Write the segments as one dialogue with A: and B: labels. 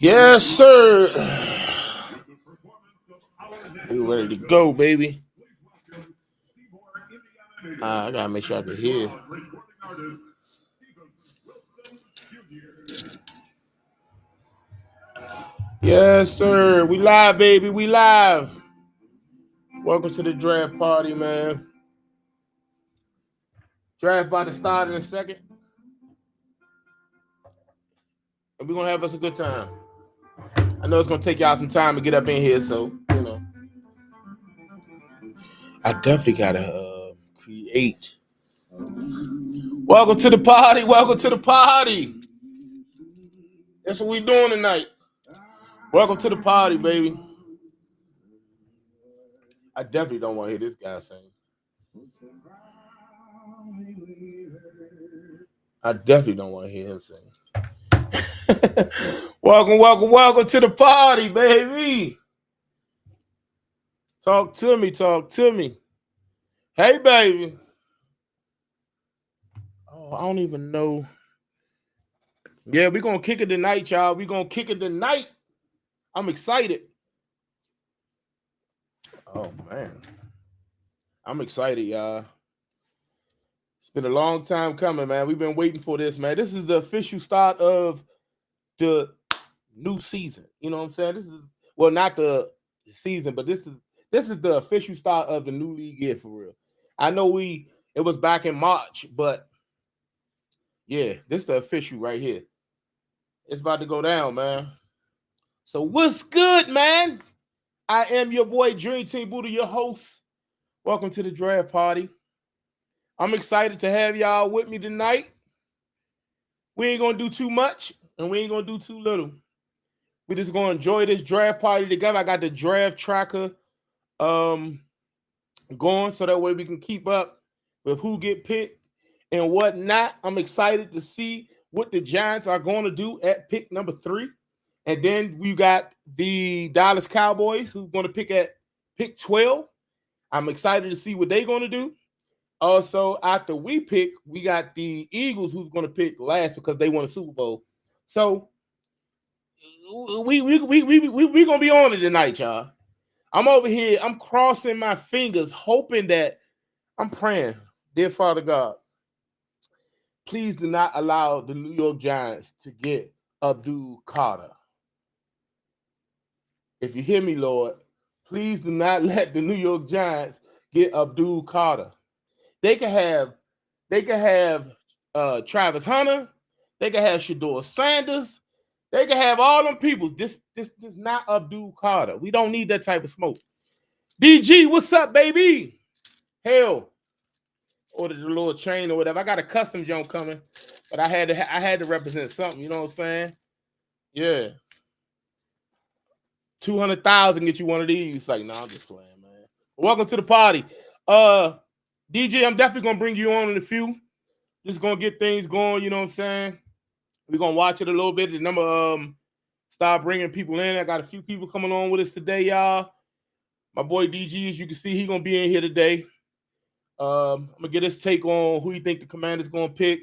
A: Yes, sir. We ready to go, baby. I gotta make sure I can hear. Yes, sir. We live, baby. We live. Welcome to the draft party, man. Draft about to start in a second, and we're gonna have us a good time. I know it's gonna take y'all some time to get up in here, so I definitely gotta create. Welcome to the party. Welcome to the party. That's what we doing tonight. Welcome to the party, baby. I definitely don't want to hear this guy sing. I definitely don't want to hear him sing. welcome to the party, baby. Talk to me, talk to me. Hey, baby. Oh, I don't even know. Yeah, we're going to kick it tonight, y'all. We're going to kick it tonight. I'm excited. Oh, man. I'm excited, y'all. It's been a long time coming, man. We've been waiting for this, man. This is the official start of the new season. You know what I'm saying? This is, well, not the season, but this is the official start of the new league year for real. I know it was back in March, but yeah, this is the official right here. It's about to go down, man. So what's good, man? I am your boy Dreamteam Budah, your host. Welcome to the draft party. I'm excited to have y'all with me tonight. We ain't gonna do too much, and we ain't gonna do too little. We just gonna enjoy this draft party together. I got the draft tracker going so that way we can keep up with who get picked and whatnot. I'm excited to see what the Giants are going to do at pick number 3. And then we got the Dallas Cowboys who's going to pick at pick 12. I'm excited to see what they're going to do. Also, after we pick, we got the Eagles who's going to pick last because they won a Super Bowl. So we going to be on it tonight, y'all. I'm over here. I'm crossing my fingers, hoping that I'm praying, dear Father God, please do not allow the New York Giants to get Abdul Carter. If you hear me, Lord, please do not let the New York Giants get Abdul Carter. They could have Travis Hunter. They could have Shador Sanders. They could have all them people. This is not Abdul Carter. We don't need that type of smoke. DG, what's up, baby? Hell, ordered a little chain or whatever. I got a custom jump coming, but I had to represent something. You know what I'm saying? Yeah. 200,000 get you one of these. Like, nah, I'm just playing, man. Welcome to the party. DJ, I'm definitely gonna bring you on in a few. Just gonna get things going. You know what I'm saying? We're gonna watch it a little bit. The number start bringing people in. I got a few people coming on with us today, y'all. My boy DG, as you can see, he gonna be in here today. I'm gonna get his take on who you think the Commander's gonna pick,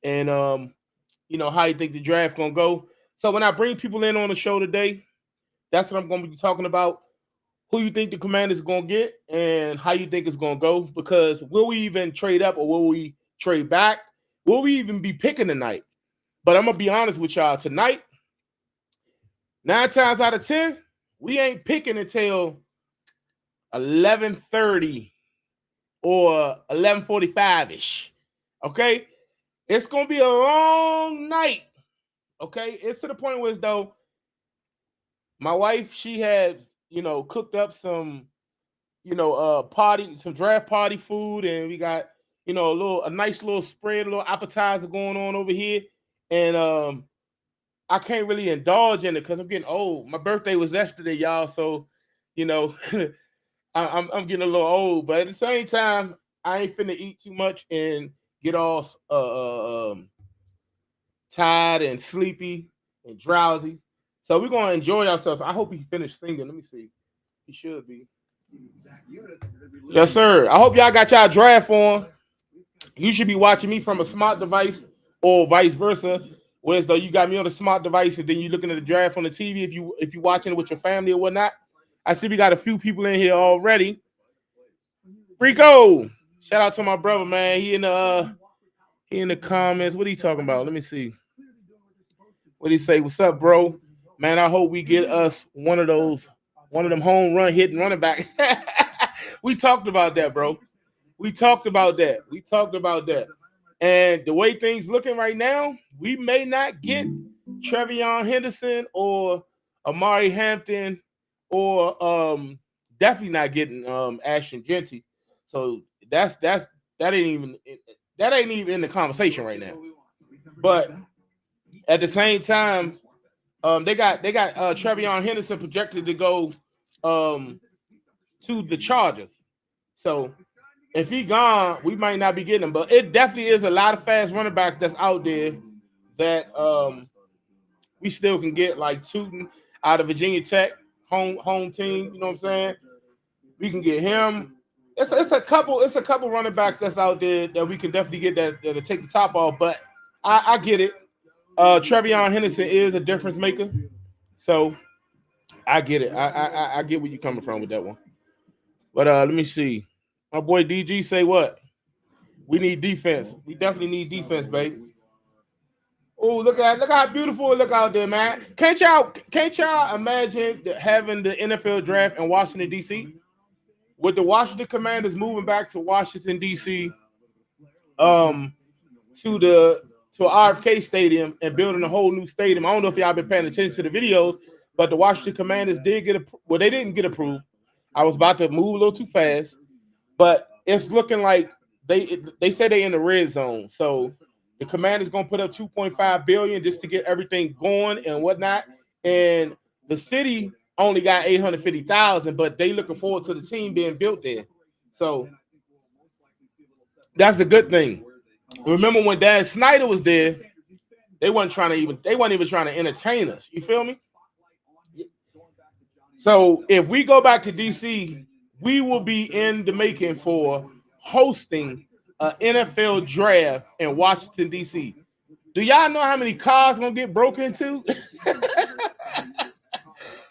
A: and how you think the draft gonna go. So when I bring people in on the show today, that's what I'm gonna be talking about. Who you think the Commander's gonna get, and how you think it's gonna go. Because will we even trade up, or will we trade back? Will we even be picking tonight? But I'm gonna be honest with y'all tonight. 9 times out of 10, we ain't picking until 11:30 or 11:45-ish. Okay? It's going to be a long night. Okay? It's to the point where, though, my wife, she has, cooked up some, some draft party food, and we got, a nice little spread, a little appetizer going on over here. And I can't really indulge in it because I'm getting old. My birthday was yesterday, y'all. So, I'm getting a little old, but at the same time, I ain't finna eat too much and get all tired and sleepy and drowsy. So we're gonna enjoy ourselves. I hope he finished singing. Let me see. He should be. Yes, sir. I hope y'all got y'all draft on. You should be watching me from a smart device or vice versa. Whereas though you got me on a smart device and then you looking at the draft on the TV if you watching it with your family or whatnot. I see we got a few people in here already. Rico, shout out to my brother, man. He in the comments. What are you talking about? Let me see. What do he say? What's up, bro? Man, I hope we get us one of them home run hitting running back. We talked about that, bro. We talked about that. And the way things looking right now, we may not get Trevion Henderson or Amari Hampton or definitely not getting Ashton Genty. So that ain't even in the conversation right now. But at the same time, they got Trevion Henderson projected to go to the Chargers. So if he gone, we might not be getting him. But it definitely is a lot of fast running backs that's out there that we still can get, like Tootin out of Virginia Tech, home team. You know what I'm saying? We can get him. It's a couple running backs that's out there that we can definitely get that'll take the top off. But I get it. Trevion Henderson is a difference maker, so I get it. I get where you're coming from with that one. But let me see. My boy DG say what? We need defense. We definitely need defense, baby. Oh, look how beautiful it look out there, man. Can't y'all imagine having the NFL draft in Washington, D.C.? With the Washington Commanders moving back to Washington, D.C., to RFK Stadium and building a whole new stadium. I don't know if y'all been paying attention to the videos, but the Washington Commanders did they didn't get approved. I was about to move a little too fast, but it's looking like they say they in the red zone. So the Commanders gonna put up $2.5 billion just to get everything going and whatnot. And the city only got 850,000, but they looking forward to the team being built there. So that's a good thing. Remember when Dan Snyder was there, they weren't even trying to entertain us. You feel me? So if we go back to DC, we will be in the making for hosting an NFL draft in Washington, DC. Do y'all know how many cars gonna get broken into?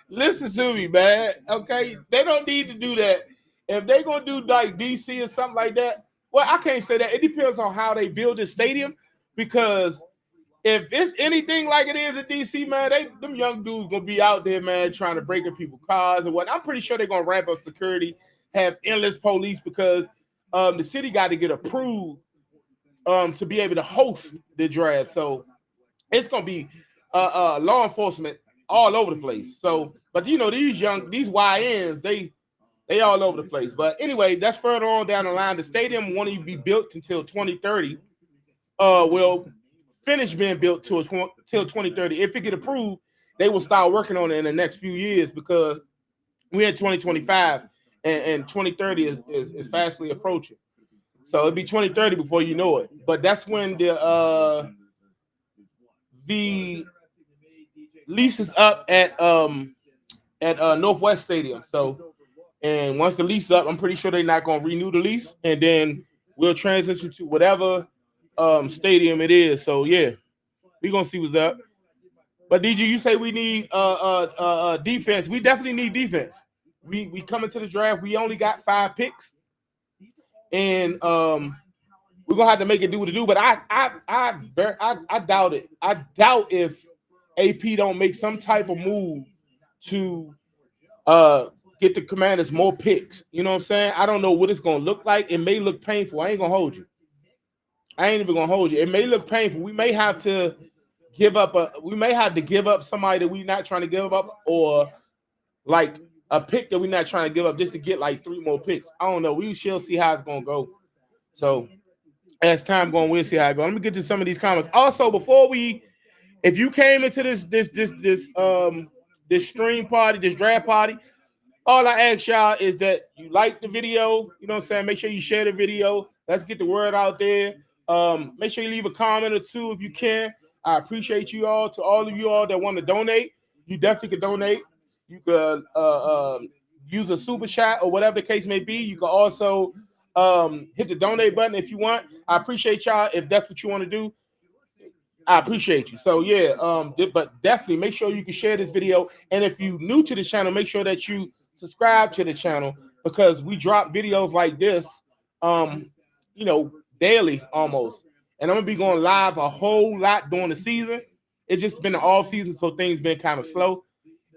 A: Listen to me, man. Okay, they don't need to do that. If they gonna do like DC or something like that, well, I can't say that. It depends on how they build the stadium, because if it's anything like it is in DC, man, them young dudes gonna be out there, man, trying to break up people's cars and what. I'm pretty sure they're gonna ramp up security, have endless police, because the city got to get approved to be able to host the draft. So it's gonna be law enforcement all over the place. So, but these YNs, they all over the place. But anyway, that's further on down the line. The stadium won't even be built until 2030. Will finish being built till 2030. If it get approved, they will start working on it in the next few years, because we're in 2025 and 2030 is fastly approaching. So it'll be 2030 before you know it. But that's when the lease is up at Northwest Stadium. So, and once the lease is up, I'm pretty sure they're not gonna renew the lease, and then we'll transition to whatever stadium it is. So yeah, we're gonna see what's up. But DG, you say we need defense. We definitely need defense. We coming to the draft. We only got 5 picks, and we're gonna have to make it do what it do. But I doubt it. I doubt if AP don't make some type of move to get the Commanders more picks. You know what I'm saying? I don't know what it's gonna look like. It may look painful. I ain't gonna hold you. I ain't even gonna hold you. It may look painful. We may have to give up somebody that we're not trying to give up, or like a pick that we're not trying to give up just to get like 3 more picks. I don't know. We shall see how it's gonna go. So as time going, we'll see how it goes. Let me get to some of these comments. Also, if you came into this stream party, this draft party, all I ask y'all is that you like the video. You know what I'm saying? Make sure you share the video. Let's get the word out there. Make sure you leave a comment or 2 if you can. I appreciate you all. To all of you all that want to donate, you definitely can donate. You could use a super chat or whatever the case may be. You can also hit the donate button if you want. I appreciate y'all if that's what you want to do. I appreciate you. So yeah, but definitely make sure you can share this video. And if you new to the channel, make sure that you subscribe to the channel because we drop videos like this, um, you know, daily almost. And I'm gonna be going live a whole lot during the season. It's just been the off season, so things been kind of slow.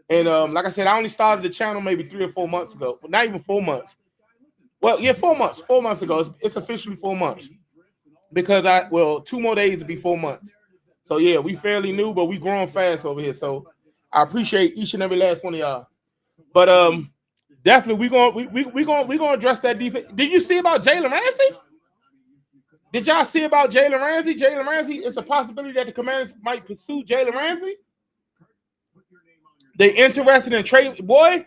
A: And like I said, I only started the channel maybe 3 or 4 months ago. Well, not even 4 months. Well, yeah, 4 months. 4 months ago. It's officially 4 months because 2 more days to be 4 months. So yeah, we fairly new, but we growing fast over here. So I appreciate each and every last one of y'all. But definitely we gonna address that defense. Did you see about Jalen Ramsey? Did y'all see about Jalen Ramsey? Jalen Ramsey, it's a possibility that the Commanders might pursue Jalen Ramsey. They interested in trading. Boy,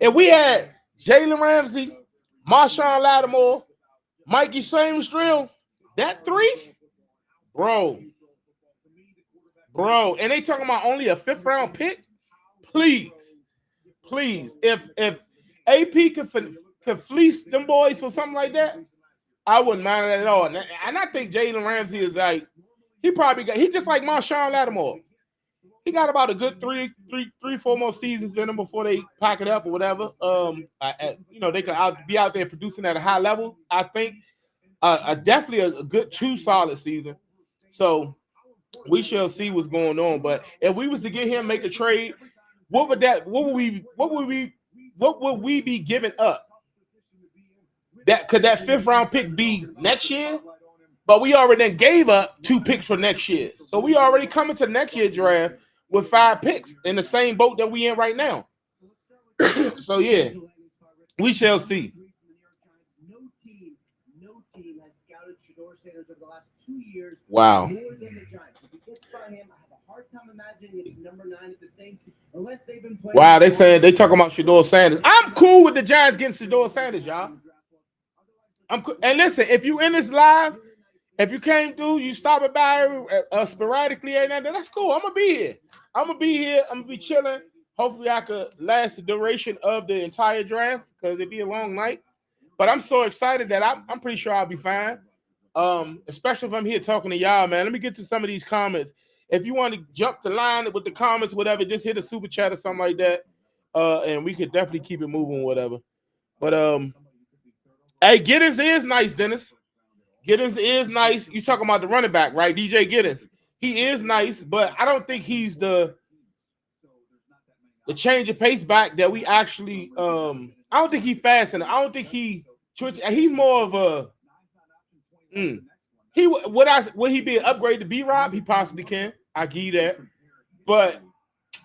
A: if we had Jalen Ramsey, Marshawn Lattimore, Mikey Sainristil, that three, bro, and they talking about only a 5th-round pick. Please, if AP could fleece them boys for something like that, I wouldn't mind it at all. And I think Jalen Ramsey is like he just like Marshawn Lattimore. He got about a good three, 4 more seasons in him before they pack it up or whatever. They could be out there producing at a high level. I think definitely a good 2 solid season. So we shall see what's going on. But if we was to get him, make a trade, what would we be giving up? Could that 5th-round pick be next year? But we already gave up 2 picks for next year. So we already coming to next year draft with 5 picks in the same boat that we in right now. So yeah, we shall see. Wow. Wow, they talking about Shedeur Sanders. I'm cool with the Giants getting Shedeur Sanders, y'all. I'm cool. And listen, if you in this live, if you came through, you stopping by sporadically and that's cool. I'm gonna be here. I'm gonna be chilling. Hopefully, I could last the duration of the entire draft because it'd be a long night. But I'm so excited that I'm pretty sure I'll be fine. Especially if I'm here talking to y'all, man. Let me get to some of these comments. If you want to jump the line with the comments, whatever, just hit a super chat or something like that. And we could definitely keep it moving, whatever. But hey, Giddens is nice, Dennis. Giddens is nice. You talking about the running back, right? DJ Giddens. He is nice, but I don't think he's the change of pace back that we actually I don't think he fast enough. I don't think he's more of a would he be an upgrade to B-Rob? He possibly can. I give you that. But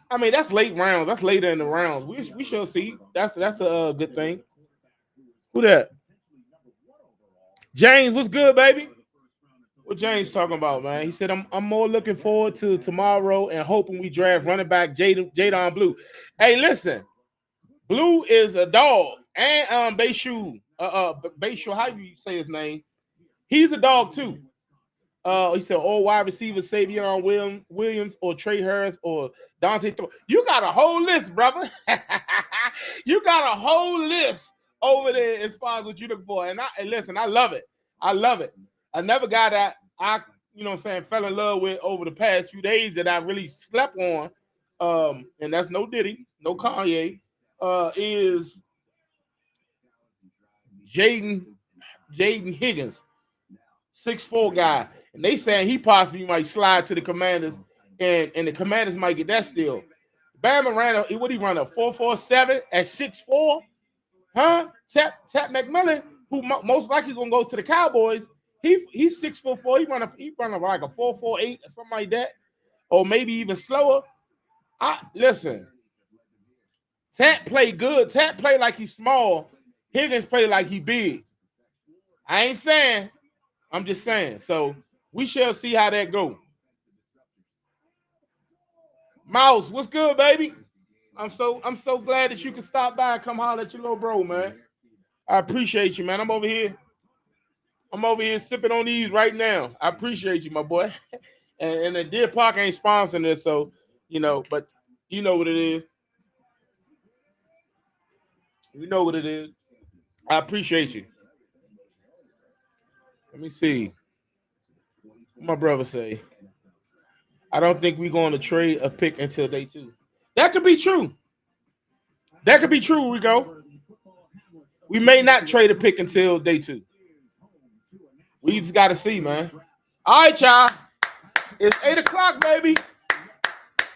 A: I mean that's late rounds. That's later in the rounds. We shall see. That's a good thing. Who that? James, what's good, baby? What James talking about, man? He said, I'm more looking forward to tomorrow and hoping we draft running back Jadon Blue. Hey, listen, Blue is a dog. And Bayshu, how do you say his name? He's a dog too. He said, all wide receivers, Savion Williams or Trey Harris or Dante. You got a whole list, brother. You got a whole list over there as far as what you look for. And listen, I love it. Another guy that I, fell in love with over the past few days that I really slept on, and that's no Diddy, no Kanye, is Jaden Higgins, 6'4" guy. And they saying he possibly might slide to the Commanders, and the Commanders might get that steal. Bama ran a 4.47 at 6'4"? Huh? Tap McMillan, who most likely gonna go to the Cowboys. He's 6'4". He run like a 4.48 or something like that, or maybe even slower. Listen. Tap play good. Tap play like he's small. Higgins play like he big. I ain't saying. I'm just saying. So we shall see how that go. Mouse, what's good, baby? I'm so glad that you can stop by and come holler at your little bro, man. I appreciate you, man. I'm over here sipping on these right now. I appreciate you, my boy. and the Deer Park ain't sponsoring this, so but you know what it is. You know what it is. I appreciate you. Let me see. What my brother say. I don't think we're going to trade a pick until day 2. That could be true. That could be true, Rico. We may not trade a pick until day 2. We just got to see, man. All right, y'all. It's 8 o'clock, baby.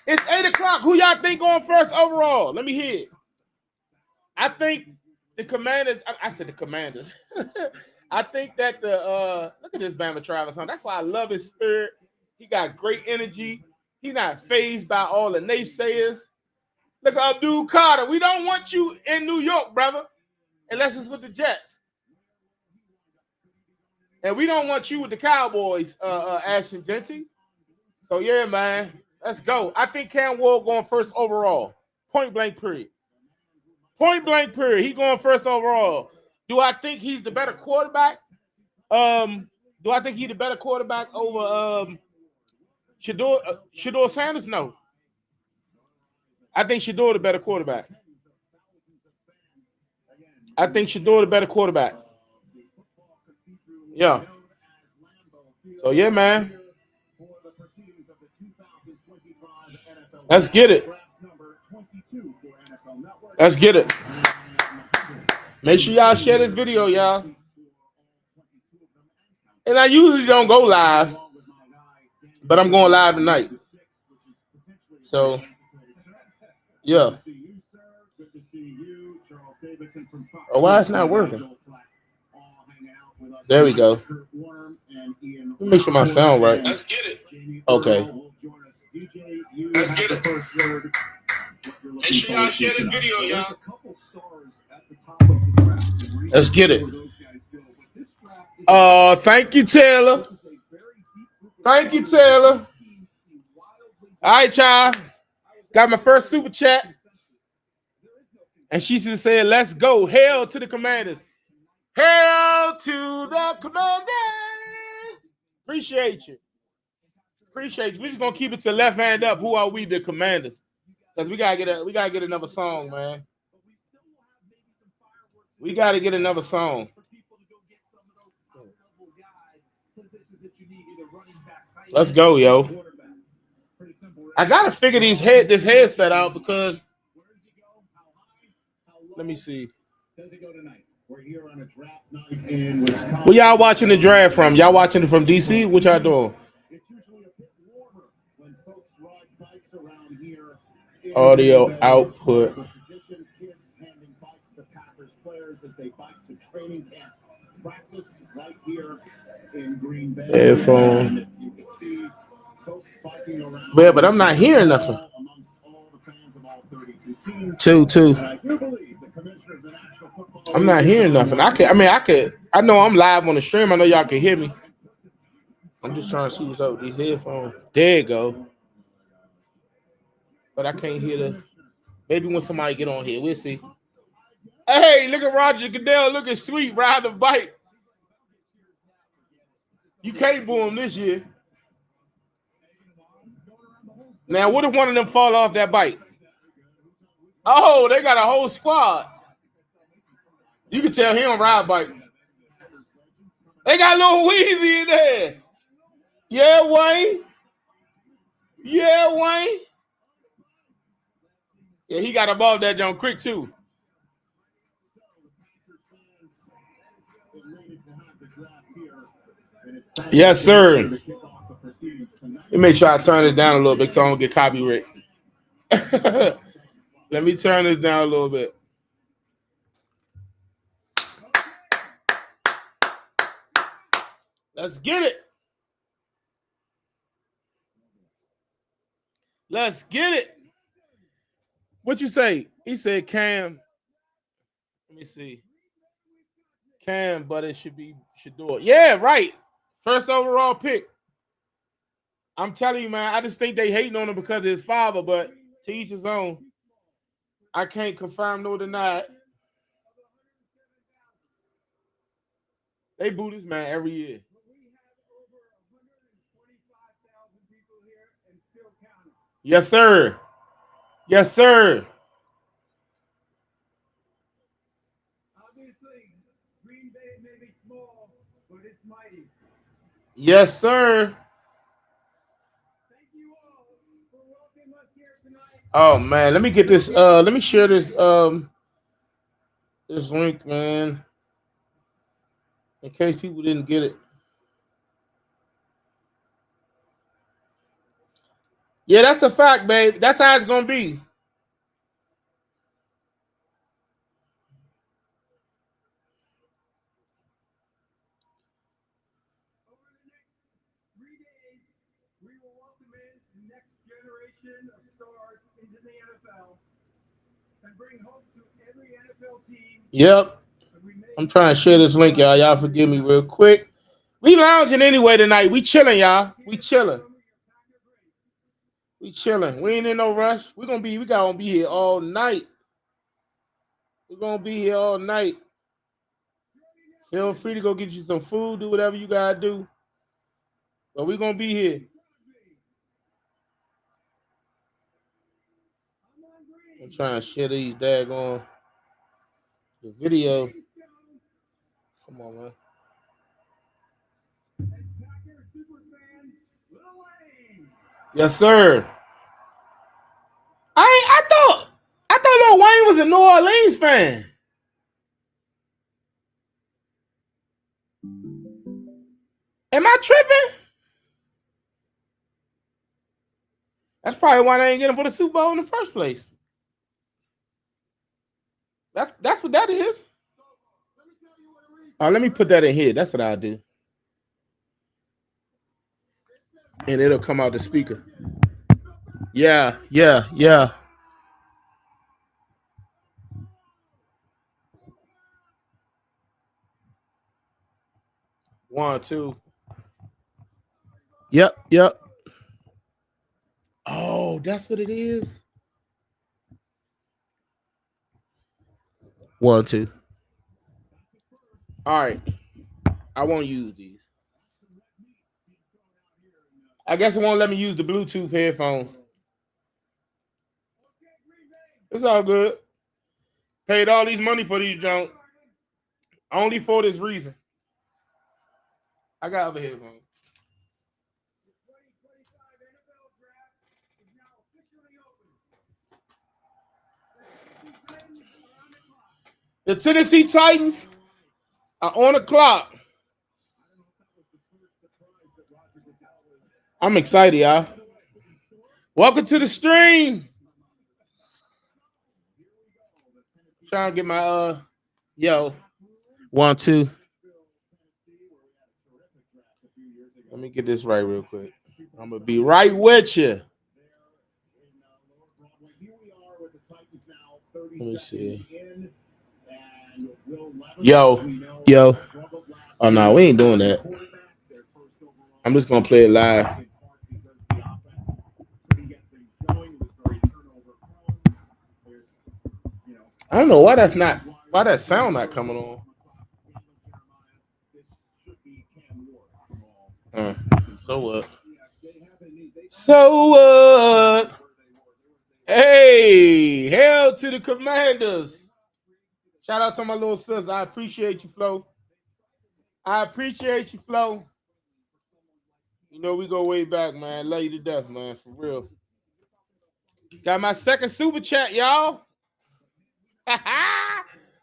A: It's 8 o'clock. Who y'all think going first overall? Let me hear it. I think the Commanders. I said the Commanders. I think that look at this Bama Travis, huh? That's why I love his spirit. He got great energy. He's not fazed by all the naysayers. Look at Abdul Carter. We don't want you in New York, brother, unless it's with the Jets. And we don't want you with the Cowboys, Ashton Genty. So, yeah, man, let's go. I think Cam Ward going first overall. Point blank, period. Point blank, period. He going first overall. Do I think he's the better quarterback? Do I think he's the better quarterback over Shedeur Sanders? No. I think Shedeur the better quarterback. I think Shedeur the better quarterback. Yeah. So, yeah, man. Let's get it. Let's get it. Make sure y'all share this video, y'all. And I usually don't go live, but I'm going live tonight. So, yeah. Oh, why it's not working? There we go. Let me make sure my sound right. Let's get it. Okay. Let's get it. Make sure y'all share this video, y'all. Let's get it. Thank you, Taylor. Thank you, Taylor. All right, y'all. Got my first super chat. And she just said, let's go. Hail to the Commanders. Hail to the Commanders. Appreciate you. Appreciate you. We're just gonna keep it to left hand up. Who are we, the Commanders? Because we gotta get another song, man. We gotta get another song. Let's go, yo. I gotta figure this headset out because let me see. Where y'all watching the draft from? Y'all watching it from DC? What y'all doing? Audio output. Headphone. Yeah, but I'm not hearing nothing. Two. I'm not hearing nothing. I know I'm live on the stream. I know y'all can hear me. I'm just trying to see what's up with these headphones. There you go. But I can't hear the. Maybe when somebody get on here, we'll see. Hey, look at Roger Goodell looking sweet, riding a bike. You can't boo him this year. Now, what if one of them fall off that bike? Oh, they got a whole squad. You can tell he don't ride bikes. They got Lil Weezy in there. Yeah, Wayne. Yeah, Wayne. Yeah, he got above that John quick too. Yes, sir. Let me make sure I turn it down a little bit so I don't get copyright. Let me turn this down a little bit. Let's get it. Let's get it. What you say? He said Cam. Let me see. Cam, but it should do it. Yeah, right. First overall pick. I'm telling you, man, I just think they hating on him because of his father, but to each his own. I can't confirm nor deny it. They boo this man every year. Yes, sir. Yes, sir. Yes, sir. Oh man, let me get this. Let me share this link, man, in case people didn't get it. Yeah, that's a fact, babe. That's how it's gonna be. Yep. I'm trying to share this link, y'all. Y'all forgive me real quick. We lounging anyway tonight. We chilling, y'all. We chilling. We chilling. We ain't in no rush. We gotta be here all night. We're gonna be here all night. Feel free to go get you some food, do whatever you gotta do. But we're gonna be here. I'm trying to share these daggone the video. Come on, man. Yes, sir. I thought Lil Wayne was a New Orleans fan. Am I tripping? That's probably why they ain't getting for the Super Bowl in the first place. That's what that is. Let me put that in here. That's what I'll do. And it'll come out the speaker. Yeah. 1, 2. Yep. Oh, that's what it is. 1, 2. All right. I won't use these. I guess it won't let me use the Bluetooth headphones. It's all good. Paid all these money for these junk. Only for this reason. I got other headphones. The Tennessee Titans are on the clock. I'm excited, y'all. Welcome to the stream. Trying to get my 1, 2. Let me get this right real quick. I'm gonna be right with you. Let me see. Yo. Oh no, we ain't doing that. I'm just gonna play it live. I don't know why that sound not coming on. So what? So what? Hey, hell to the Commanders. Shout out to my little sister. I appreciate you, Flo. You know we go way back, man. Love you to death, man. For real. Got my second super chat, y'all.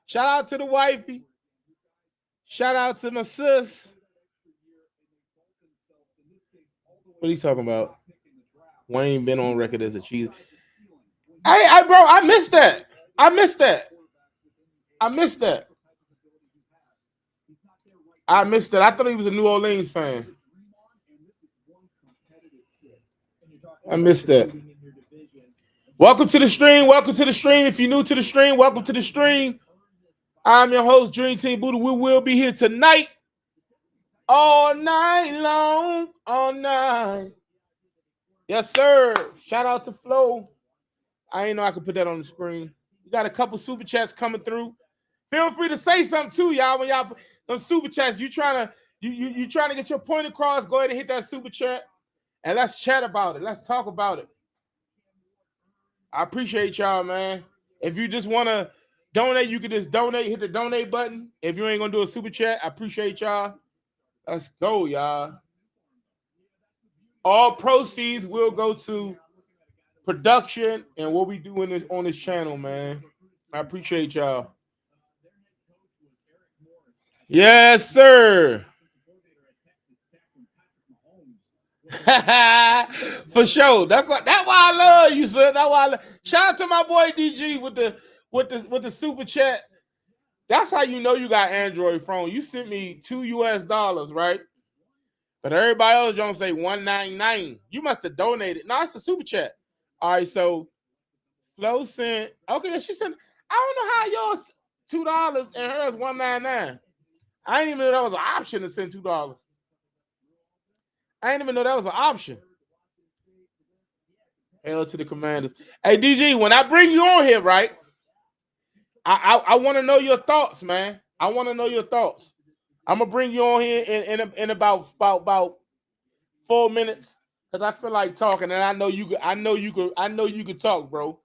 A: Shout out to the wifey. Shout out to my sis. What are you talking about? Wayne been on record as a cheese. Hey, bro, I missed that. I missed it. I thought he was a New Orleans fan. I missed that. Welcome to the stream. If you're new to the stream, welcome to the stream. I'm your host, Dreamteam Budah. We will be here tonight. All night long. All night. Yes, sir. Shout out to Flo. I ain't know I could put that on the screen. We got a couple super chats coming through. Feel free to say something too, y'all. When y'all those super chats, you trying to get your point across, go ahead and hit that super chat. And let's chat about it. Let's talk about it. I appreciate y'all, man. If you just want to donate, you can just donate. Hit the donate button. If you ain't going to do a super chat, I appreciate y'all. Let's go, y'all. All proceeds will go to production and what we doing this on this channel, man. I appreciate y'all. Yes, sir. For sure. That's why I love you, sir. That's why shout out to my boy DG with the super chat. That's how you know you got Android phone. You sent me $2, right? But everybody else don't say $1.99. You must have donated. No, it's a super chat. All right, so Flo sent. Okay, she sent. I don't know how yours $2 and hers $1.99. I didn't even know that was an option to send $2. I didn't even know that was an option. Hell to the Commanders. Hey DG, when I bring you on here, right? I want to know your thoughts, man. I want to know your thoughts. I'm gonna bring you on here in about 4 minutes because I feel like talking, and I know you could talk, bro.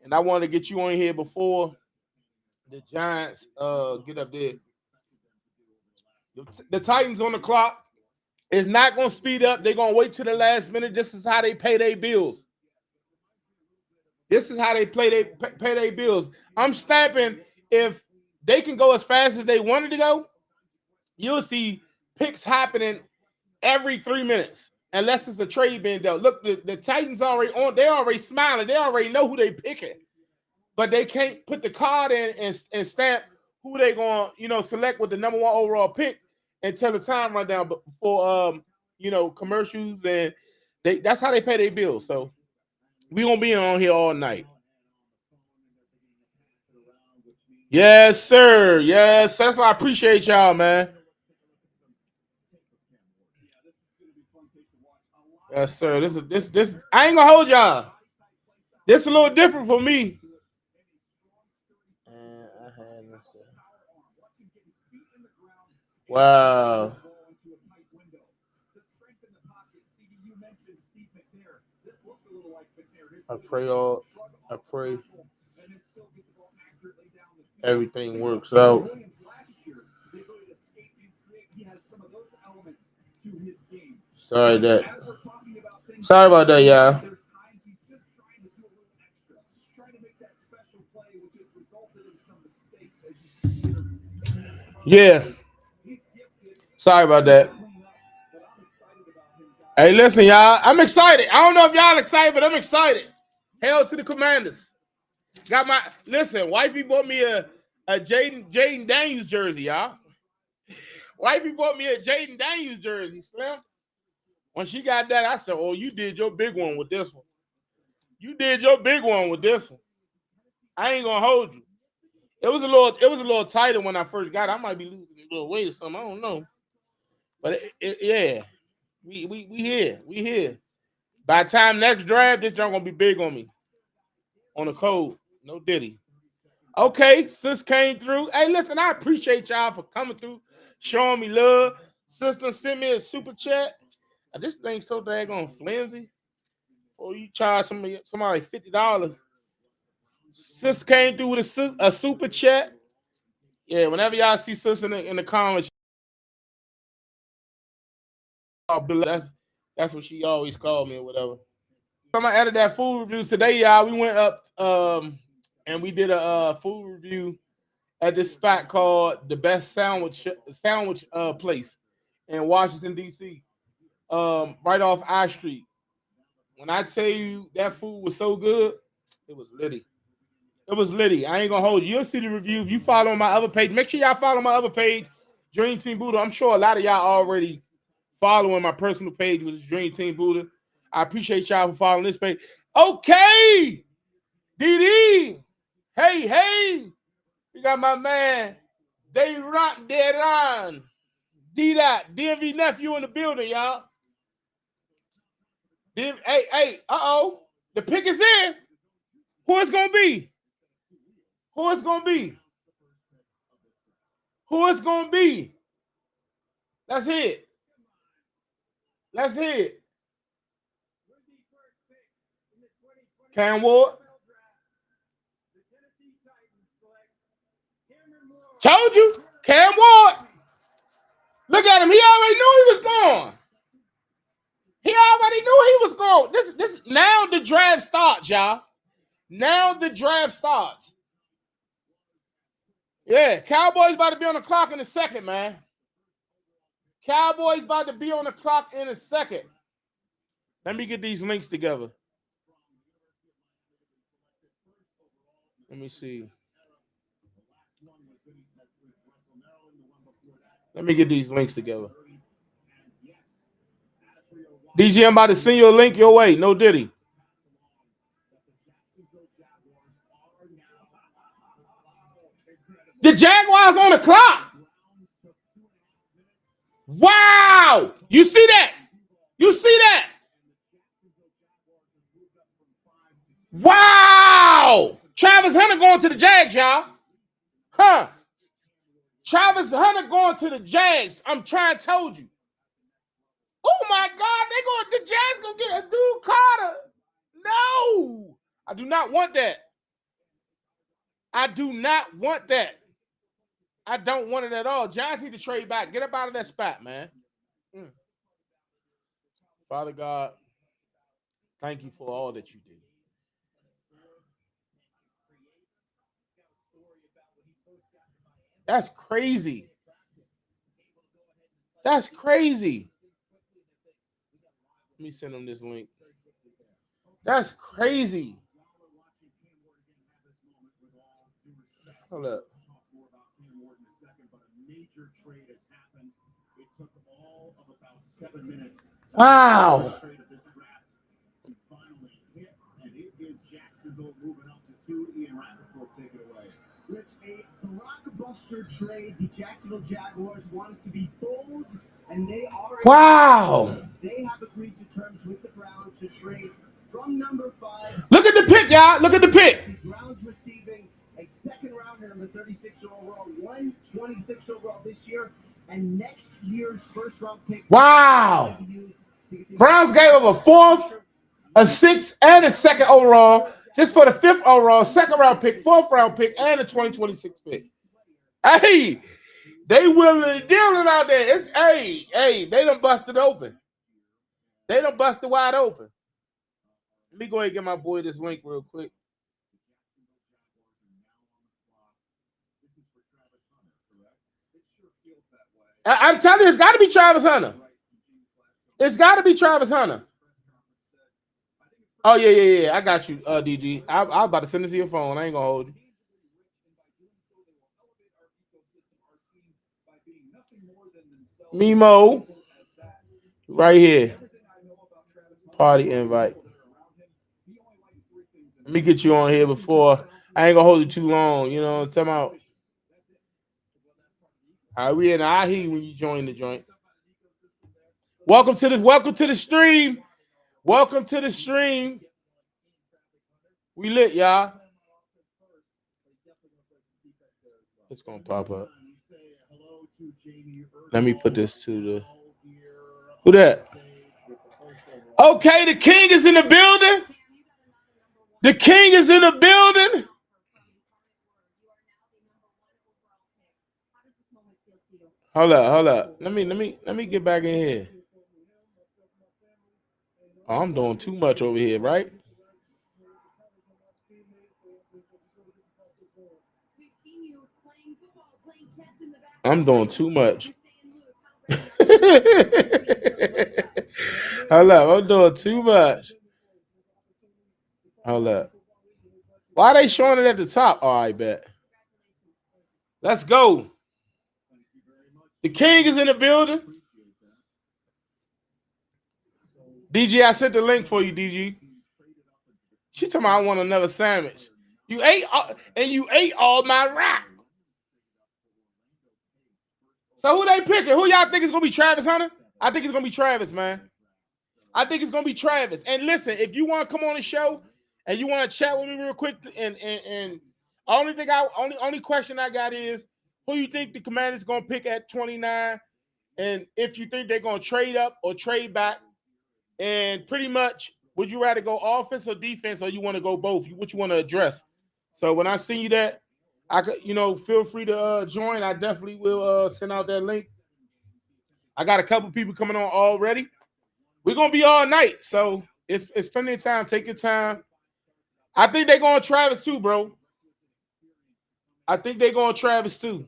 A: And I want to get you on here before the Giants get up there. The Titans on the clock. It's not gonna speed up. They're gonna wait till the last minute. This is how they pay their bills. This is how they pay their bills. I'm snapping. If they can go as fast as they wanted to go, you'll see picks happening every 3 minutes, unless it's a trade being dealt. Look, the Titans already on. They're already smiling. They already know who they picking, but they can't put the card in and stamp who they going to select with the number 1 overall pick until the time run down. But for commercials and that's how they pay their bills. So we gonna be on here all night. Yes, sir. Yes, that's why I appreciate y'all, man. Yes, sir. This. I ain't gonna hold y'all. This is a little different for me. Wow. I pray everything works out. Sorry about that, y'all. Yeah. Sorry about that. Hey, listen, y'all. I'm excited. I don't know if y'all excited, but I'm excited. Hell to the Commanders. Got my wifey bought me a Jaden Daniels jersey, y'all. Wifey bought me a Jaden Daniels jersey, Slim. When she got that, I said, "Oh, you did your big one with this one. You did your big one with this one." I ain't gonna hold you. It was a little tighter when I first got it. I might be losing a little weight or something. I don't know. But yeah, we here. We here. By the time next draft, this junk gonna be big on me. On the code. No Diddy. Okay, sis came through. Hey, listen, I appreciate y'all for coming through, showing me love. Sister sent me a super chat. This thing's so daggone flimsy. Oh, you charge somebody $50. Sis came through with a super chat. Yeah, whenever y'all see sis in the comments, that's what she always called me or whatever. I'm gonna edit that food review today, y'all. We went up and we did a food review at this spot called the Best Sandwich place in Washington D.C. Right off I Street. When I tell you that food was so good, it was litty. It was litty. I ain't gonna hold you. You'll see the review. If you follow my other page, make sure y'all follow my other page, Dreamteam Budah. I'm sure a lot of y'all already following my personal page, which is Dreamteam Budah. I appreciate y'all for following this page. Okay, DD. Hey. We got my man, Deron. D-Dot, DMV nephew in the building, y'all. Hey, the pick is in. Who it's gonna be? Who it's gonna be? Who it's gonna be? Let's hear it. Let's hear it. Cam Ward. Told you. Cam Ward. Look at him. He already knew he was gone. He already knew he was gone. on. This now the draft starts, y'all. Now the draft starts. Yeah, Cowboys about to be on the clock in a second, man. Cowboys about to be on the clock in a second. Let me get these links together. Let me see. Let me get these links together. DJ, I'm about to send you a link your way. No Diddy. The Jaguars on the clock. Wow. You see that? You see that? Wow. Travis Hunter going to the Jags, y'all. Huh. Travis Hunter going to the Jags. I'm trying to tell you. Oh my God, the Jags gonna get a dude Carter. No, I do not want that. I do not want that. I don't want it at all. Giants need to trade back. Get up out of that spot, man. Father God, thank you for all that you do. That's crazy. That's crazy. Let me send them this link. That's crazy. Hold up. Wow.
B: It's a blockbuster trade. The Jacksonville Jaguars wanted to be bold, and they are.
A: Wow.
B: They have agreed to terms with the Browns to trade from number 5.
A: Look at the pick, y'all. Look at the pick.
B: The Browns receiving a second rounder, number 36 overall, 126 overall this year, and next year's first round pick.
A: Wow. Browns gave up a 4th, a 6th, and a 2nd overall. Just for the 5th overall, 2nd round pick, 4th round pick, and a 2026 pick. Hey, they willing to deal it out there. It's they done busted open. They done busted wide open. Let me go ahead and get my boy this link real quick. I'm telling you, it's got to be Travis Hunter. It's got to be Travis Hunter. Oh, yeah. I got you, DG. I was about to send this to your phone. I ain't going to hold you. Memo. Right here. Party invite. Let me get you on here before. I ain't going to hold you too long. You know, tell me out. All right, we in. I hear you when you join the joint. Welcome to the stream. Welcome to the stream. We lit, y'all. It's gonna pop up. Let me put this to the. Who that? Okay, the king is in the building. The king is in the building. Hold up. Let me get back in here. Oh, I'm doing too much over here, right? I'm doing too much. Hold up, I'm doing too much. Hold up. Why are they showing it at the top? Oh, I bet. Let's go. The king is in the building. DG, I sent the link for you, DG. She told me I want another sandwich. You ate all my rap. So who they picking? Who y'all think is gonna be Travis Hunter? I think it's gonna be Travis, man. I think it's gonna be Travis. And listen, if you want to come on the show and you want to chat with me real quick, and only question I got is who you think the Commanders gonna pick at 29, and if you think they're gonna trade up or trade back, and pretty much would you rather go offense or defense, or you want to go both? What you want to address? So when I send you that, I could, feel free to join. I definitely will send out that link. I got a couple people coming on already. We're gonna be all night, so It's plenty of time. Take your time. I think they're going Travis too, bro. I think they're going Travis too.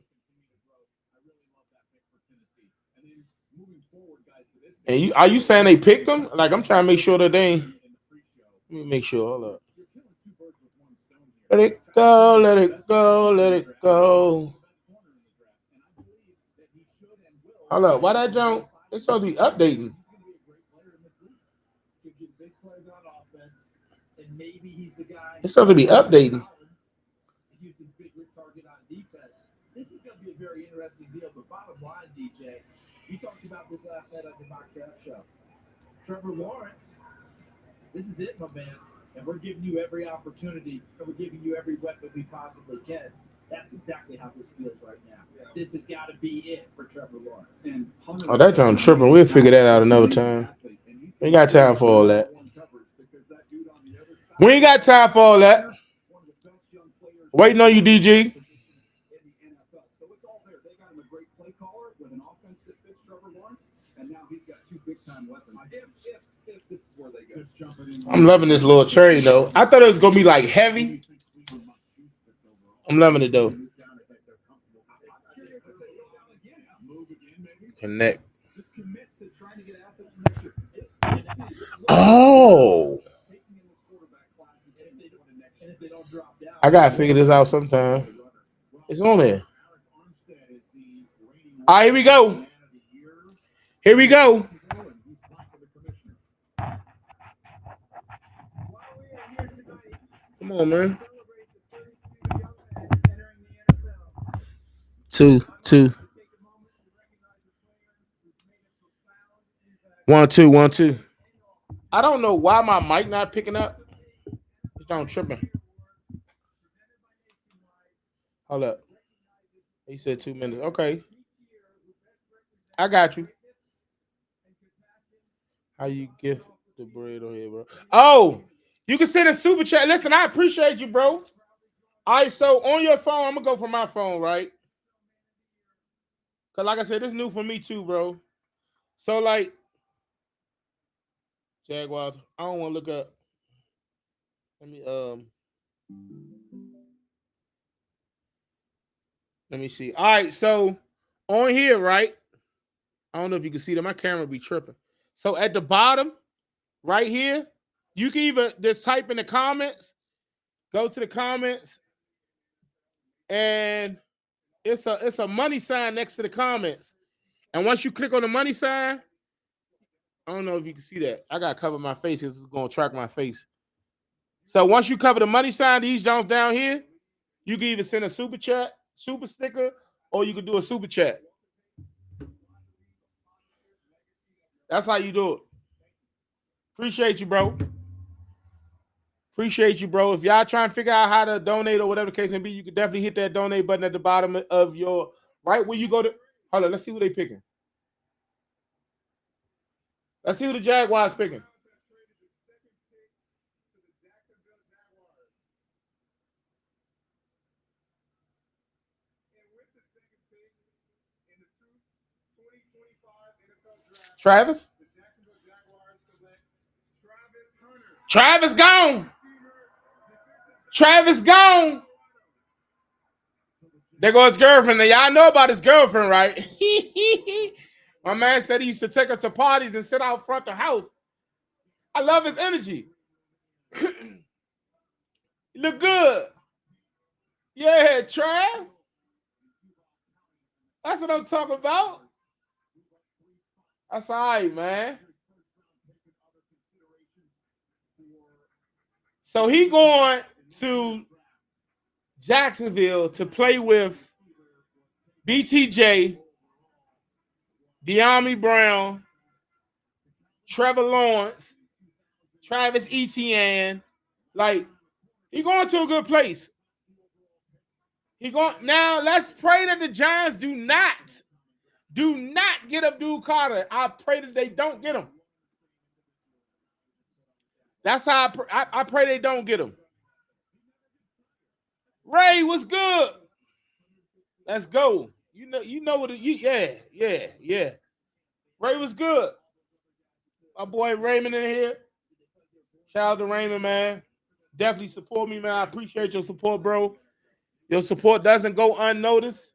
A: And are you saying they picked them? Like I'm trying to make sure that they ain't. Let me make sure. Hold up. Let it go, let it go, let it go. Hold up. Why that jump? It's supposed to be updating. It's supposed to be updating.
B: This is going to be a very interesting deal. But bottom line, DJ, you talked about this last night on the Mock Draft Show. Trevor Lawrence, this is it, my man. And we're giving you every opportunity, and we're giving you every weapon we possibly can. That's exactly how this feels right now. This has got to be it for Trevor Lawrence.
A: Oh, that John tripping. We'll figure that out another time. We ain't got time for all that. We ain't got time for all that. Waiting on you, DG.
B: So it's all there. They got him a great play caller with an offense that fits Trevor Lawrence, and now he's got two big-time weapons. If this is where they go.
A: I'm loving this little cherry, though. I thought it was going to be, like, heavy. I'm loving it, though. Connect. Oh. I got to figure this out sometime. It's on there. All right, here we go. Here we go. Come on, man. 2, 2. 1, 2, 1, 2. I don't know why my mic not picking up. It's not tripping. Hold up. He said 2 minutes. Okay. I got you. How you gift the bread on here, bro? Oh, you can send a super chat. Listen, I appreciate you, bro. All right, so on your phone, I'm going to go from my phone, right? Because like I said, this is new for me too, bro. So, like, Jaguars, I don't want to look up. Let me see. All right, so on here, right? I don't know if you can see that. My camera be tripping. So at the bottom, right here, you can either just type in the comments, go to the comments, and it's a money sign next to the comments. And once you click on the money sign, I don't know if you can see that. I gotta cover my face because it's gonna track my face. So once you cover the money sign, these Jones down here, you can either send a super chat, super sticker, or you can do a super chat. That's how you do it. Appreciate you, bro. Appreciate you, bro. If y'all trying to figure out how to donate or whatever the case may be, you can definitely hit that donate button at the bottom of your right when you go to. Hold on, let's see who they picking. Let's see who the Jaguars picking. Travis? Travis gone. Travis gone. There goes his girlfriend. Now, y'all know about his girlfriend, right? My man said he used to take her to parties and sit out front the house. I love his energy. You look good. Yeah, Trav. That's what I'm talking about. That's all right, man. So he going to Jacksonville to play with BTJ, De'Ami Brown, Trevor Lawrence, Travis Etienne. Like, he going to a good place. Now, let's pray that the Giants do not get Abdul Carter. I pray that they don't get him. That's how I pray they don't get him. Ray, what's good? Let's go. You know what? Yeah. Ray was good. My boy Raymond in here. Shout out to Raymond, man. Definitely support me, man. I appreciate your support, bro. Your support doesn't go unnoticed.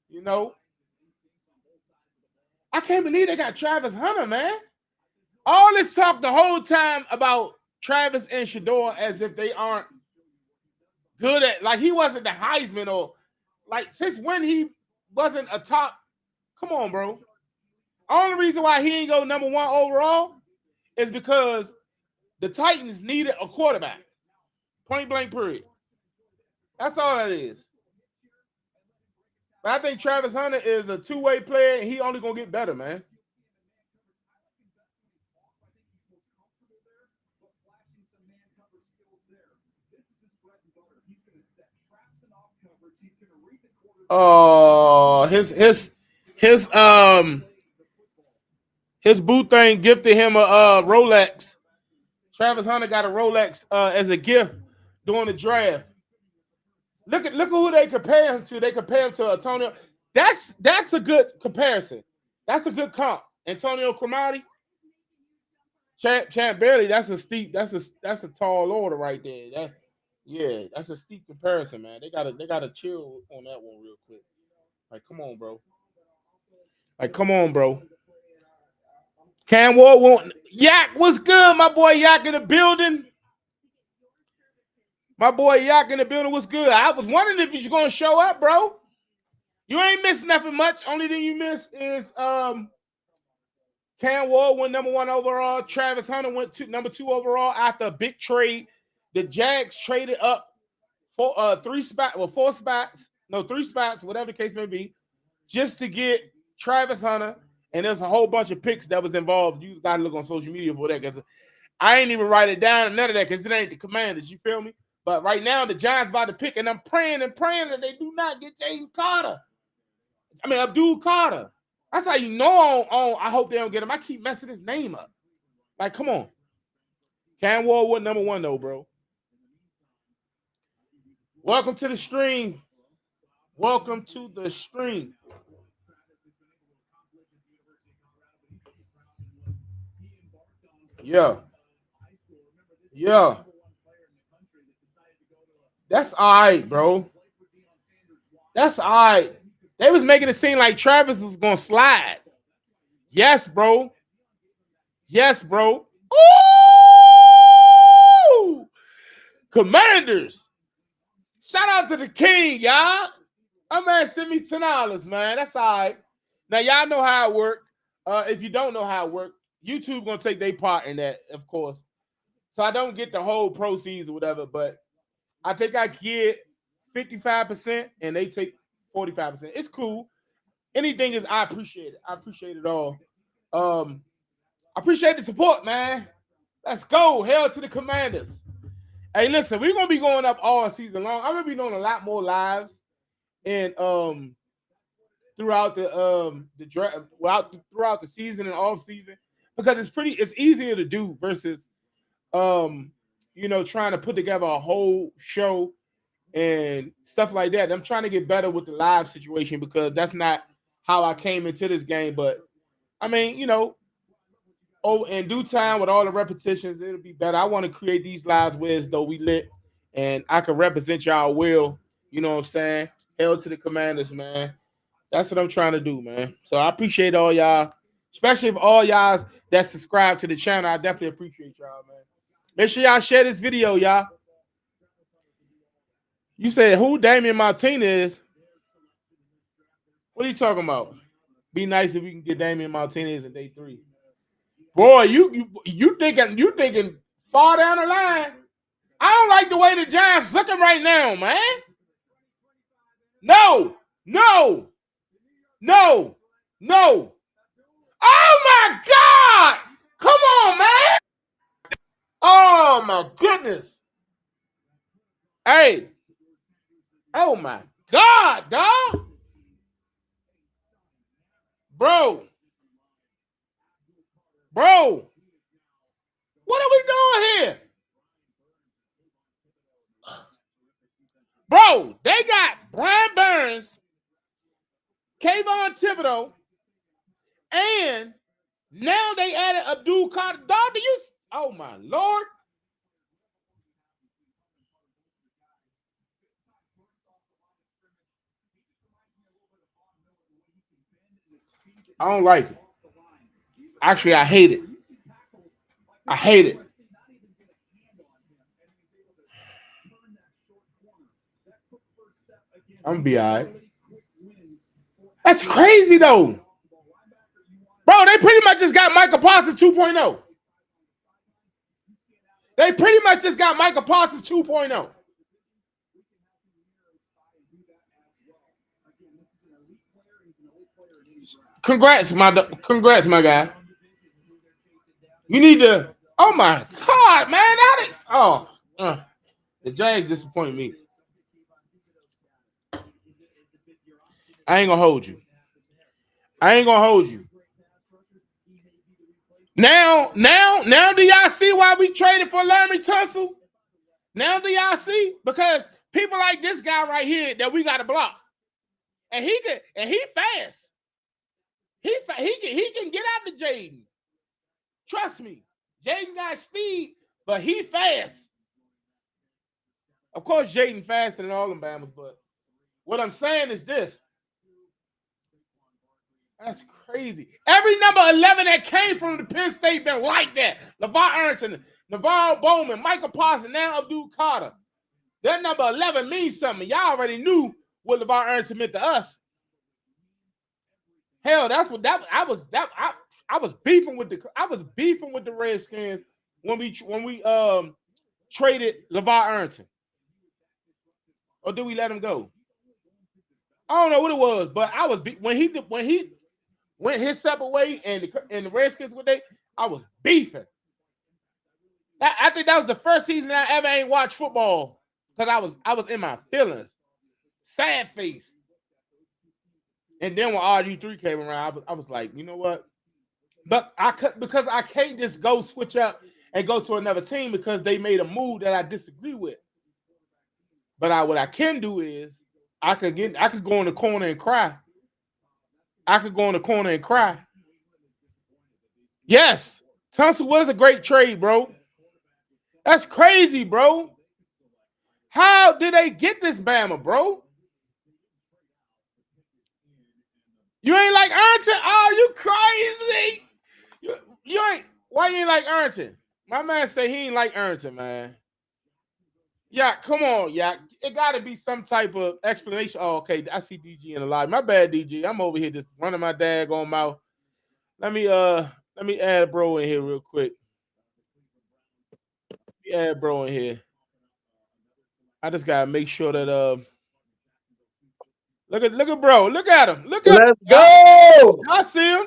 A: You know, I can't believe they got Travis Hunter, man. All this talk the whole time about Travis and Shador as if they aren't good at, like he wasn't the Heisman or like since when he wasn't a top. Come on, bro. Only reason why he ain't go number one overall is because the Titans needed a quarterback. Point blank, period. That's all that is. But I think Travis Hunter is a two-way player, and he only gonna get better, man. Oh, his boot thing gifted him a Rolex. Travis Hunter got a Rolex as a gift during the draft. Look at who they compare him to. They compare him to Antonio. That's a good comparison. That's a good comp. Antonio Cromartie, Champ Bailey. That's a tall order right there. That's a steep comparison, man. They gotta chill on that one real quick. Like, come on, bro. Like, come on, bro. Cam Ward won't. Yak, what's good? My boy Yak in the building. My boy Yak in the building. What's good? I was wondering if you're gonna show up, bro. You ain't missed nothing much. Only thing you missed is Cam Ward went number one overall. Travis Hunter went to number two overall after a big trade. The Jags traded up for four spots, no, 3 spots, whatever the case may be, just to get Travis Hunter. And there's a whole bunch of picks that was involved. You gotta look on social media for that because I ain't even write it down and none of that because it ain't the Commanders. You feel me? But right now the Giants about to pick, and I'm praying that they do not get Abdul Carter. That's how you know I hope they don't get him. I keep messing his name up. Like, come on. Cam Ward was number one, though, bro. Welcome to the stream. Welcome to the stream. Yeah. That's all right, bro. That's all right. They was making it seem like Travis was going to slide. Yes, bro. Yes, bro. Ooh! Commanders. Shout out to the king, y'all. My man sent me $10, man. That's all right. Now, y'all know how it works. If you don't know how it works, YouTube going to take their part in that, of course. So I don't get the whole proceeds or whatever, but I think I get 55% and they take 45%. It's cool. Anything is, I appreciate it. I appreciate it all. I appreciate the support, man. Let's go. Hell to the Commanders. Hey, listen, we're gonna be going up all season long. I'm gonna be doing a lot more lives and throughout the draft, throughout the season and off season, because it's easier to do versus trying to put together a whole show and stuff like that. I'm trying to get better with the live situation because that's not how I came into this game. But I mean, in due time with all the repetitions, it'll be better. I want to create these lives where as though we lit and I can represent y'all well. You know what I'm saying? Hell to the Commanders, man. That's what I'm trying to do, man. So I appreciate all y'all, especially if all y'all that subscribe to the channel. I definitely appreciate y'all, man. Make sure y'all share this video, y'all. You said who Damian Martinez? What are you talking about? Be nice if we can get Damian Martinez in day 3. Boy, you thinking far down the line. I don't like the way the Giants looking right now, man. No. Oh my God! Come on, man! Oh my goodness! Hey! Oh my God, dog! Bro! What are we doing here? Bro, they got Brian Burns, Kayvon Thibodeau, and now they added Abdul Carter. Dog, Oh my Lord. I don't like it. Actually, I hate it. I hate it. I'm gonna be all right. That's crazy though. Bro, they pretty much just got Michael Parsons 2.0. They pretty much just got Michael Parsons 2.0. Congrats, my guy. You need to. Oh my God, man! The Jags disappoint me. I ain't gonna hold you. Now, do y'all see why we traded for Larry Tunsil? Now do y'all see? Because people like this guy right here that we got to block, and he fast. He can get out to Jaden. Trust me, Jaden got speed, but he fast. Of course, Jaden faster than all them Bama's, but what I'm saying is this. That's crazy. Every number 11 that came from the Penn State been like that. LeVar Arrington, Navarro Bowman, Michael Parsons, now Abdul Carter. That number 11 means something. Y'all already knew what LeVar Arrington meant to us. Hell, that's what that I was beefing with the Redskins when we traded LeVar Arrington. Or did we let him go? I don't know what it was, but I was when he went his separate way and the Redskins were they, I was beefing. I think that was the first season I ever ain't watched football because I was in my feelings, sad face. And then when RG3 came around, I was like, you know what? But I can't just go switch up and go to another team because they made a move that I disagree with. But what I can do is I could go in the corner and cry. Yes, Tunsil was a great trade, bro. That's crazy, bro. How did they get this Bama, bro? You ain't like Arrington? Oh, you crazy. You ain't. Why you ain't like Arrington? My man say he ain't like Arrington, man. Yeah, come on, yeah. It got to be some type of explanation. Oh, okay, I see DG in the live. My bad, DG. I'm over here just running my daggone mouth. Let me add bro in here real quick. Add bro in here. I just gotta make sure that look at bro. Look at him.
C: Let's go.
A: I see him.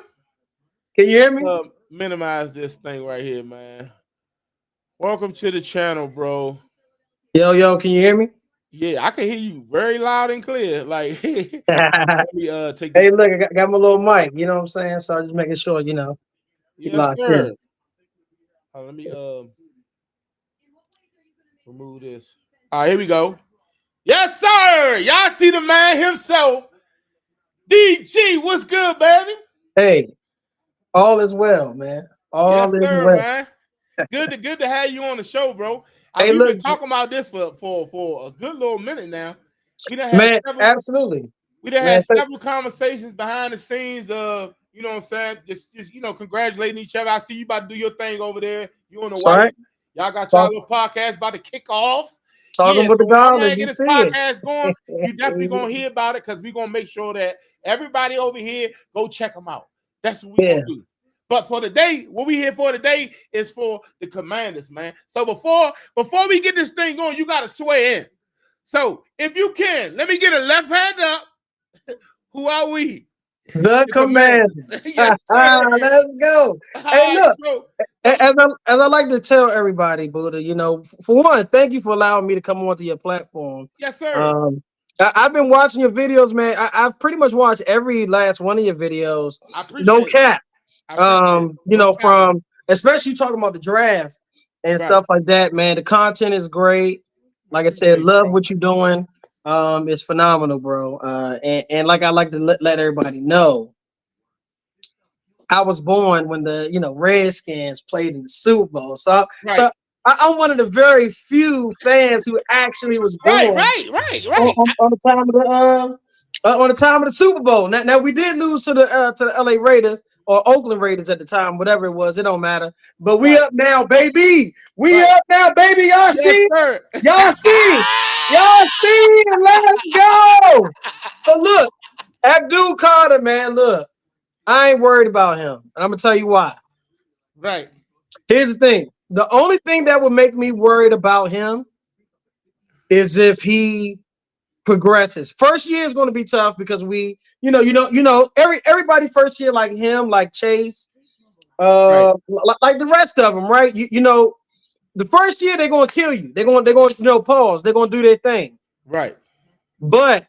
C: Can you hear me?
A: Minimize this thing right here, man. Welcome to the channel, bro.
C: Yo, can you hear me?
A: Yeah, I can hear you very loud and clear. Like,
C: let me take this. Hey, look, I got my little mic. You know what I'm saying? So I'm just making sure, you know.
A: Yes, sir. Let me remove this. All right, here we go. Yes, sir. Y'all see the man himself. DG, what's good, baby?
C: Hey, all is well, man. All is well,
A: man. Good to have you on the show, bro. We've been talking about this for a good little minute now.
C: We done had absolutely.
A: We done had several conversations behind the scenes of, you know what I'm saying, just congratulating each other. I see you about to do your thing over there. You on the white. Right. Y'all got y'all little podcast about to kick off.
C: Talking with the
A: when man get his podcast going, you definitely gonna hear about it because we're gonna make sure that everybody over here go check them out. That's what we're gonna do. But for today, what we here for today is for the Commanders, man. So before we get this thing going, you gotta swear in. So if you can, let me get a left hand up. Who are we?
C: The Commanders. Yes, let's go. Hey, look, as I like to tell everybody, Budah, you know, for one, thank you for allowing me to come onto your platform.
A: Yes, sir.
C: I've been watching your videos, man. I've pretty much watched every last one of your videos. No cap. You know, from especially talking about the draft and stuff like that, man. The content is great. Like I said, love what you're doing. It's phenomenal, bro. And like I like to let everybody know, I was born when the Redskins played in the Super Bowl. So
A: right.
C: I'm one of the very few fans who actually was born
A: right.
C: on the time of the on the time of the Super Bowl. Now we did lose to the LA Raiders or Oakland Raiders at the time, whatever it was. It don't matter. But we up now, baby. We up now, baby. Y'all see?
A: Sir.
C: Y'all see? Y'all see? Let's go. So look, Abdul Carter, man. Look, I ain't worried about him, and I'm gonna tell you why.
A: Right.
C: Here's the thing: the only thing that would make me worried about him is if he progresses. First year is going to be tough because everybody first year like him, like Chase,
A: right.
C: like the rest of them, right? The first year they're going to kill you. They're going pause. They're going to do their thing,
A: right?
C: But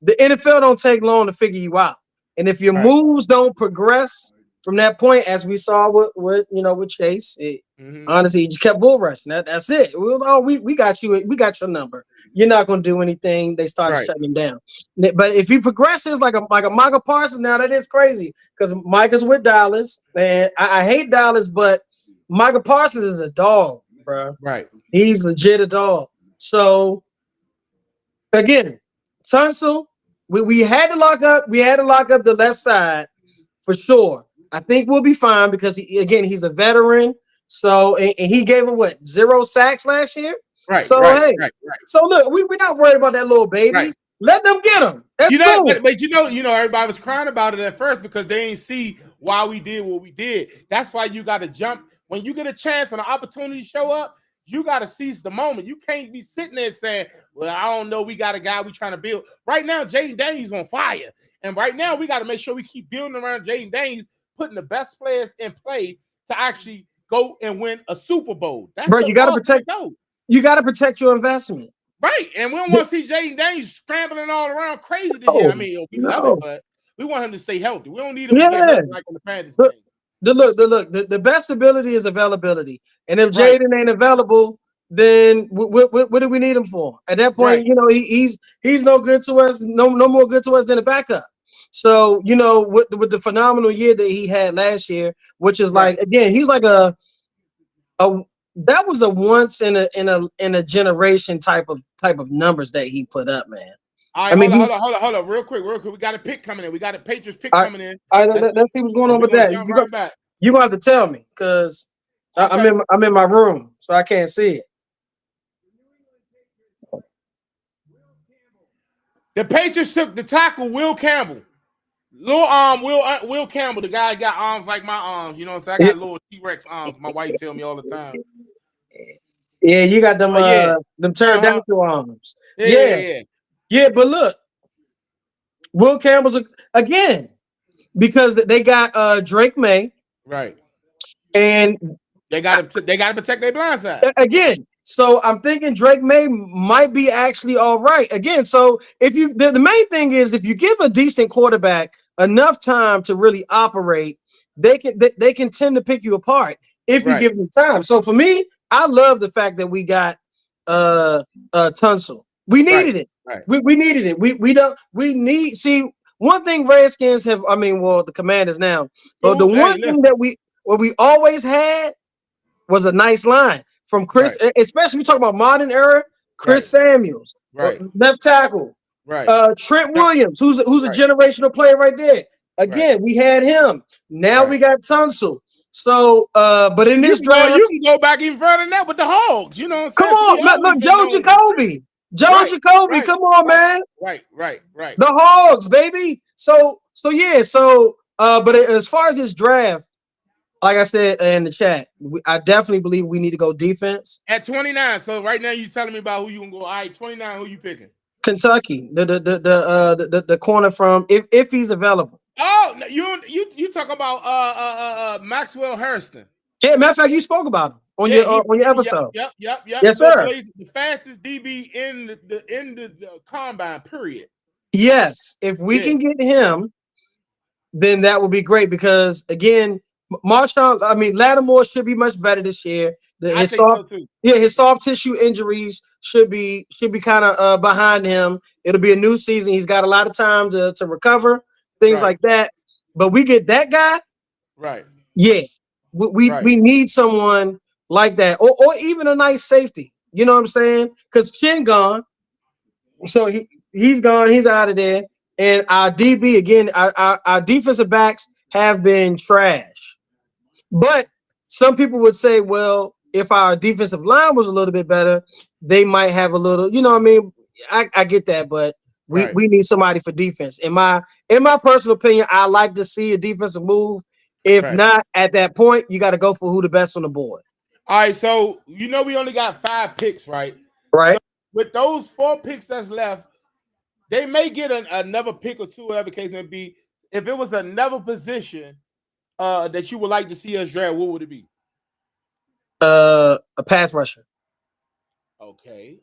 C: the NFL don't take long to figure you out, and if your moves don't progress from that point, as we saw with Chase, honestly, he just kept bull rushing. That's it. We got you. We got your number. You're not going to do anything. They started shutting him down. But if he progresses like a Micah Parsons, now that is crazy because Micah's with Dallas, and I hate Dallas, but Micah Parsons is a dog, bro.
A: Right.
C: He's legit a dog. So again, Tunsil, we had to lock up. We had to lock up the left side for sure. I think we'll be fine because he's a veteran. So and he gave him 0 sacks last year.
A: Right.
C: So
A: right.
C: So look, we're not worried about that little baby. Right. Let them get him. That's cool.
A: But everybody was crying about it at first because they ain't see why we did what we did. That's why you got to jump when you get a chance and an opportunity to show up. You got to seize the moment. You can't be sitting there saying, "Well, I don't know. We got a guy we trying to build." Right now, Jaden Daniels on fire, and right now we got to make sure we keep building around Jaden Daniels, putting the best players in play to actually go and win a Super Bowl. That's
C: bro. You got to protect. You got to protect your investment,
A: right? And we don't want to see Jaden Daniels scrambling all around crazy this year. I mean, he'll be loving, but we want him to stay healthy. We don't need him to get hurt like on the Panthers game.
C: The best ability is availability, and if Jaden ain't available, then what do we need him for? At that point, he's no good to us, no more good to us than a backup. So with the phenomenal year that he had last year, which is like again, he's like a that was a once in a generation type of numbers that he put up, man.
A: All right, hold on, real quick. We got a pick coming in. We got a Patriots pick coming in.
C: All right, let's see what's going on with that. You gonna have to tell me because I'm in my room, so I can't see it.
A: The Patriots took the tackle Will Campbell. Will Campbell, the guy got arms like my arms. You know what I'm saying? I got little T-Rex arms. My wife tell me all the time.
C: Yeah, you got them them pterodactyl arms. Yeah, but look, Will Campbell's again because they got Drake May,
A: right,
C: and
A: they got to protect their blind side
C: again. So I'm thinking Drake May might be actually all right again. So if the main thing is if you give a decent quarterback enough time to really operate, they can tend to pick you apart if you give them time. So for me, I love the fact that we got Tunsil. We needed it.
A: Right.
C: We needed it. We need one thing Redskins have, the Commanders now, but the one thing that we always had was a nice line from Chris, especially we talk about modern era, Chris Samuels, left tackle, Trent Williams, who's a generational player right there. Again, we had him. Now we got Tunsil. So, but in this draft,
A: you can go back even further than that with the Hogs. You know,
C: come on, look, Joe Jacoby. Jacoby, come on, man.
A: Right.
C: The Hogs, baby. So yeah. But as far as this draft, like I said in the chat, I definitely believe we need to go defense
A: at 29. So right now you telling me about who you can go. All right, 29. Who you picking?
C: Kentucky, the corner from if he's available.
A: Oh, you talk about Maxwell Hairston.
C: Yeah, matter of fact, you spoke about him on your episode.
A: Yep.
C: Yes, sir.
A: The fastest DB in the combine. Period.
C: Yes, if we can get him, then that would be great because again, Lattimore should be much better this year. His soft tissue injuries should be kind of behind him. It'll be a new season. He's got a lot of time to recover, things like that. But we get that guy,
A: Right.
C: Yeah, we need someone like that, or even a nice safety. You know what I'm saying? Because Chin gone, so he's gone. He's out of there. And our DB again, our defensive backs have been trash. But some people would say, well, if our defensive line was a little bit better, they might have a little. You know what I mean? I get that, but we need somebody for defense. In my personal opinion, I like to see a defensive move. If not, at that point, you got to go for who the best on the board.
A: All right, so we only got 5 picks, right?
C: Right.
A: So with those 4 picks that's left, they may get another pick or two, whatever case may be. If it was another position that you would like to see us draft, what would it be?
C: A pass rusher.
A: Okay.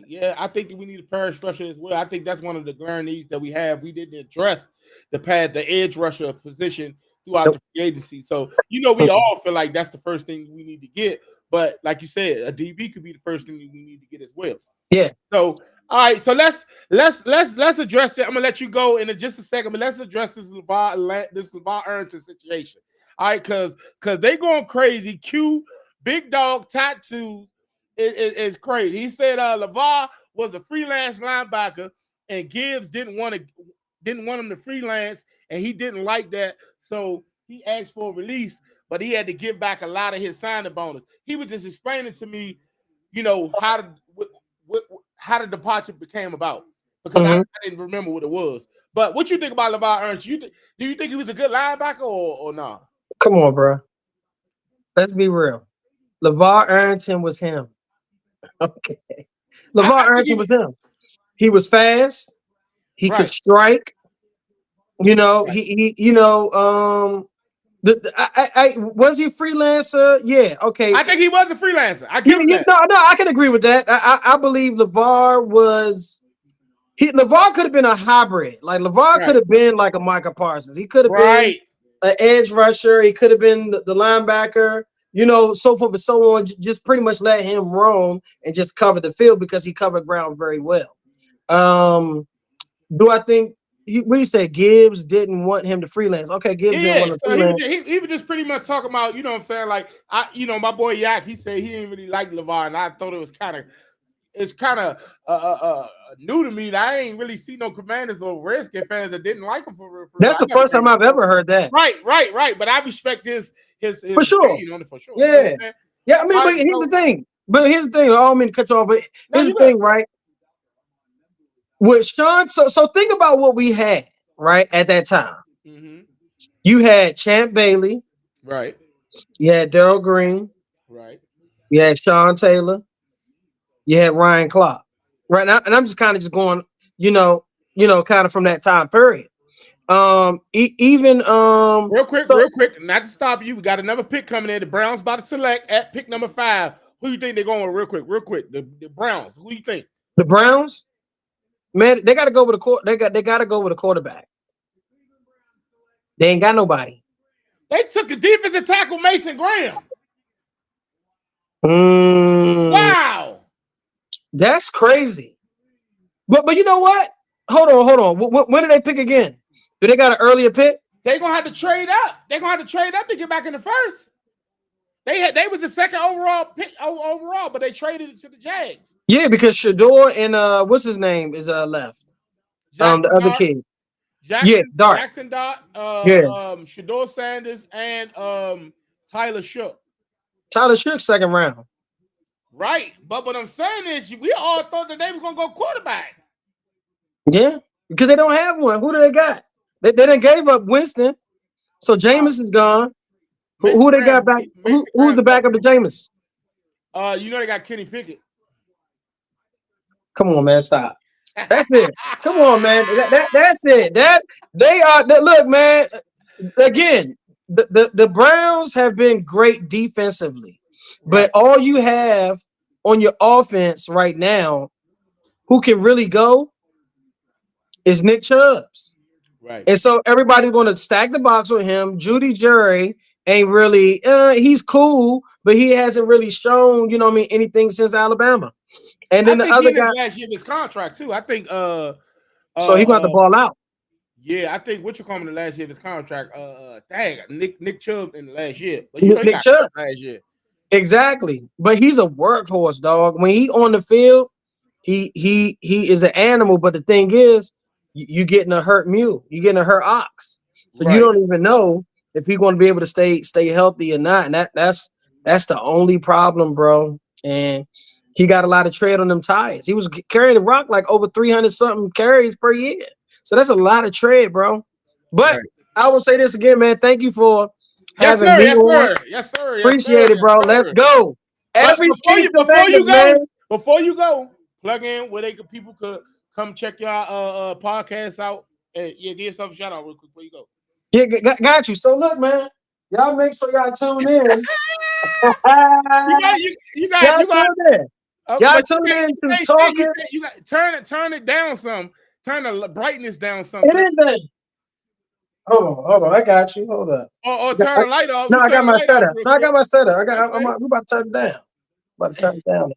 A: Yeah, I think we need a pass rusher as well. I think that's one of the glaring needs that we have. We didn't address the edge rusher position throughout the free agency. So, we all feel like that's the first thing we need to get. But like you said, a DB could be the first thing we need to get as well.
C: Yeah.
A: So, all right. So let's address it. I'm gonna let you go in just a second, but let's address this LeVar Arrington situation. All right, because they going crazy. Q Big Dog Tattoo is crazy. He said LeVar was a freelance linebacker, and Gibbs didn't want him to freelance, and he didn't like that, so he asked for a release, but he had to give back a lot of his signing bonus. He was just explaining to me, how the departure became about, because I didn't remember what it was. But what you think about LeVar Arrington? Do you think he was a good linebacker or not?
C: Come on, bro. Let's be real. LeVar Arrington was him. Okay. LeVar Arrington was him. He was fast. He could strike. Was he a freelancer? Yeah. Okay.
A: I think he was a freelancer. I give him that.
C: No, I can agree with that. I believe LeVar was. LeVar could have been a hybrid. Like LeVar could have been like a Micah Parsons. He could have been an edge rusher. He could have been the linebacker. So forth and so on. Just pretty much let him roam and just cover the field because he covered ground very well. Do I think what do you say? Gibbs didn't want him to freelance. Okay, Gibbs didn't want to freelance.
A: He was just pretty much talking about, what I'm saying? Like my boy Yak, he said he didn't really like LeVar, and I thought it was kind of new to me. That I ain't really see no Commanders or Redskins fans that didn't like him for
C: That's the first time I've ever heard that.
A: Right. But I respect his
C: for sure.
A: For sure.
C: Yeah. Yeah, I mean, but here's the thing. I don't mean to cut you off, but here's the thing, right? With Sean, so think about what we had, right, at that time.
A: Mm-hmm.
C: You had Champ Bailey.
A: Right.
C: You had Darryl Green.
A: Right.
C: You had Sean Taylor. You had Ryan Clark. Right now, and I'm just kind of going, kind of from that time period. Even
A: real quick, not to stop you. We got another pick coming in. The Browns about to select at pick number 5. Who you think they're going with? Real quick. The Browns. Who do you think?
C: The Browns? Man, they got to go with they got to go with a quarterback. They ain't got nobody.
A: They took a defensive tackle, Mason Graham. Wow,
C: that's crazy. But you know what? Hold on. When do they pick again? Do they got an earlier pick?
A: They're gonna have to trade up. They're gonna have to trade up to get back in the first. They was the second overall pick but they traded it to the Jags.
C: Yeah, because Shador and what's his name is left.
A: Jackson
C: the other kid.
A: Dart. Jackson Dart, Shador Sanders, and Tyler Shook.
C: Tyler Shook, second round.
A: Right. But what I'm saying is we all thought that they was gonna go quarterback.
C: Yeah, because they don't have one. Who do they got? They done gave up Winston. So Jameis is gone. Who they got back? Who's the backup to Jameis?
A: They got Kenny Pickett.
C: Come on, man, stop. That's it. Come on, man. That's it. Look, man. Again, the Browns have been great defensively, but all you have on your offense right now, who can really go, is Nick Chubbs.
A: Right.
C: And so everybody's going to stack the box with him. Judy Jury ain't really, he's cool, but he hasn't really shown, anything since Alabama. And then the other guy,
A: last year of his contract too. I think.
C: So he got the ball out.
A: Yeah, I think what you call him the last year of his contract. Dang, Nick Chubb in the last year, but
C: Nick
A: got
C: Chubb
A: last year.
C: Exactly, but he's a workhorse, dog. When he on the field, he is an animal. But the thing is, you getting a hurt mule, you getting a hurt ox, so you don't even know if he's going to be able to stay healthy or not. And that's the only problem, bro. And he got a lot of tread on them tires. He was carrying the rock like over 300 something carries per year, so that's a lot of tread, bro. But I will say this again, man. Thank you for having me on.
A: Yes, sir.
C: Appreciate it, bro. Let's go.
A: Before you go, plug in where people could come check your podcast out. And give yourself a shout out real quick before you go.
C: Yeah, got you. So look, man, y'all make sure y'all tune in.
A: you got
C: tune in. Y'all tune in to talking.
A: You got turn it down some. Turn the brightness down some.
C: It is that. Hold on. I got you. Hold up.
A: Or turn the light off.
C: No, I got my setup. We about to turn it down. About to turn it down.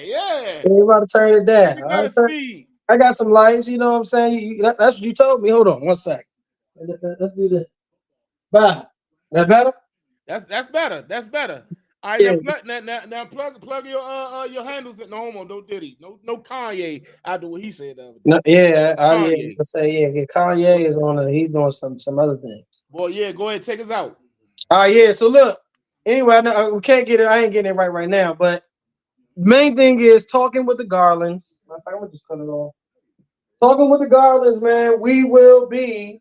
A: yeah.
C: We're about to turn it down. I got some lights. You know what I'm saying? That's what you told me. Hold on 1 sec. Let's do this. Bye. That better?
A: That's better. That's better. All right, now plug your handles at no homo, no Diddy, no Kanye after what he said.
C: Kanye is on. He's doing some other things.
A: Well, yeah, go ahead, take us out.
C: All right, yeah. So look, anyway, we can't get it. I ain't getting it right now, but main thing is talking with the Garlands. I'm gonna just cut it off. Talking with the Garlands, man. We will be.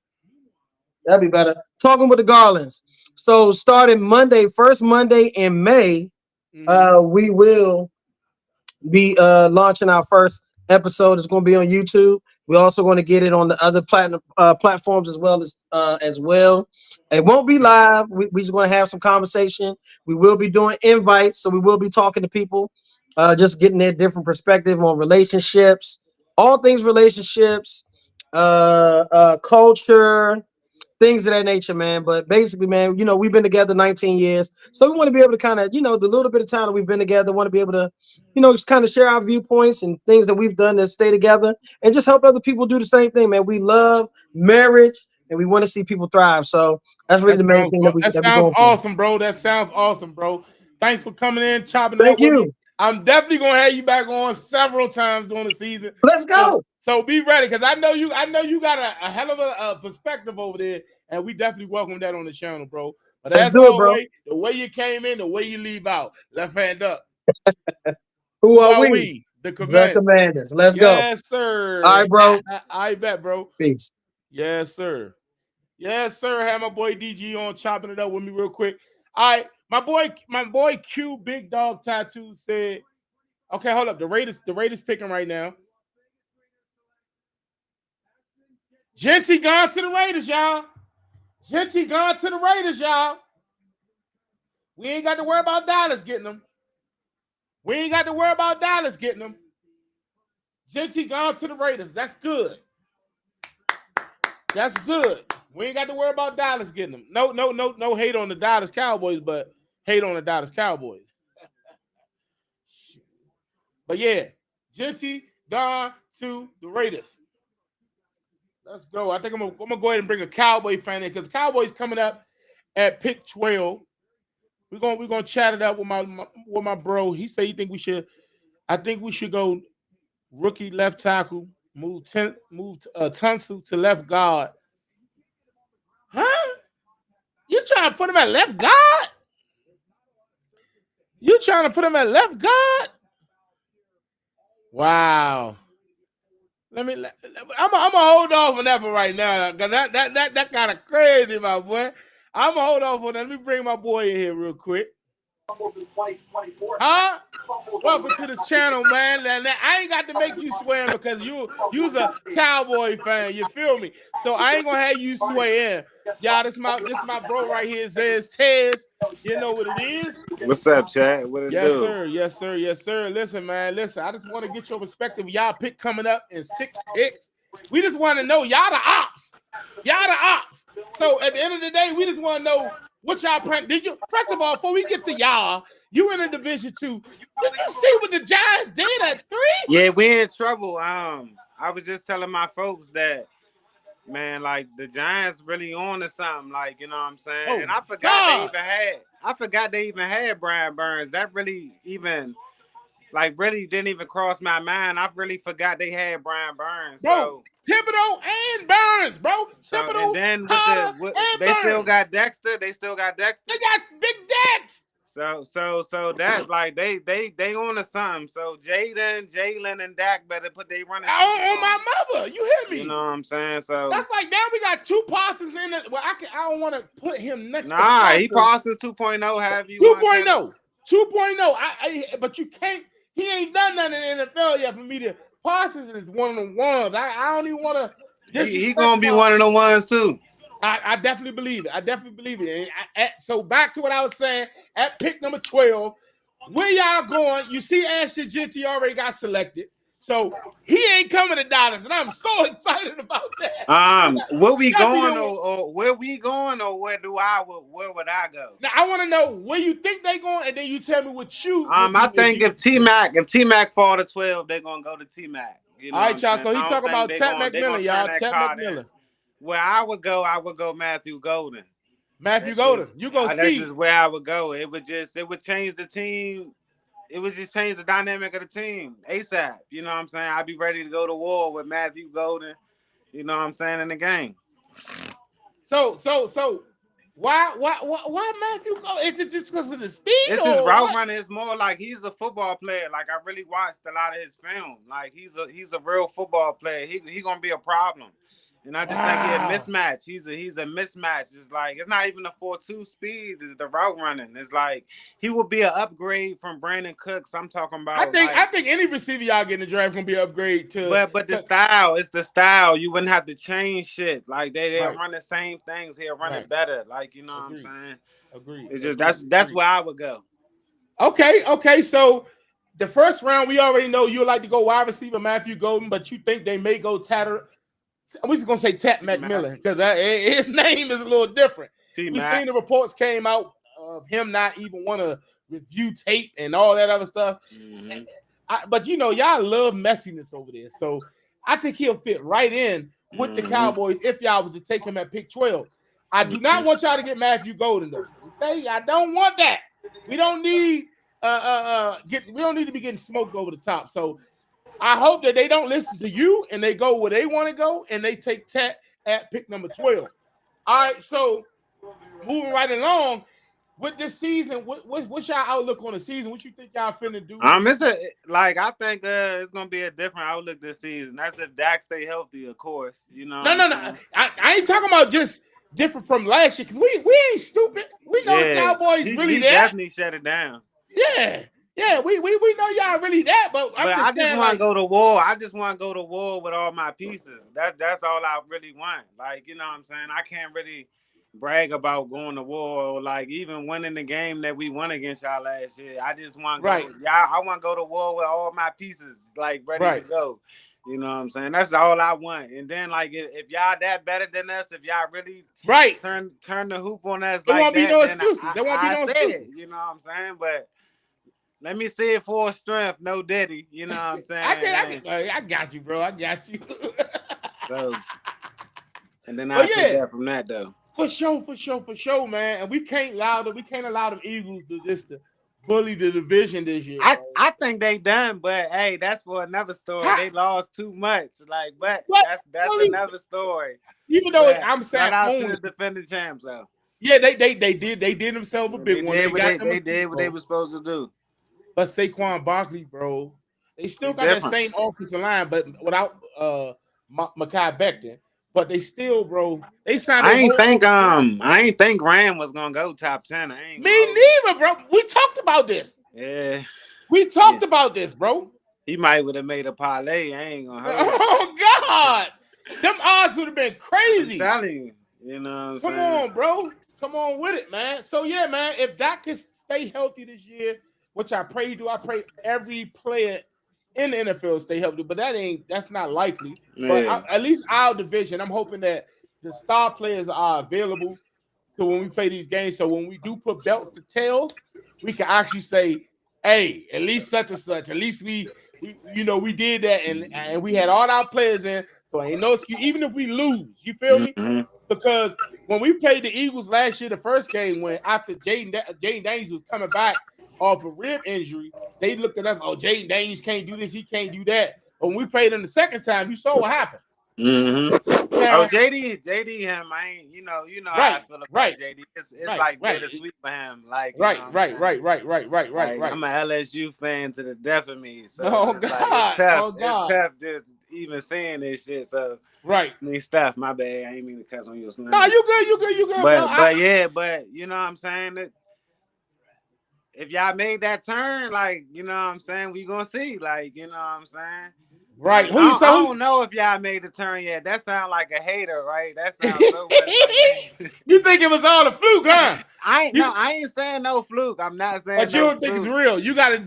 C: That'd be better. Talking with the Garlands. So starting Monday, first Monday in May, we will be launching our first episode. It's going to be on YouTube. We're also going to get it on the other platforms as well. It won't be live. We just going to have some conversation. We will be doing invites, so we will be talking to people, just getting their different perspective on relationships, all things relationships, culture, things of that nature, man. But basically, man, we've been together 19 years. So we want to be able to kind of, the little bit of time that we've been together, want to be able to, just kind of share our viewpoints and things that we've done to stay together and just help other people do the same thing, man. We love marriage and we want to see people thrive. So that's really the main thing
A: that sounds awesome, bro. That sounds awesome, bro. Thanks for coming in, chopping it up with me. I'm definitely gonna have you back on several times during the season.
C: Let's go.
A: So be ready, because I know you got a hell of a perspective over there, and we definitely welcome that on the channel, bro. But as always, the way you came in, the way you leave out, left hand up.
C: Who are we?
A: The Commanders.
C: Let's go.
A: Yes, sir.
C: All right, bro.
A: I bet, bro.
C: Peace.
A: Yes, sir. Yes, sir. Have my boy DG on chopping it up with me real quick. All right. My boy Q Big Dog Tattoo said, okay, hold up. The Raiders picking right now. Genty gone to the Raiders, y'all. Genty gone to the Raiders, y'all. We ain't got to worry about Dallas getting them. Genty gone to the Raiders. That's good. That's good. We ain't got to worry about Dallas getting them. No hate on the Dallas Cowboys, but hate on the Dallas Cowboys. But yeah, Genty gone to the Raiders. Let's go. I think I'm gonna go ahead and bring a Cowboy fan in, because Cowboys coming up at pick 12. We're gonna chat it up with my bro. He said I think we should go rookie left tackle, move Tunsil to left guard. Huh? You trying to put him at left guard? Wow. I'm gonna hold off on that for right now, because that kind of crazy, my boy. I'm gonna hold off on that. Let me bring my boy in here real quick. Huh? Welcome to this channel, man. I ain't got to make you swear because you's a Cowboy fan. You feel me? So I ain't gonna have you swear in. Y'all, this my bro right here. Says Tez. You know what it is?
D: What's up, Chad? What it do?
A: Yes, sir. Listen, man. I just want to get your perspective. Y'all pick coming up in 6 picks. We just want to know y'all the ops. So at the end of the day, we just want to know what y'all plan. First of all, before we get to y'all, you in a Division 2. Did you see what the Giants did at 3?
D: Yeah, we in trouble. I I was just telling my folks that, man, like the Giants really on to something, like, you know what I'm saying?
A: Oh,
D: and I forgot they even had Brian Burns. That really even really didn't even cross my mind. I really forgot they had Brian Burns.
A: Bro,
D: So
A: Thibodeau and Burns, bro.
D: so
A: Thibodeau,
D: and then
A: Carter, and
D: they
A: Burns.
D: still got Dexter. They still got Dexter.
A: They got Big Dex.
D: So that like they on to something. So Jalen, and Dak better put their running
A: on my mother. You hear me?
D: You know what I'm saying? So
A: that's like now we got 2 Parsons in it. Well, I don't want to put him next to
D: he Parsons 2.0. Have you
A: 2.0. 2.0. But you can't. He ain't done nothing in the NFL yet for me to. Parsons is one of the ones. I don't even want to.
D: He gonna be one of the ones too.
A: I definitely believe it. So back to what I was saying. At pick number 12, where y'all going? You see, Ashton Genty already got selected, so he ain't coming to Dallas, and I'm so excited about that.
D: Where we going, or where would I go?
A: Now I want to know where you think they going, and then you tell me what you.
D: I think if T-Mac fall to 12, they're gonna go to T-Mac. You know
A: all right, y'all. So he talking about Ted McMillan, y'all. Ted McMillan.
D: Where I would go Matthew Golden.
A: Matthew Golden. You go Steve.
D: That's just where I would go. It would change the team. It would just change the dynamic of the team ASAP. You know what I'm saying? I'd be ready to go to war with Matthew Golden. You know what I'm saying, in the game.
A: So why Matthew Golden? Is it just because of the speed?
D: It's his route running. It's more like he's a football player. Like I really watched a lot of his film. Like he's a real football player. He gonna be a problem. And I just think he's a mismatch. He's a mismatch. It's like it's not even a 4.2 speed. It's the route running. It's like he will be an upgrade from Brandon Cooks. I'm talking about.
A: I think any receiver y'all get in the draft gonna be an upgrade too.
D: But the style, it's the style. You wouldn't have to change shit. Like they run the same things. He'll run it better. Like you know what I'm saying.
A: Agreed.
D: It's just that's where I would go.
A: Okay. So the first round, we already know you like to go wide receiver Matthew Golden, but you think they may go we're just gonna say Ted McMillan because his name is a little different. We've seen the reports came out of him not even want to review tape and all that other stuff. Mm-hmm. But you know, y'all love messiness over there, so I think he'll fit right in with the Cowboys if y'all was to take him at pick 12. I do not want y'all to get Matthew Golden though. Okay, I don't want that. We don't need we don't need to be getting smoked over the top. So I hope that they don't listen to you and they go where they want to go and they take Tet at pick number 12. All right, so moving right along with this season, what's y'all outlook on the season? What you think y'all finna do?
D: I think it's gonna be a different outlook this season. That's if Dak stay healthy, of course. You know.
A: No. I ain't talking about just different from last year because we ain't stupid. We know the Cowboys really there.
D: Definitely shut it down.
A: Yeah, we know y'all really that, but
D: I just want to go to war. I just want to go to war with all my pieces. That's all I really want. Like, you know what I'm saying? I can't really brag about going to war or like even winning the game that we won against y'all last year. I just want to go. Yeah, I want to go to war with all my pieces, like ready to go. You know what I'm saying? That's all I want. And then like if y'all that better than us, if y'all really turn the hoop on us, there won't be no excuses. There won't be no excuses. You know what I'm saying? But let me see it for strength, no Diddy. You know what I'm saying?
A: I got you, bro. I got you.
D: So, and then I'll take that from that though.
A: For sure, man. And we can't allow the Eagles to bully the division this year.
D: I think they done, but hey, that's for another story. They lost too much. Like, but that's another story.
A: Even though I'm saying
D: shout out to the defending champs though.
A: Yeah, they did themselves a big one.
D: They did what they were supposed to do.
A: But Saquon Barkley, bro, they still got that same offensive line, but without Mekhi Becton. But they still, bro, they signed.
D: I ain't think Graham was gonna go top 10.
A: Me neither, bro. We talked about this.
D: Yeah,
A: we talked about this, bro.
D: He might would have made a parlay. I ain't gonna hurt.
A: Oh God, them odds would have been crazy.
D: I'm telling you know what I'm saying?
A: Come on, bro. Come on with it, man. So yeah, man. If Dak can stay healthy this year, which I pray he do, I pray every player in the NFL stay healthy, but that's not likely. Yeah. But at least our division, I'm hoping that the star players are available to when we play these games. So when we do put belts to tails, we can actually say, hey, at least such and such. At least we we did that, and we had all our players in, so ain't no excuse. Even if we lose, you feel me? Because when we played the Eagles last year, the first game, when after Jaden Daniels was coming back off a rib injury, they looked at us. Oh, Jaden Daniels can't do this. He can't do that. But when we played him the second time, you saw what happened.
D: Now, JD, him, I ain't, how I feel about JD. It's like bittersweet for him. Like,
A: right.
D: I'm an LSU fan to the death of me. So it's tough. It's tough just even saying this shit. So I mean, Steph, my bad. I ain't mean to cuss on your snap.
A: No, you good.
D: But you know what I'm saying? That if y'all made that turn, like, you know what I'm saying, we gonna see. Like, you know what I'm saying?
A: Right.
D: I don't know if y'all made the turn yet. That sounds like a hater, right? That sounds so much like
A: You think it was all a fluke, huh?
D: I ain't saying no fluke. I'm not saying.
A: But you don't think it's real. You gotta.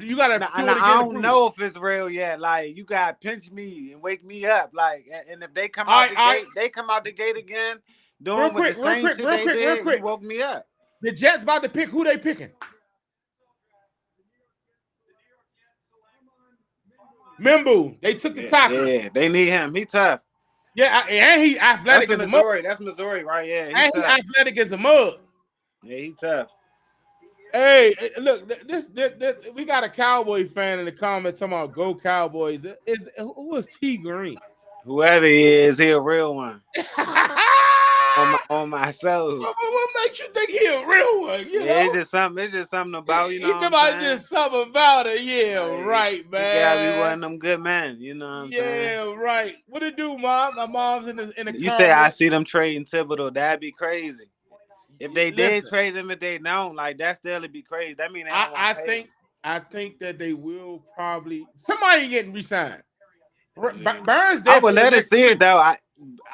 D: I don't know if it's real yet. Like, you gotta pinch me and wake me up. Like, and if they come out the gate, they come out the gate again, doing the same shit they did. You woke me up.
A: The Jets about to pick. Who they picking? Mimbu. They took the tackle.
D: Yeah, they need him. He tough.
A: Yeah, and he athletic as a mug.
D: That's Missouri, right? Yeah,
A: and he athletic as a mug.
D: Yeah, he tough.
A: Hey, look, this we got a Cowboy fan in the comments talking about "Go Cowboys." Who is T Green?
D: Whoever he is, he a real one. on my soul.
A: What makes you think he a real one?
D: It's just something about, you know.
A: He about just something about it. Yeah, like, right, man.
D: He gotta be one of them good men, you know what I'm saying?
A: Yeah, right. What it do, Mom? My mom's in the
D: You say I see them trading Thibodeau. That'd be crazy. If they did trade him, if they don't, like, that still would be crazy. That mean
A: I think that they will probably somebody getting re-signed. Burns.
D: I would love to see it though.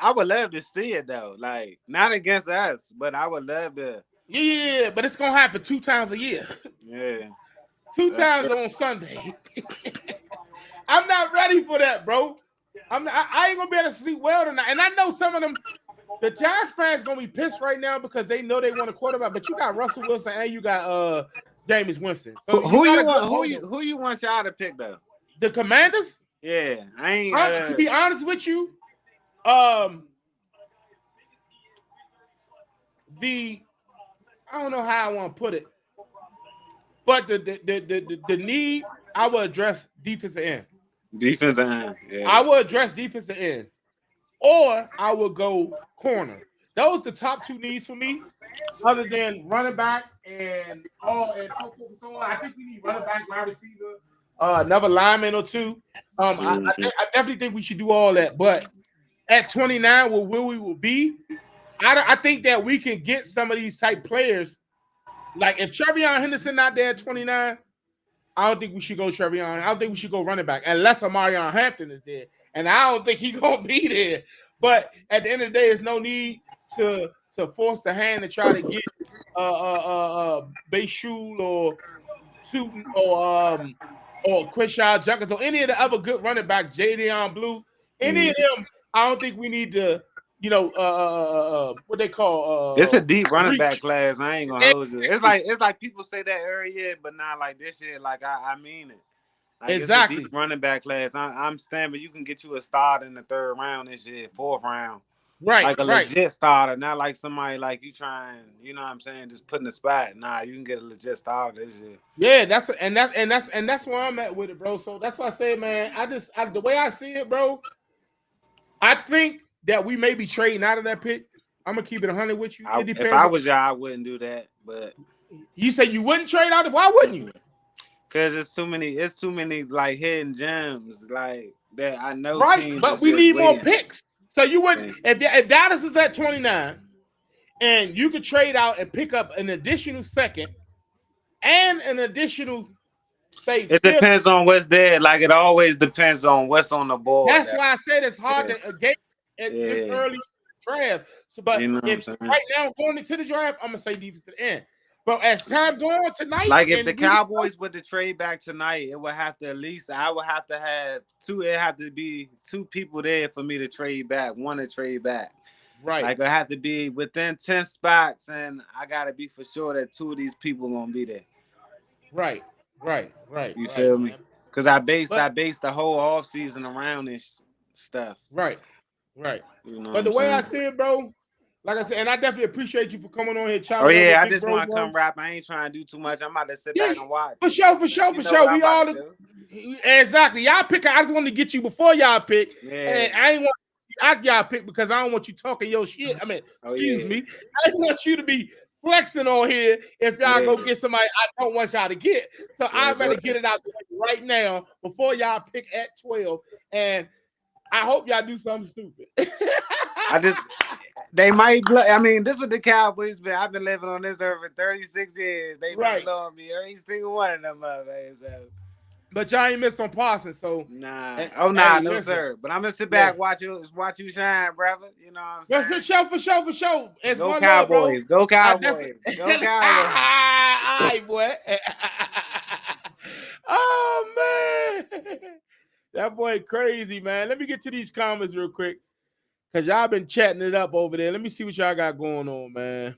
D: I would love to see it though. Like, not against us, but I would love to.
A: Yeah, but it's gonna happen 2 times a year.
D: Yeah.
A: 2 times on Sunday. I'm not ready for that, bro. I ain't gonna be able to sleep well tonight. And I know some of them, the Giants fans gonna be pissed right now because they know they want a quarterback, but you got Russell Wilson and you got Jameis Winston. So
D: who you want y'all to pick though?
A: The Commanders?
D: Yeah, I ain't.
A: To be honest with you, I don't know how I want to put it, but the need, I will address defensive end.
D: Defensive end. Yeah.
A: I will address defensive end, or I will go corner. Those the top 2 needs for me, other than running back and so forth and so on. I think we need running back, wide receiver, another lineman or 2. I definitely think we should do all that. But at 29, where we will be, I think that we can get some of these type players. Like if Trevion Henderson not there at 29, I don't think we should go Trevion. I don't think we should go running back unless Amarion Hampton is there, and I don't think he's gonna be there. But at the end of the day, there's no need to force the hand and try to get Bayshul or Tootin or Quishad Junkins or any of the other good running backs, Jadion Blue, any of them. I don't think we need to, what they call.
D: It's a deep running back class. I ain't gonna hold you. It's like people say that every year, but not like this shit. Like I mean it. Like,
A: exactly.
D: It's a deep running back class. I'm standing. You can get you a start in the 3rd round this year, 4th round.
A: Right.
D: Like a legit starter, not like somebody like you trying. You know what I'm saying? Just putting the spot. Nah, you can get a legit starter this year.
A: Yeah, that's where I'm at with it, bro. So that's why I say, man. The way I see it, bro. I think that we may be trading out of that pick. I'm gonna keep it 100 with you. It depends.
D: If I was y'all, I wouldn't do that. But
A: you say you wouldn't trade out of? Why wouldn't you?
D: Because it's too many like hidden gems like that. I know.
A: Right, but we need more picks. So you wouldn't if Dallas is at 29, and you could trade out and pick up an additional 2nd and an additional.
D: It depends on what's there. Like it always depends on what's on the board.
A: That's why I said it's hard to get at this early draft. So, but if right now going into the draft, I'm gonna say defensive end. But as time going on tonight,
D: like if the Cowboys were to trade back tonight, it would have to I would have to have 2. It have to be 2 people there for me to trade back. 1 to trade back.
A: Right.
D: Like I have to be within 10 spots, and I gotta be for sure that 2 of these people gonna be there.
A: Right.
D: You feel me? Because I based the whole off season around this stuff.
A: Right.
D: You know
A: but the way I see it, bro, like I said, and I definitely appreciate you for coming on here.
D: Oh yeah, I just want to come rap. I ain't trying to do too much. I'm about to sit back and watch.
A: For sure. We all exactly. Y'all pick. I just wanted to get you before y'all pick.
D: Yeah.
A: And I ain't want y'all pick because I don't want you talking your shit. I mean, excuse me. I didn't want you to be flexing on here if y'all go get somebody I don't want y'all to get. So I better get it out right now before y'all pick at 12. And I hope y'all do something stupid.
D: They might blow. I mean, this is what the Cowboys been. I've been living on this earth for 36 years. They been blowing me every single one of them motherfuckers. So.
A: But y'all ain't missed on Parsons, so
D: nah. No sir. But I'm gonna sit back, watch you shine, brother. You know what I'm saying?
A: For sure. It's
D: go Cowboys. Go Cowboys. Go Cowboys.
A: All right, boy. Oh man, that boy crazy, man. Let me get to these comments real quick. Cause y'all been chatting it up over there. Let me see what y'all got going on, man.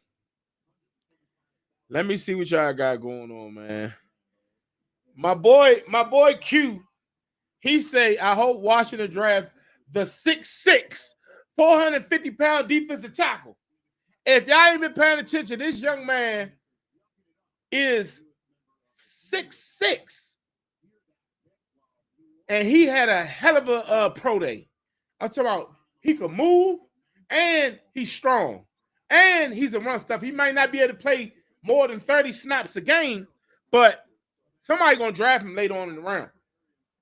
A: My boy Q, he say, I hope Washington draft the 6'6", 450-pound defensive tackle. If y'all ain't been paying attention, this young man is 6'6", and he had a hell of a pro day. I'm talking about he could move, and he's strong, and he's a run stuff. He might not be able to play more than 30 snaps a game, but somebody gonna draft him later on in the round.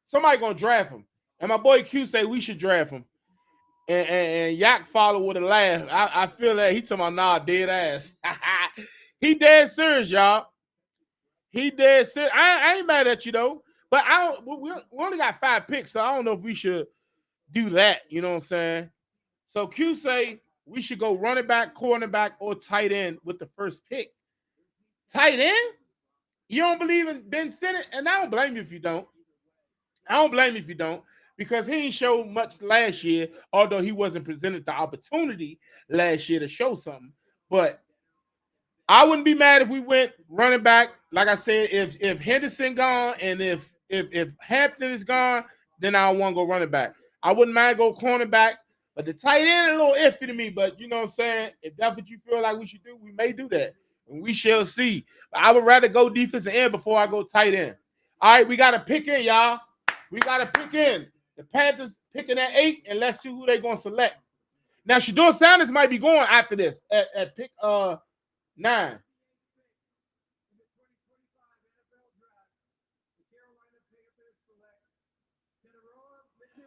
A: Somebody gonna draft him. And my boy Q say we should draft him. And Yak follow with a laugh. I feel that he talking about nah, dead ass. He dead serious, y'all. He dead serious. I ain't mad at you though. But we only got 5 picks, so I don't know if we should do that. You know what I'm saying? So Q say we should go running back, cornerback, or tight end with the first pick. Tight end? You don't believe in Ben Simmons? And I don't blame you if you don't. Because he ain't showed much last year, although he wasn't presented the opportunity last year to show something. But I wouldn't be mad if we went running back. Like I said, if Henderson gone and if Hampton is gone, then I want to go running back. I wouldn't mind go cornerback, but the tight end is a little iffy to me. But you know what I'm saying? If that's what you feel like we should do, we may do that. And we shall see. But I would rather go defensive end before I go tight end. All right, we got to pick in, y'all. We got to pick in. The Panthers picking at 8, and let's see who they're going to select. Now, Shedeur Sanders might be going after this at pick 9.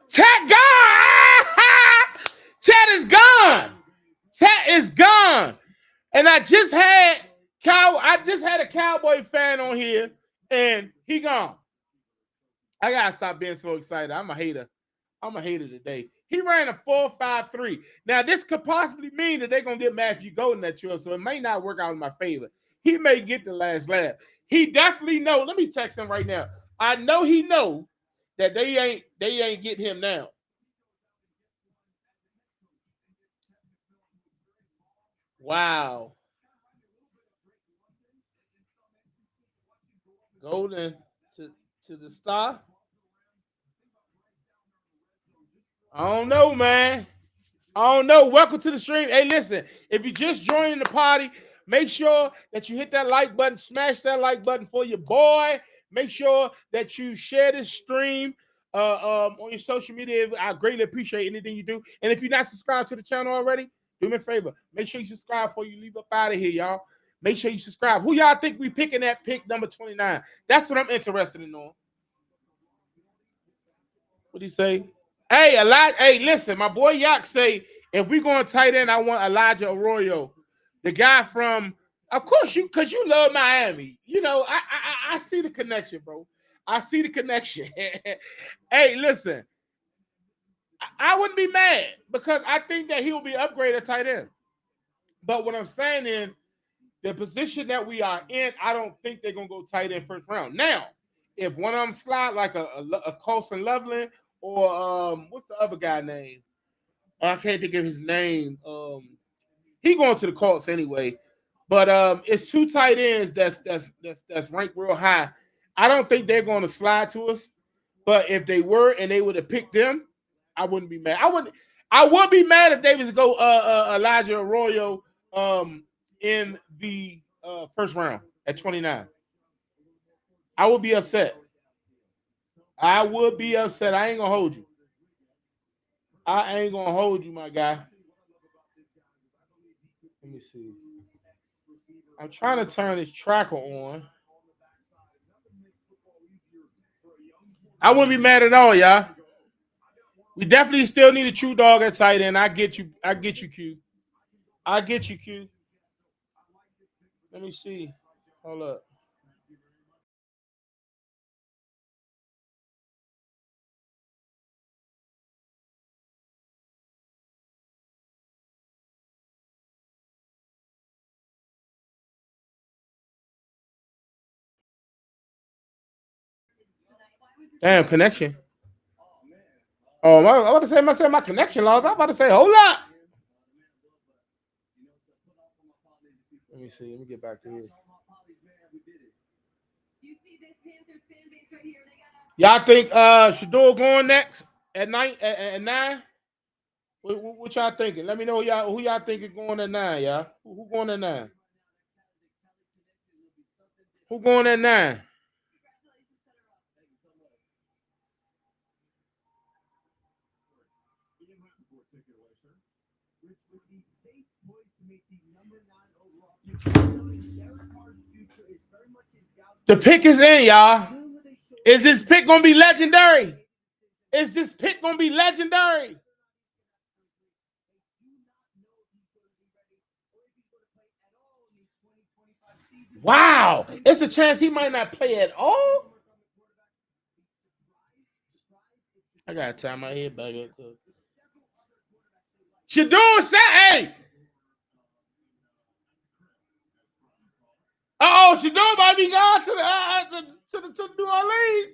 A: Tat gone! Tat is gone. And I just had a Cowboy fan on here, and he gone. I gotta stop being so excited. I'm a hater today. He ran a 4.53. Now, this could possibly mean that they're gonna get Matthew Golden at you, so it may not work out in my favor. He may get the last lap. He definitely know. Let me text him right now. I know he know that they ain't getting him now. Wow. Golden to the star. I don't know, man. I don't know. Welcome to the stream. Hey, listen, if you just joining the party, make sure that you hit that like button, smash that like button for your boy. Make sure that you share this stream on your social media. I greatly appreciate anything you do. And if you're not subscribed to the channel already, do me a favor. Make sure you subscribe before you leave up out of here, y'all. Make sure you subscribe. Who y'all think we picking at pick number 29? That's what I'm interested in knowing. What do you say? Hey, hey, listen, my boy Yak say, if we going tight end, I want Elijah Arroyo. The guy from, of course, because you love Miami. You know, I see the connection, bro. I see the connection. Hey, listen, I wouldn't be mad because I think that he will be upgraded at tight end. But what I'm saying is, the position that we are in, I don't think they're going to go tight end first round. Now, if one of them slide like a Colson Loveland or what's the other guy name? I can't think of his name. He going to the Colts anyway. But it's 2 tight ends that's ranked real high. I don't think they're going to slide to us. But if they were and they would have picked them, I wouldn't be mad. I would be mad if they was to go Elijah Arroyo in the first round at 29. I would be upset. I would be upset. I ain't gonna hold you. I ain't gonna hold you, my guy. Let me see. I'm trying to turn this tracker on. I wouldn't be mad at all, y'all. We definitely still need a true dog at tight end. I get you. I get you, Q. I get you, Q. Let me see. Hold up. Damn, connection. Oh, I was about to say my connection lost. I was about to say, hold up. Let me see. Let me get back to here. Y'all think Shador going next at night at 9? What y'all thinking? Let me know who y'all thinking going at 9, y'all. Who going at 9? Who going at 9? The pick is in, y'all. Is this pick gonna be legendary? Is this pick gonna be legendary? Wow, it's a chance he might not play at all. I gotta tie my head back up. Shador said, "Hey, Shador might be gone to New Orleans."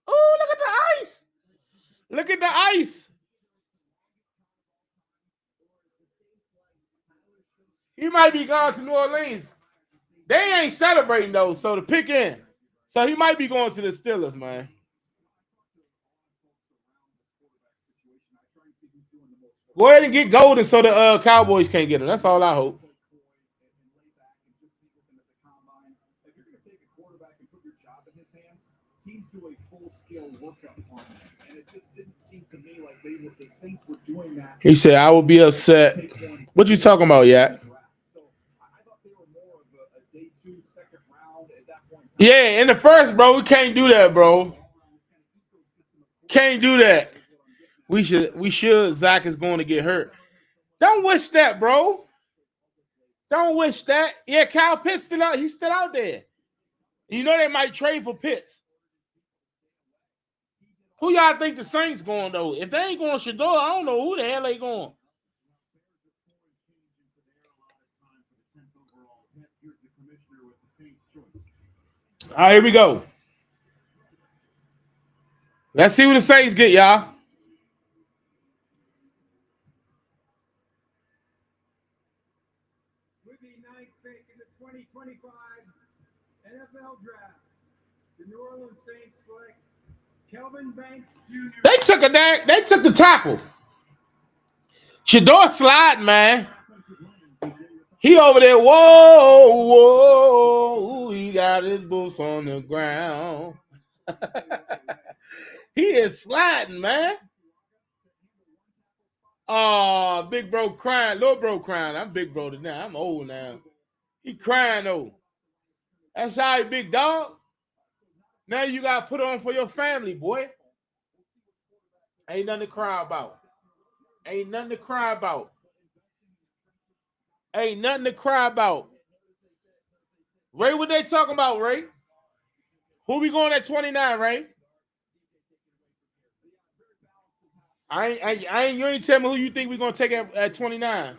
A: Oh, look at the ice! Look at the ice. He might be gone to New Orleans. They ain't celebrating though, so the pick in. So he might be going to the Steelers, man. Go ahead and get Golden so the Cowboys can't get him. That's all I hope.
B: Teams do a full-scale workup on them, and it just didn't seem to me like the Saints were doing that.
A: He said, "I will be upset." What you talking about, yeah? Yeah, in the first, bro, we can't do that, bro. Can't do that. We should. Zach is going to get hurt. Don't wish that, bro. Don't wish that. Yeah, Kyle Pitts still out. He's still out there. You know they might trade for Pitts. Who y'all think the Saints going though? If they ain't going Shador, I don't know who the hell they going. All right, here we go. Let's see what the Saints get, y'all.
B: With the 9th pick in the 2025 NFL Draft, the New Orleans Saints select Kelvin Banks Jr.
A: They took the tackle. Shador sliding, man. He over there, whoa, he got his boots on the ground. He is sliding, man. Oh, big bro crying, little bro crying. I'm big bro now. I'm old now. He crying though. That's all right, big dog. Now you got to put on for your family, boy. Ain't nothing to cry about. Ain't nothing to cry about. Ain't nothing to cry about. Ray, what they talking about, Ray? Who we going at 29, Ray? You ain't tell me who you think we're gonna take at 29.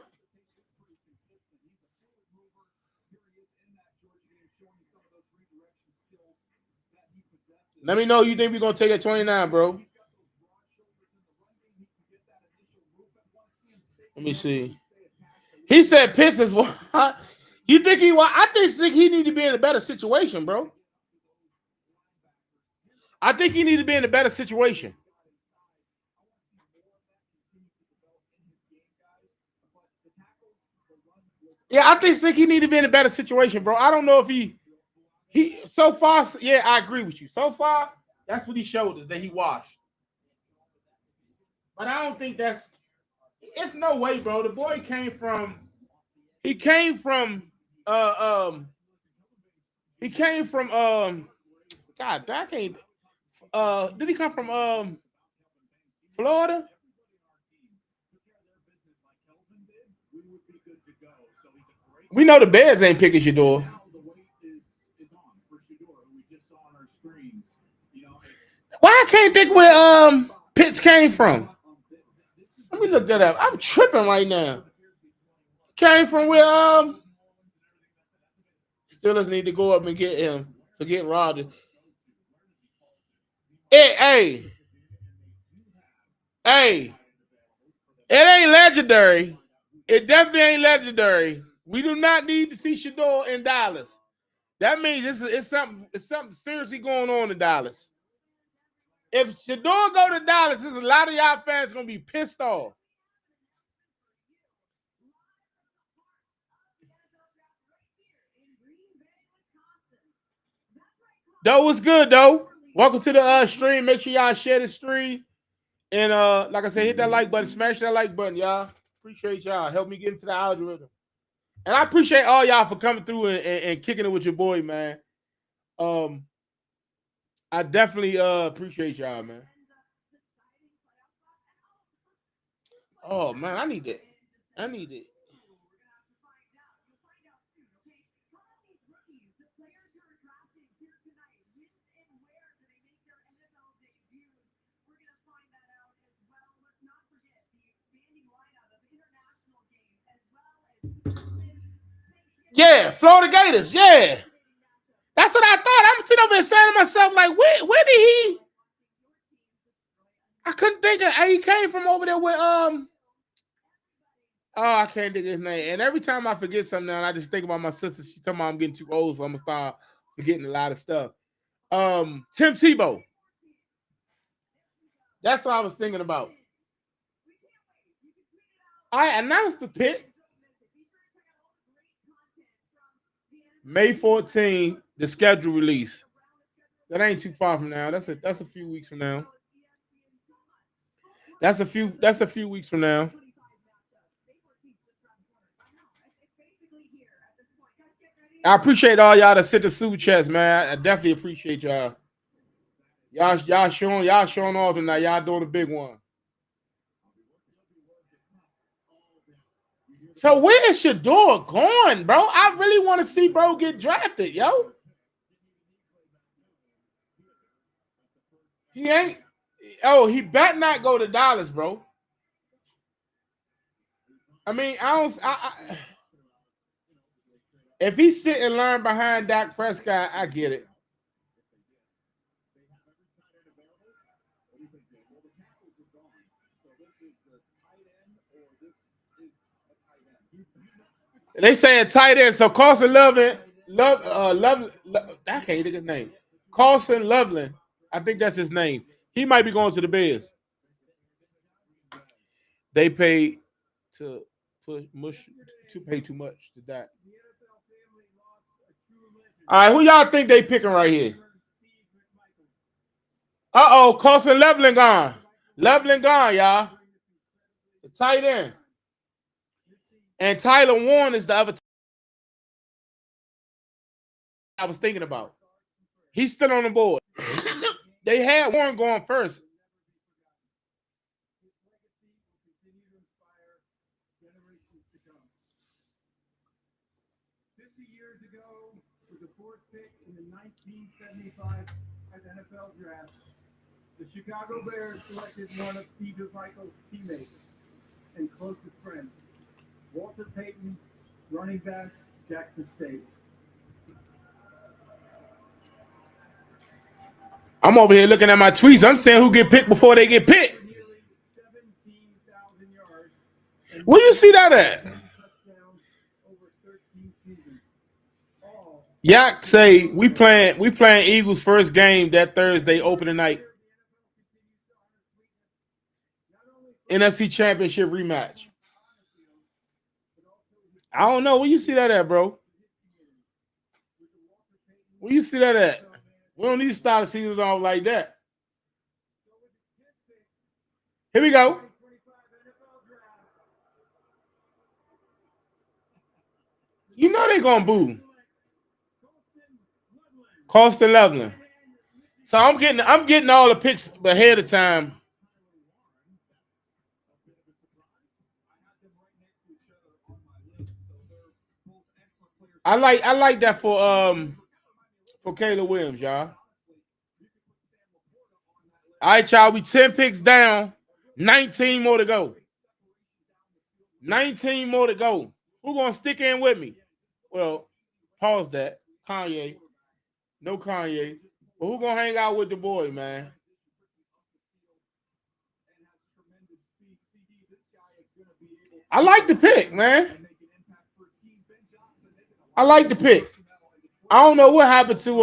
A: Let me know who you think we're gonna take at 29, bro. Let me see. He said Pitts is what? You think he want? I think he need to be in a better situation, bro. I think he needs to be in a better situation. Yeah, I think he need to be in a better situation, bro. I don't know if he so far. Yeah, I agree with you. So far, that's what he showed us that he washed. But I don't think that's. It's no way, bro. The boy came from. He came from. He came from. God, that can't. Did he come from Florida? We know the Bears ain't picking Shador. Why I can't think where Pitts came from? Let me look that up. I'm tripping right now. Came from where Steelers need to go up and get him. Forget Rodgers. Hey. It ain't legendary. It definitely ain't legendary. We do not need to see Shador in Dallas. That means it's something seriously going on in Dallas. If Shador go to Dallas, there's a lot of y'all fans gonna be pissed off. Doe was good though. Welcome to the stream. Make sure y'all share the stream. And like I said, hit that like button, smash that like button, y'all. Appreciate y'all. Help me get into the algorithm. And I appreciate all y'all for coming through and kicking it with your boy, man. I definitely appreciate y'all, man. Oh man, I need it. Yeah, Florida Gators. Yeah, that's what I thought. I'm sitting over there saying to myself, like, where did he? I couldn't think of. He came from over there with Oh, I can't think of his name. And every time I forget something, now I just think about my sister. She told me I'm getting too old, so I'm gonna start forgetting a lot of stuff. Tim Tebow. That's what I was thinking about. I announced the pick. May 14th, the schedule release. That ain't too far from now. That's a few weeks from now. That's a few weeks from now. I appreciate all y'all that sent the super chats, man. I definitely appreciate y'all. Y'all showing off tonight. Y'all doing a big one. So where is Shador going, bro? I really want to see bro get drafted, yo. He ain't. Oh, he better not go to Dallas, bro. I mean, if he sit and learn behind Dak Prescott, I get it. They say a tight end, so Carson Loveland, I can't think his name. Carson Loveland, I think that's his name. He might be going to the Bears. They pay to pay too much to that. All right, who y'all think they picking right here? Carson Loveland gone. Loveland gone, y'all. The tight end. And Tyler Warren is the other I was thinking about. He's still on the board. They had Warren going first. Years ago, with the fourth pick in the 1975 NFL draft, the Chicago Bears selected one of Steve Michael's teammates and closest friend, Walter Payton, running back, Jackson State. I'm over here looking at my tweets. I'm saying who get picked before they get picked. Where you see that at? Yak say we playing Eagles first game that Thursday opening night. NFC Championship rematch. I don't know. Where you see that at, bro? Where you see that at? We don't need to start the season off like that. Here we go. You know they're gonna boo. Colston Loveland. So I'm getting all the picks ahead of time. I like that for Caleb Williams, y'all. All right, y'all. We 10 picks down. 19 more to go. 19 more to go. Who gonna stick in with me? Well, pause that. Kanye. No Kanye. But who gonna hang out with the boy, man? I like the pick, man. I like the pick. I don't know what happened to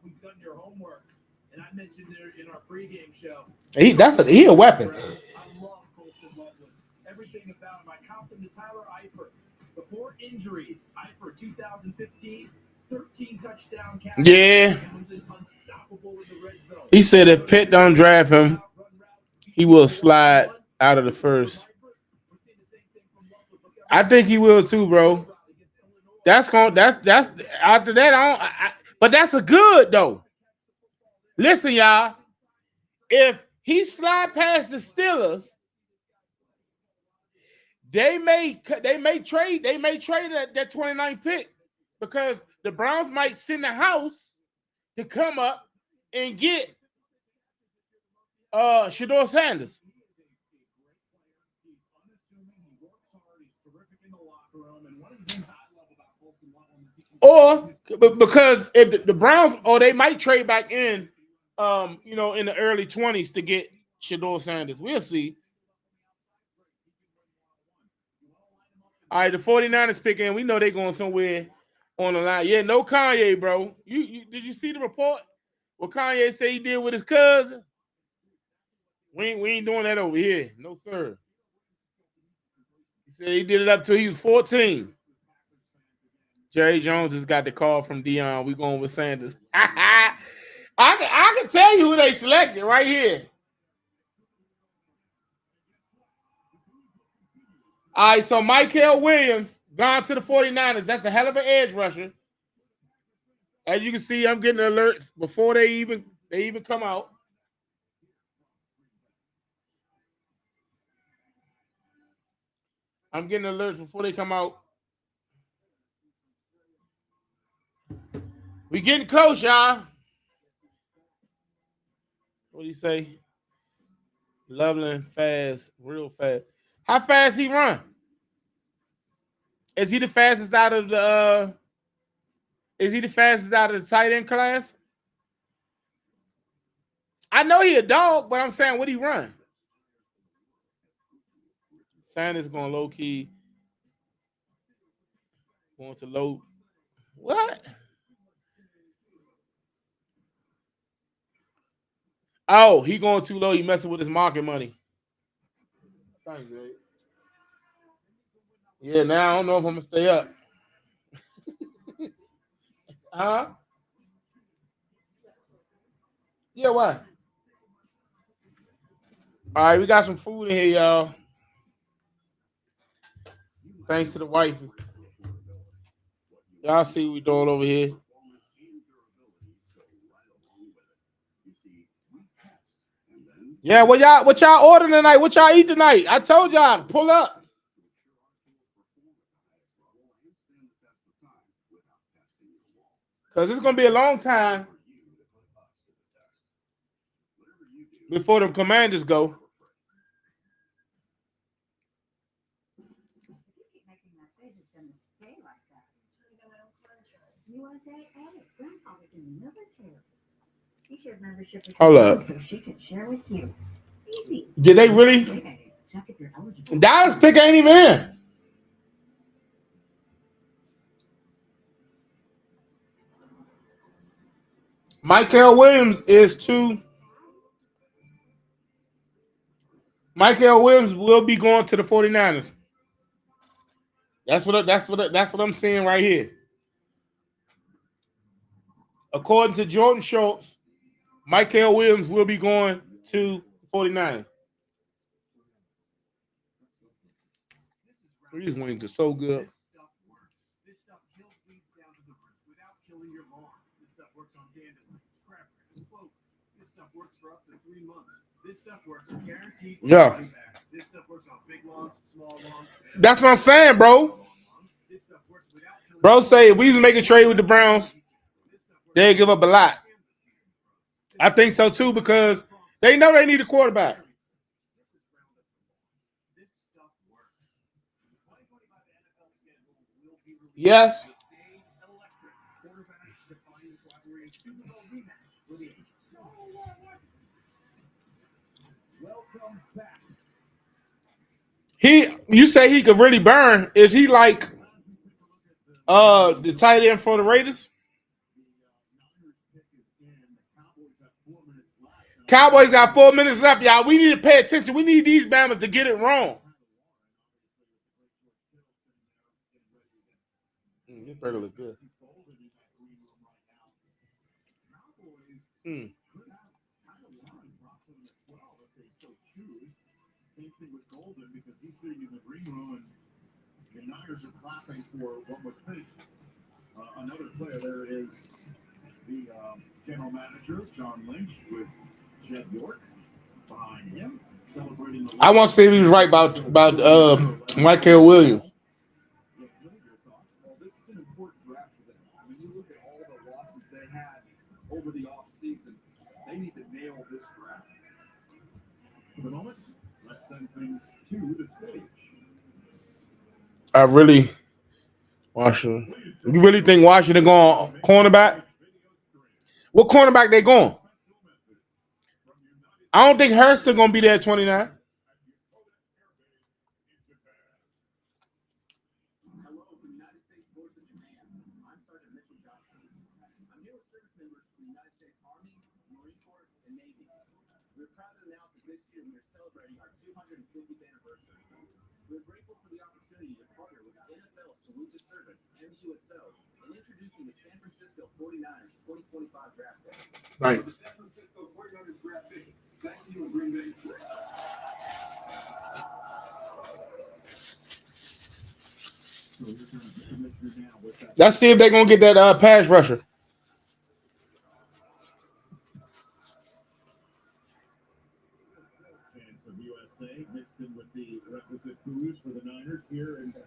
B: We've done your homework, and I mentioned there in our pregame show.
A: He a weapon.
B: I love Colston Loveland. Everything about him. I count him to Tyler Eifert. Before injuries, Eifert 2015, 13 touchdown catches.
A: Yeah.
B: Unstoppable in the red zone.
A: He said if Pitt don't draft him, he will slide out of the first. I think he will too, bro. That's after that. But that's a good though. Listen, y'all. If he slide past the Steelers, they may trade that 29th pick because the Browns might send the house to come up and get Shedeur Sanders. Or because if the Browns, or they might trade back in, in the early 20s to get Shedeur Sanders. We'll see. All right, the 49ers pick in. We know they're going somewhere on the line. Yeah, no Kanye, bro. You did you see the report? What Kanye said he did with his cousin? We ain't doing that over here. No, sir. He said he did it up till he was 14. Jerry Jones just got the call from Dion. We going with Sanders. I can tell you who they selected right here. All right, so Michael Williams gone to the 49ers. That's a hell of an edge rusher. As you can see, I'm getting alerts before they even come out. I'm getting alerts before they come out. We getting close, y'all. What do you say? Loveland fast, real fast. How fast he run? Is he the fastest out of the tight end class? I know he a dog, but I'm saying what he run? Sanders going low key. Going to low. What? Oh, he going too low. He messing with his market money. Thanks, Jay. Yeah, now I don't know if I'm gonna stay up. Huh? Yeah, why? All right, we got some food in here, y'all. Thanks to the wifey. Y'all see what we doing over here. Yeah, what y'all ordering tonight? What y'all eat tonight? I told y'all, pull up. Because it's gonna be a long time before the Commanders go. Hold up. So she could share with you. Easy. Did they really? Dallas pick ain't even in. Michael Williams is 2. Michael Williams will be going to the 49ers. That's what I'm seeing right here. According to Jordan Schultz, Michael Williams will be going to the 49ers. These wings are so good.
B: This stuff kills weeds down to the root without killing your lawn. This stuff works on dandelions, crabgrass, clover. This stuff works for up to 3 months. This stuff works guaranteed.
A: Yeah.
B: This stuff works on big lawns, small lawns.
A: That's what I'm saying, bro.
B: This stuff works without killing.
A: Bro, say if we was to make a trade with the Browns, they'd give up a lot. I think so too because they know they need a quarterback. Yes. You say he could really burn. Is he like the tight end for the Raiders? Cowboys got 4 minutes left, y'all. We need to pay attention. We need these Bammers to get it wrong. This burger looks good.
B: Same thing with Golden because he's sitting in the green room and the Niners are clapping for what would think another player. There is the general manager, John Lynch, with Jed York behind him, celebrating the.
A: I want to say he was right about Michael Williams.
B: Well, this is an important draft for them. I mean, you look at all the losses they had over the offseason. They need to nail this draft. For the moment, let's send things to the stage.
A: I really, Washington. You really think Washington going cornerback? What cornerback they going? I don't think Hurst is going to be there at 29.
B: We're grateful for the opportunity to partner with NFL Salute to Service and the USO in introducing the San Francisco 49ers 2025 draft pick.
A: Right.
B: The San Francisco 49ers draft pick. Back to you in Green Bay.
A: Let's see if they're going to get that pass rusher.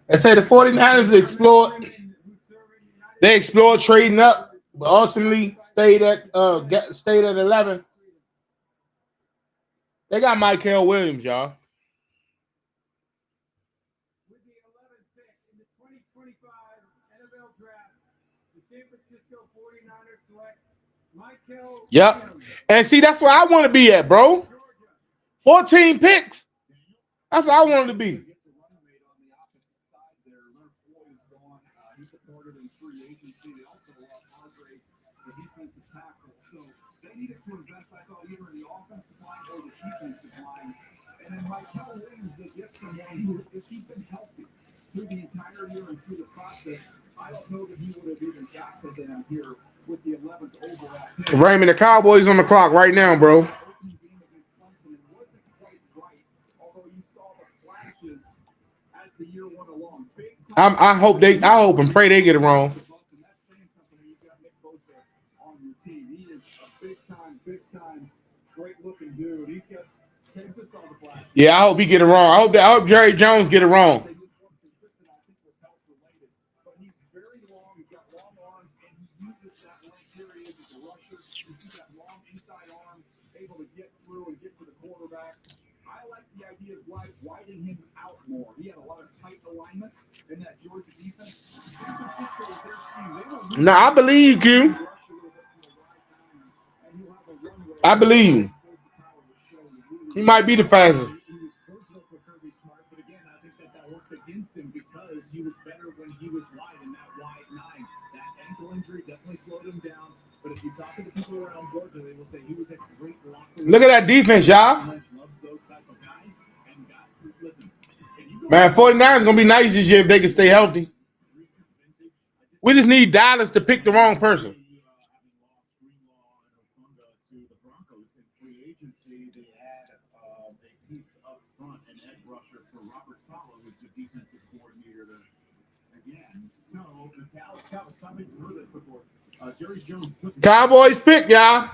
A: They say the 49ers explored trading up, but ultimately stayed at 11. They got Michael Williams, y'all.
B: With the 11th pick in the 2025 NFL Draft, the San Francisco 49ers select Michael Williams.
A: And see, that's where I want to be at, bro. 14 picks. That's what I wanted to be.
B: Needed to invest, I thought, either in the offensive line or the defensive line. And then Michael Williams, they get someone who, if he'd been healthy through the entire year and through the process, I don't know that he would have even got to them here with the 11th overall pick.
A: Raymond, the Cowboys on the clock right now, bro.
B: It wasn't quite right, although you saw the flashes as the year went along.
A: I hope and pray they get it wrong.
B: Great looking dude. He's got Texas on the flag.
A: Yeah, I hope he get it wrong. I hope Jerry Jones get it wrong.
B: But he's very long. He's got long arms, and he uses that length period as a rusher. You see that long inside arm, able to get through and get to the quarterback. I like the idea of widening him out more. He had a lot of tight alignments in that Georgia defense. San Francisco with their scheme,
A: No, I believe you. I believe he might be the fastest.
B: He was versatile for Kirby Smart, but again, worked against him because he was better when he was wide in that wide 9. That ankle injury definitely slowed him down. But if you talk to the people around Georgia, they will say he was a great blocker.
A: Look at that defense, y'all. Man, 49 is going to be nice this year if they can stay healthy. We just need Dallas to pick the wrong person. Cowboys pick, y'all.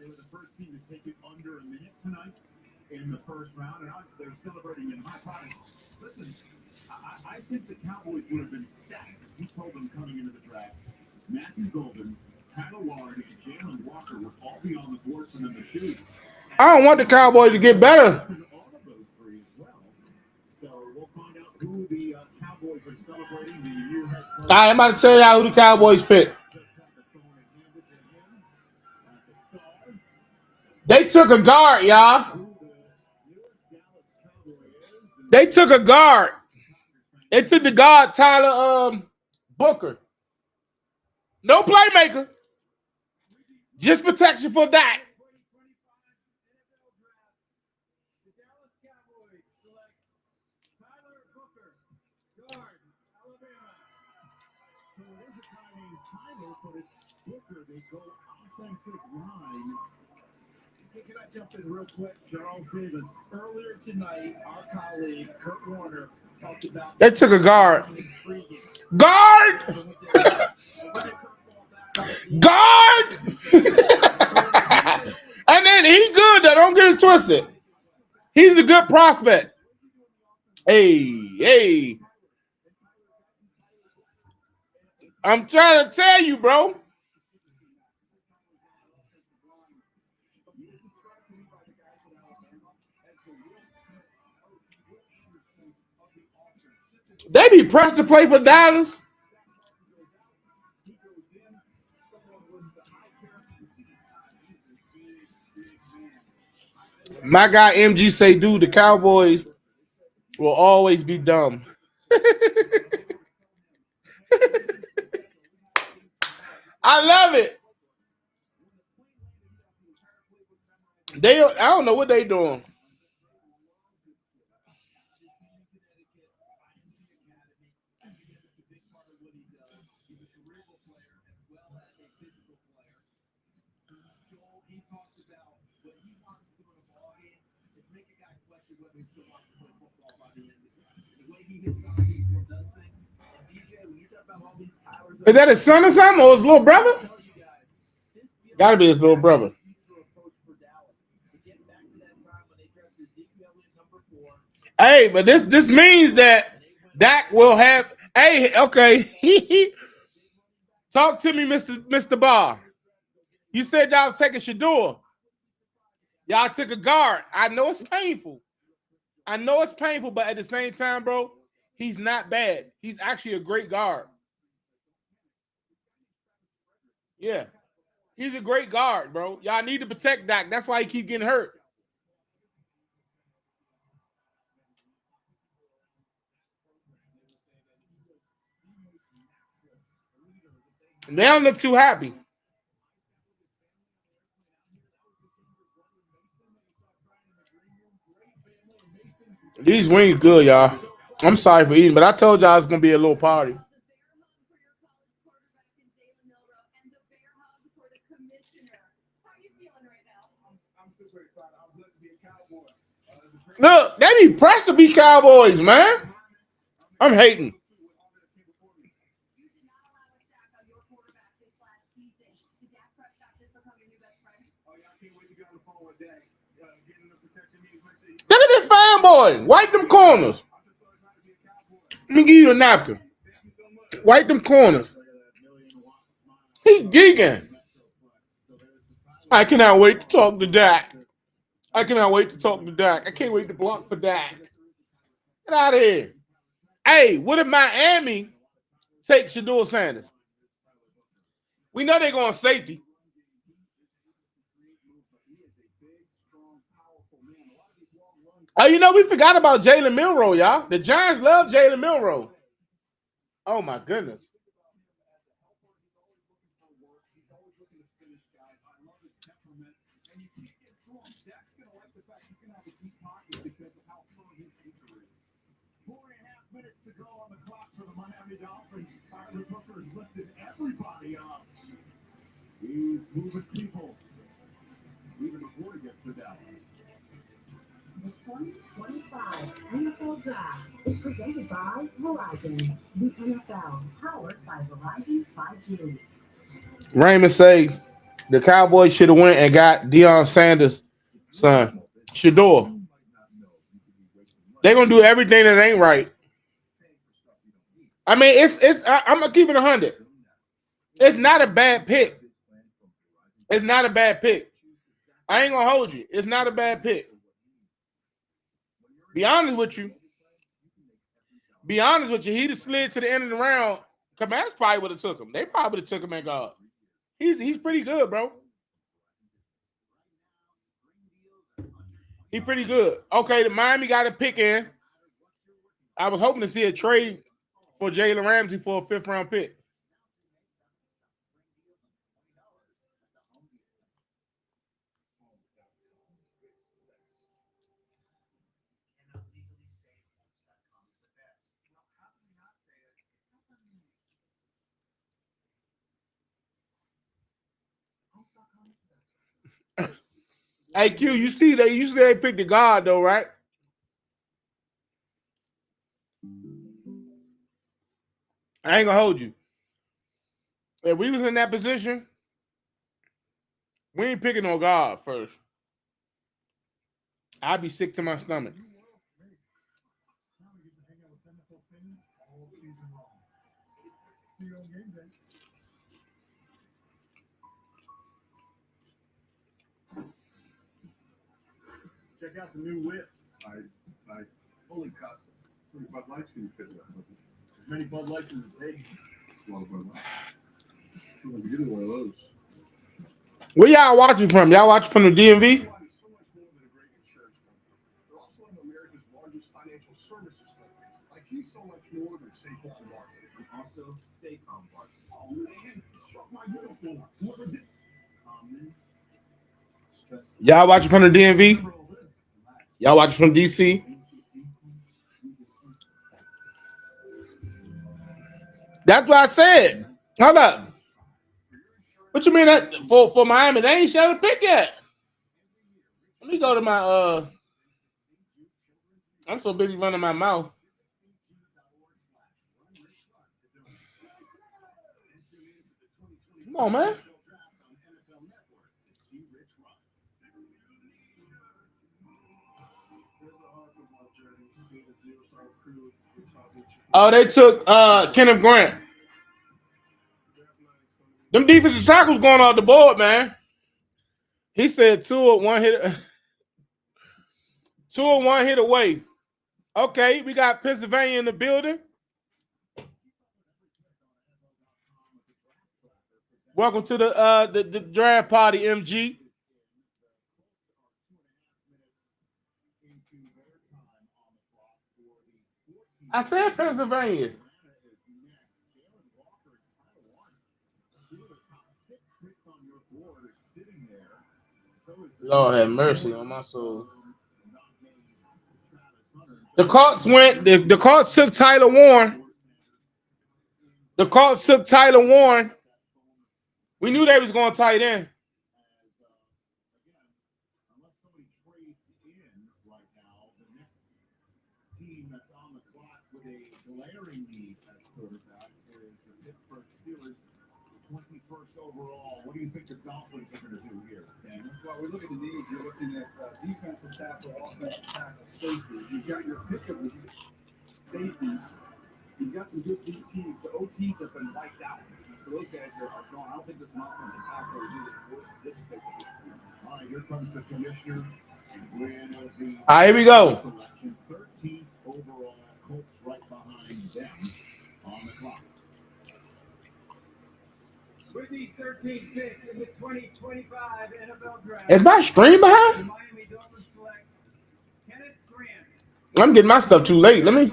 B: They were the first team to take it under a minute tonight in the first round, and they're celebrating in high five. Listen, I think the Cowboys would have been stacked. He told them coming into the draft, Matthew Golden, Tyler Ward, and Jalen Walker would all be on the board for them to choose.
A: I don't want the Cowboys to get better.
B: All of those three as well. So we'll find out who the Cowboys are celebrating. The new head coach.
A: I'm about to tell y'all who the Cowboys pick. They took a guard, y'all. They took a guard. They took the guard, Tyler Booker. No playmaker. Just protection for that.
B: Can I jump in real quick? Charles Davis. Earlier tonight, our colleague, Kurt Warner, talked about...
A: They took a guard. Guard! Guard! And then he good, though. Don't get it twisted. He's a good prospect. Hey. I'm trying to tell you, bro. They be pressed to play for Dallas. My guy MG say, dude, the Cowboys will always be dumb. I love it. I don't know what they doing. Is that his son or something, or his little brother? Gotta be his little brother. Hey, but this means that Dak will have. Hey, okay. Talk to me, Mr. Barr. You said y'all was taking Shador. Y'all took a guard. I know it's painful. But at the same time, bro, he's not bad. He's actually a great guard. Yeah. He's a great guard, bro. Y'all need to protect Dak. That's why he keep getting hurt. They don't look too happy. These wings good, y'all. I'm sorry for eating, but I told y'all it's going to be a little party. Look, they be pressed to be Cowboys, man. I'm hating. Look at this fanboy. Wipe them corners. Let me give you a napkin. Wipe them corners. He geeking. I cannot wait to talk to Dak. I can't wait to block for Dak. Get out of here. Hey, what if Miami takes Shador Sanders? We know they're going safety. Oh, you know, we forgot about Jalen Milroe, y'all. The Giants love Jalen Milroe. Oh, my goodness.
B: Minutes to go on the clock for the Miami Dolphins. Tyler Booker's lifted everybody up. He's moving people, even before he gets to Dallas. The 2025 NFL Draft is presented by Verizon. The NFL, powered by Verizon 5G.
A: Raymond say the Cowboys should have went and got Deion Sanders' son, Shador. They're gonna do everything that ain't right. I mean, I'm gonna keep it 100. It's not a bad pick. It's not a bad pick. I ain't gonna hold you. It's not a bad pick. Be honest with you. He'd have slid to the end of the round. Commanders probably would have took him. They probably would have took him at guard. He's pretty good, bro. He's pretty good. Okay, the Miami got a pick in. I was hoping to see a trade for Jalen Ramsey for a 5th-round pick. Hey, Q, you see they picked the guard though, right? I ain't gonna hold you. If we was in that position, we ain't picking no guard first. I'd be sick to my stomach.
B: Check out the new whip. I fully custom. Bud Light's going to fit that. As many Bud Lights as it takes. A lot of Bud Lights. We'll be getting one of those.
A: Where y'all watching from? Y'all watching from the DMV?
B: So much more than a great insurance company. They're also one of America's largest financial services companies. Like he's so much more than Saquon Barkley. And also Staycom Barkley. Oh man, struck my uniform.
A: Y'all watching from the DMV? Y'all watching from DC? That's what I said. Hold up. What you mean that for Miami? They ain't showed a pick yet. Let me go to my I'm so busy running my mouth. Come on, man. Oh, they took Kenneth Grant. Them defensive tackles going off the board, man. He said 2 or 1 hit. 2 or 1 hit away. Okay, we got Pennsylvania in the building. Welcome to the draft party, MG. I said Pennsylvania. Lord have mercy on my soul. The Colts went. The Colts took Tyler Warren. We knew they was going tight end.
B: Overall, what do you think the Dolphins are going to do here, Daniel? Well, we look at the needs. You're looking at defensive tackle, offensive tackle, safety. You've got your pick of the safeties. You've got some good DTs. The OTs have been wiped out. So those guys are gone. I don't think there's an offensive tackle to do this pick. All right, here comes the commissioner.
A: All right, here we go.
B: 13th overall. Colts right behind them on the clock. With the 13th pick in the 2025 NFL Draft.
A: Is my stream behind?
B: The Miami Dolphins select Kenneth Grant
A: I'm getting my stuff too late. Let me.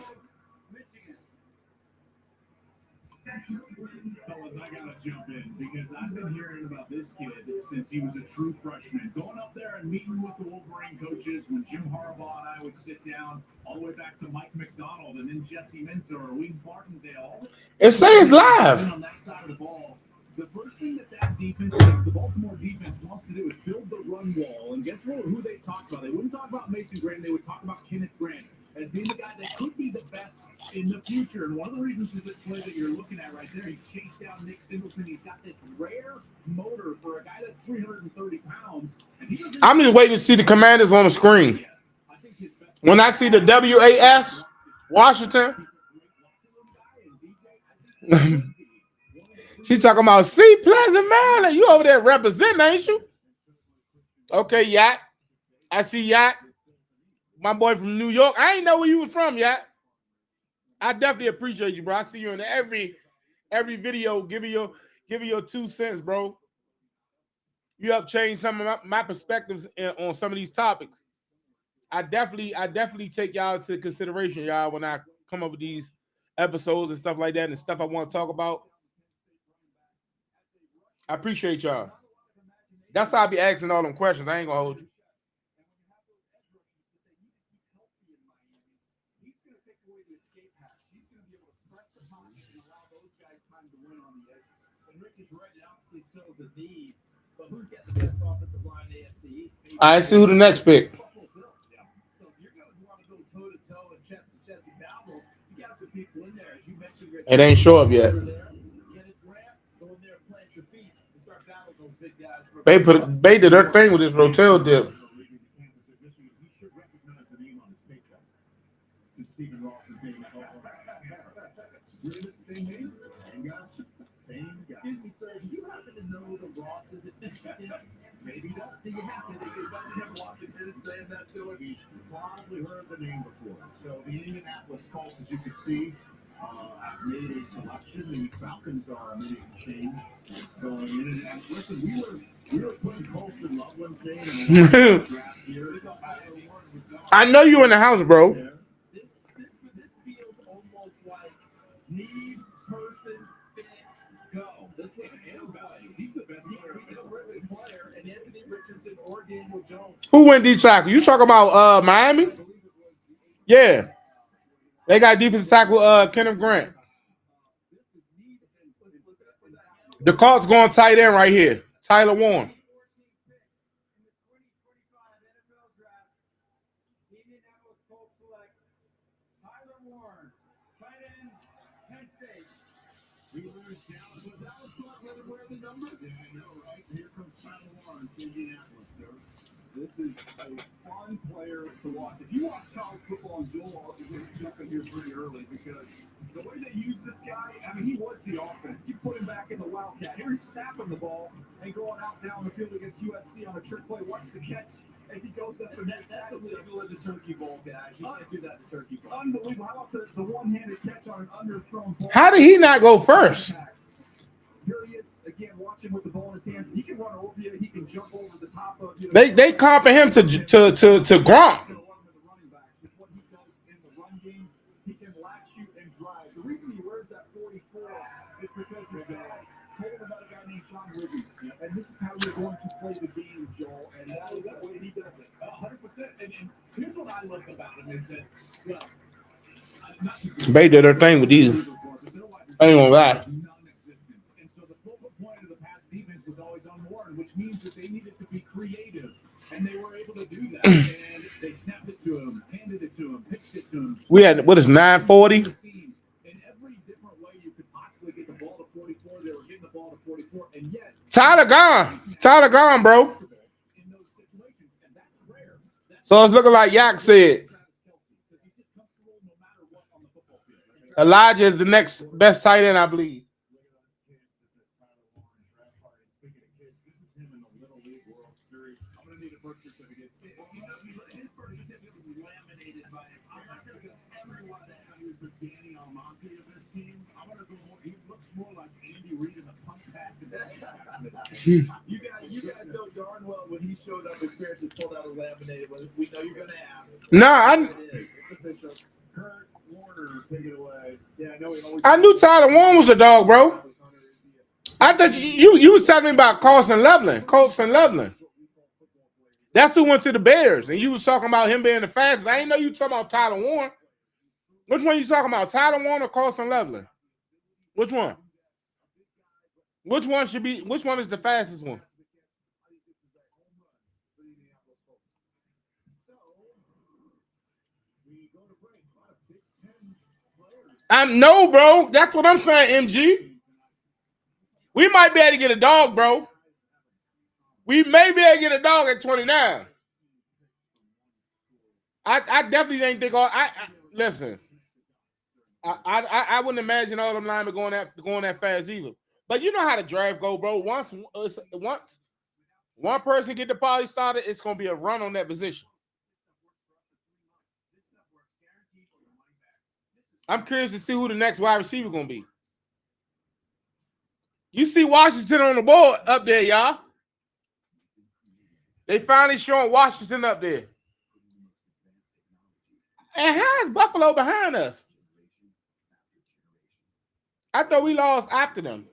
B: Fellas, I gotta jump in because I've been hearing about this kid since he was a true freshman. Going up there and meeting with the Wolverine coaches when Jim Harbaugh and I would sit down, all the way back to Mike McDonald and then Jesse Minter, Wayne Martindale.
A: It says live.
B: On that side of the ball. The first thing that defense is, the Baltimore defense wants to do is build the run wall. And guess what? Who they talked about? They wouldn't talk about Mason Graham. They would talk about Kenneth Grant as being the guy that could be the best in the future. And one of the reasons is this play that you're looking at right there. He chased down Nick Singleton. He's got this rare motor for a guy that's 330 pounds. And
A: I'm just waiting to see the Commanders on the screen. When I see the WAS, Washington. She talking about C Pleasant, Maryland. You over there representing, ain't you? Okay, Yacht. I see Yacht. My boy from New York. I ain't know where you was from, Yacht. I definitely appreciate you, bro. I see you in every video. Give me your 2 cents, bro. You help change some of my perspectives on some of these topics. I definitely take y'all into consideration, y'all, when I come up with these episodes and stuff like that and stuff I want to talk about. I appreciate y'all. That's how I be asking all them questions. I ain't gonna hold you. All right, see who the next pick. It ain't show up yet. Bay did her thing with this Rotel dip.
B: Excuse me, sir. Do you happen to know the Rosses at Michigan? Maybe not. Do you happen to have walked in and saying that to him? He's probably heard the name before. So the Indianapolis Colts, as you can see, have made a selection. The Falcons are making a change going in. And listen, we were putting Colston Loveland's name in the draft here.
A: I know you in the house, bro.
B: This feels almost like need person fit go. This one feels like he's the best player. He's a terrific player. And Anthony Richardson or Daniel Jones.
A: Who went D tackle? You talking about Miami? Yeah. They got defensive tackle Kenneth Grant. The Colts going tight end right here. Tyler Warren.
B: This is a fun player to watch. If you watch college football, and Joel, you're going to jump in here pretty early because the way they use this guy, I mean, he was the offense. You put him back in the Wildcat. Here he's snapping the ball and going out down the field against USC on a trick play. Watch the catch as he goes up the net. That's a turkey ball, guys. You can't do that to turkey ball. Unbelievable. How about the one-handed catch on an underthrown ball?
A: How did he not go first?
B: Here he is again, watching with the ball in his hands. He can run over you. He can jump over the top of you.
A: They compare him to Gronk.
B: What he does in the run game, he can latch you and drive. The reason he wears that 44 is because his dad told him about a guy named John Wiggins, and this is how you're going to play the game, Joel. And that is the way he does it. 100%. And here's what I like about him is that,
A: Bay did her thing with these. I ain't gonna lie.
B: Was always on Warren, which means that they needed to be creative, and they were able to do that. And they snapped it to him, handed it to him, pitched it to him.
A: We had what is 940?
B: In every different way you could possibly get the ball to 44, they were getting the ball to 44, and yet
A: Tyler gone, bro.
B: In those situations, and that's rare.
A: So it's looking like Yak said. Elijah is the next best tight end, I believe.
B: You guys know darn well when he showed up, his parents had pulled out a laminated one. We know you're going to ask.
A: No, I knew Tyler Warren was a dog, bro. I thought you was talking about Colson Loveland. That's who went to the Bears, and you was talking about him being the fastest. I didn't know you were talking about Tyler Warren. Which one you talking about, Tyler Warren or Colson Loveland? Which one? Which one should be? Which one is the fastest one? No, bro. That's what I'm saying, MG. We might be able to get a dog, bro. We may be able to get a dog at 29. I definitely didn't think listen. I wouldn't imagine all them linemen going that fast either. But you know how the draft go, bro. Once one person get the party started, it's gonna be a run on that position. I'm curious to see who the next wide receiver gonna be. You see Washington on the board up there, y'all. They finally showing Washington up there. And how is Buffalo behind us? I thought we lost after them.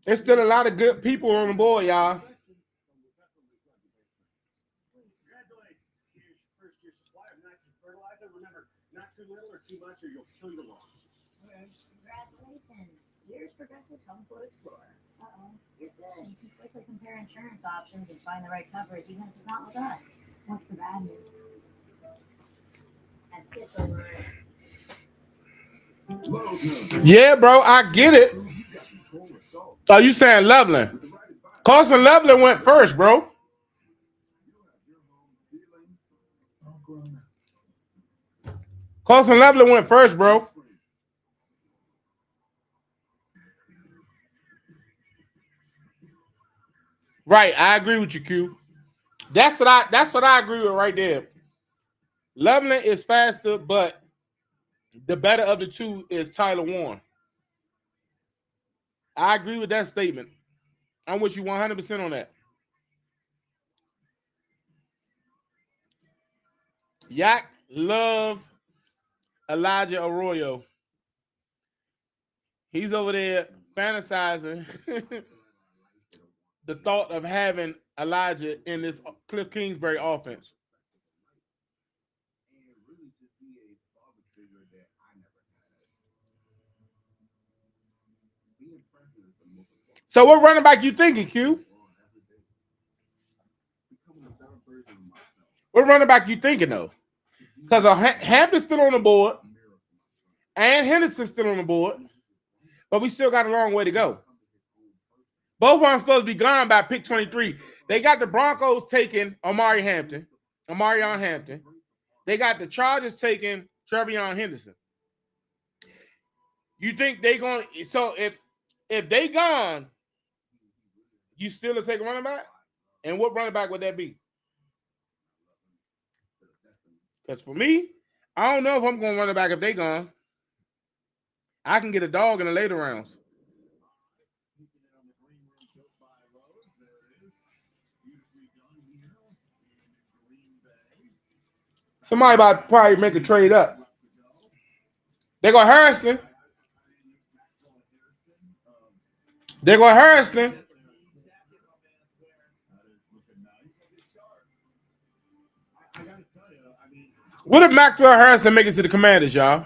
A: There's still a lot of good people on the board, y'all.
E: Not too little or too much, or you'll kill your lawn. Okay. Congratulations. Here's Progressive's Home Quote Explorer. You're good. You can quickly compare insurance options and find the right coverage, even if it's not with us. What's the bad news? I skipped over it.
A: Yeah, bro, I get it. Oh, you saying Loveland? Carson Loveland went first, bro. Carson Loveland went first, bro. Right, I agree with you, Q. That's what I agree with right there. Loveland is faster, but the better of the two is Tyler Warren. I agree with that statement. I'm with you 100% on that. Yak love Elijah Arroyo. He's over there fantasizing the thought of having Elijah in this Cliff Kingsbury offense. So what running back you thinking, Q? What running back you thinking, though? Because Hampton's still on the board, and Henderson's still on the board, but we still got a long way to go. Both of them supposed to be gone by pick 23. They got the Broncos taking Omarion Hampton. They got the Chargers taking Trevion Henderson. You think they going to – so if they gone, you still to take a running back? And what running back would that be? Because for me, I don't know if I'm going to run it back if they gone. I can get a dog in the later rounds. Somebody about to probably make a trade up. They go Harrison. What if Maxwell Harrison make it to the Commanders, y'all?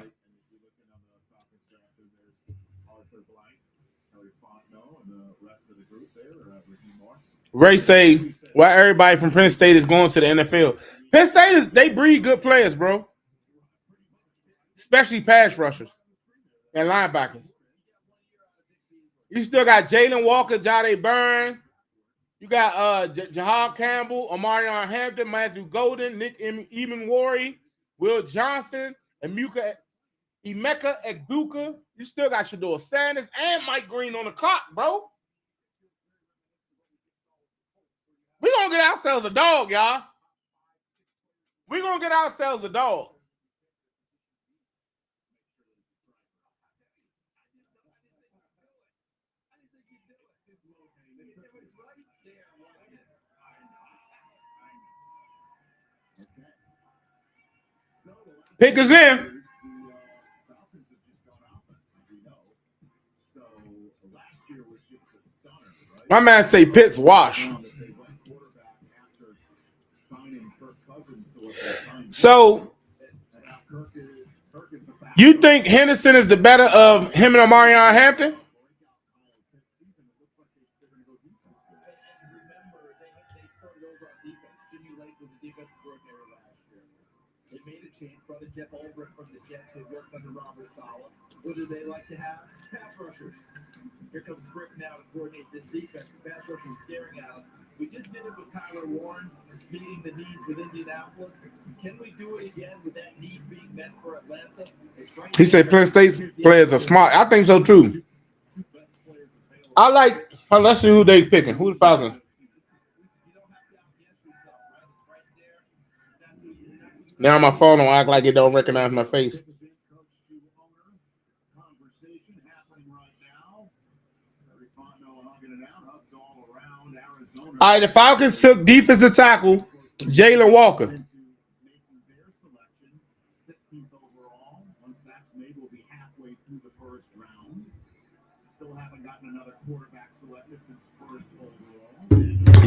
A: Ray say, well, everybody from Penn State is going to the NFL. Penn State they breed good players, bro. Especially pass rushers and linebackers. You still got Jalen Walker, Jahdae Byrne. You got Jahad Campbell, Omarion Hampton, Matthew Golden, Nick Emenwari, Will Johnson, Emeka Egbuka. You still got Shador Sanders and Mike Green on the clock, bro. We're going to get ourselves a dog, y'all. We're gonna get ourselves a dog. Pick us in. My man say Pitts wash. So you think Henderson is the better of him and Omarion Hampton?
B: They made a change, brought in Jeff Ulbrich from the Jets who worked under Robert Saleh. What do they like to have? Pass rushers. Here comes Brick now to coordinate this defense. The pass rush is staring at him. We just did it with Tyler Warren, meeting the needs with Indianapolis. Can we do it again with that need being met for Atlanta?
A: He said Penn State's players are smart. I think so too. I like. Let's see who they picking. Who the Falcons? Now my phone don't act like it don't recognize my face. All right, the Falcons took defensive tackle Jalen Walker.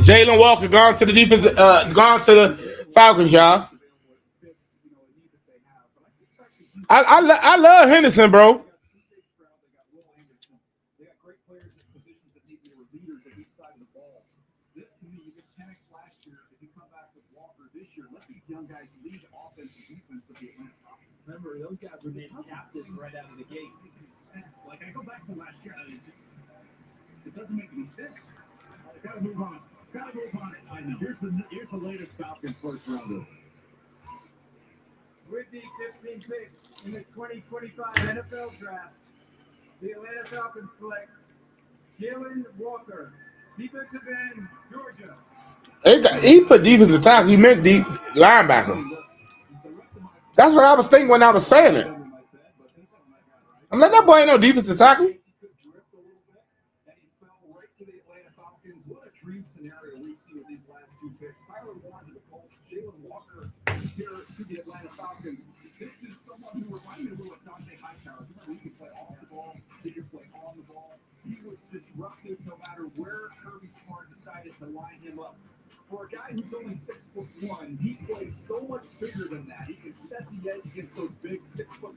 A: Jalen Walker gone to the defense, gone to the Falcons, y'all. I love Henderson, bro.
B: Young guys lead offense and defense of the Atlanta Falcons. Remember, those guys were named captains right out of the gate. It makes sense. Like, I go back to last year, and it doesn't make any sense. Gotta move on. I know. Here's the latest Falcons first rounder.
F: With the 15th pick in the 2025 NFL Draft, the Atlanta Falcons select Jalen Walker, defensive end, Georgia.
A: He put defensive tackle. He meant deep linebacker. That's what I was thinking when I was saying it. I'm like, that boy ain't no defensive tackle.
B: What a dream scenario we see with these last two picks. Tyler Warren to the Colts, Jalen Walker here to the Atlanta Falcons. This is someone who reminded me a little of Dante Hightower. He could play off the ball, he could play on the ball. He was disruptive no matter where Kirby Smart decided to line him up. For a guy who's only 6'1", he plays so much bigger than that. He can set the edge against those big 6'5",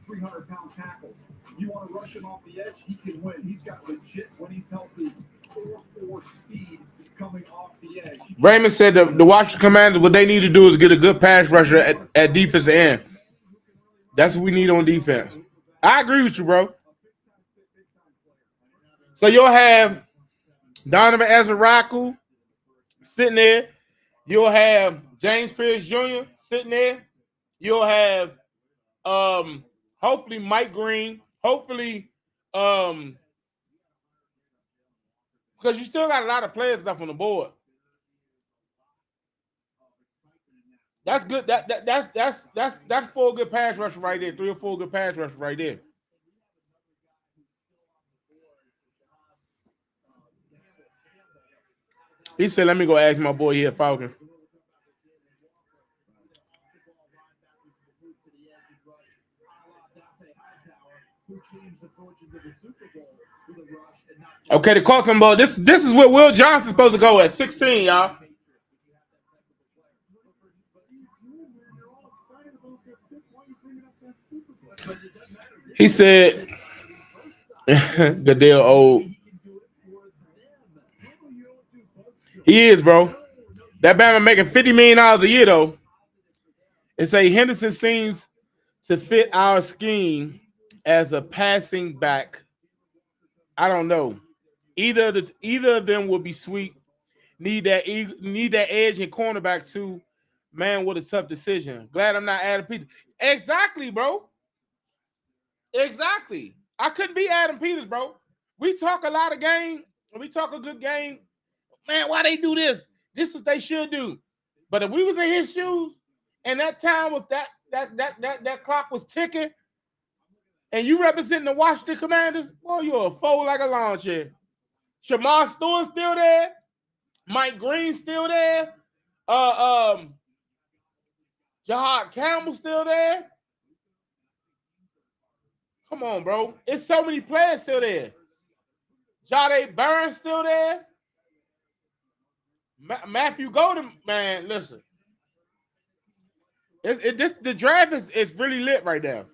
B: 300-pound tackles. You want to rush him off the edge, he can win. He's got legit, when he's healthy, 4.4 speed coming off the edge.
A: Raymond said the Washington Commanders, what they need to do is get a good pass rusher at defensive end. That's what we need on defense. I agree with you, bro. So you'll have Donovan Ezra-Raku sitting there. You'll have James Pierce Jr. sitting there. You'll have hopefully Mike Green. Hopefully because you still got a lot of players left on the board. That's good. That's 4 good pass rushers right there. 3 or 4 good pass rushers right there. He said, let me go ask my boy here, Falcon. Okay, the Colson ball. This is where Will Johnson's supposed to go at 16, y'all. He said, Goodell old. He is, bro. That Bama making $50 million a year, though. It say Henderson seems to fit our scheme as a passing back. I don't know. Either of them would be sweet. Need that edge and cornerback too. Man, what a tough decision. Glad I'm not Adam Peters. Exactly, bro. Exactly. I couldn't be Adam Peters, bro. We talk a lot of game. We talk a good game. Man, why they do this? This is what they should do. But if we was in his shoes, and that time was that clock was ticking, and you representing the Washington Commanders, boy, you're a fool like a lawn chair. Shamar Stewart's still there. Mike Green's still there. Jahad Campbell's still there. Come on, bro. It's so many players still there. Jade Burns still there. Matthew Golden, man, listen. The draft is really lit right now.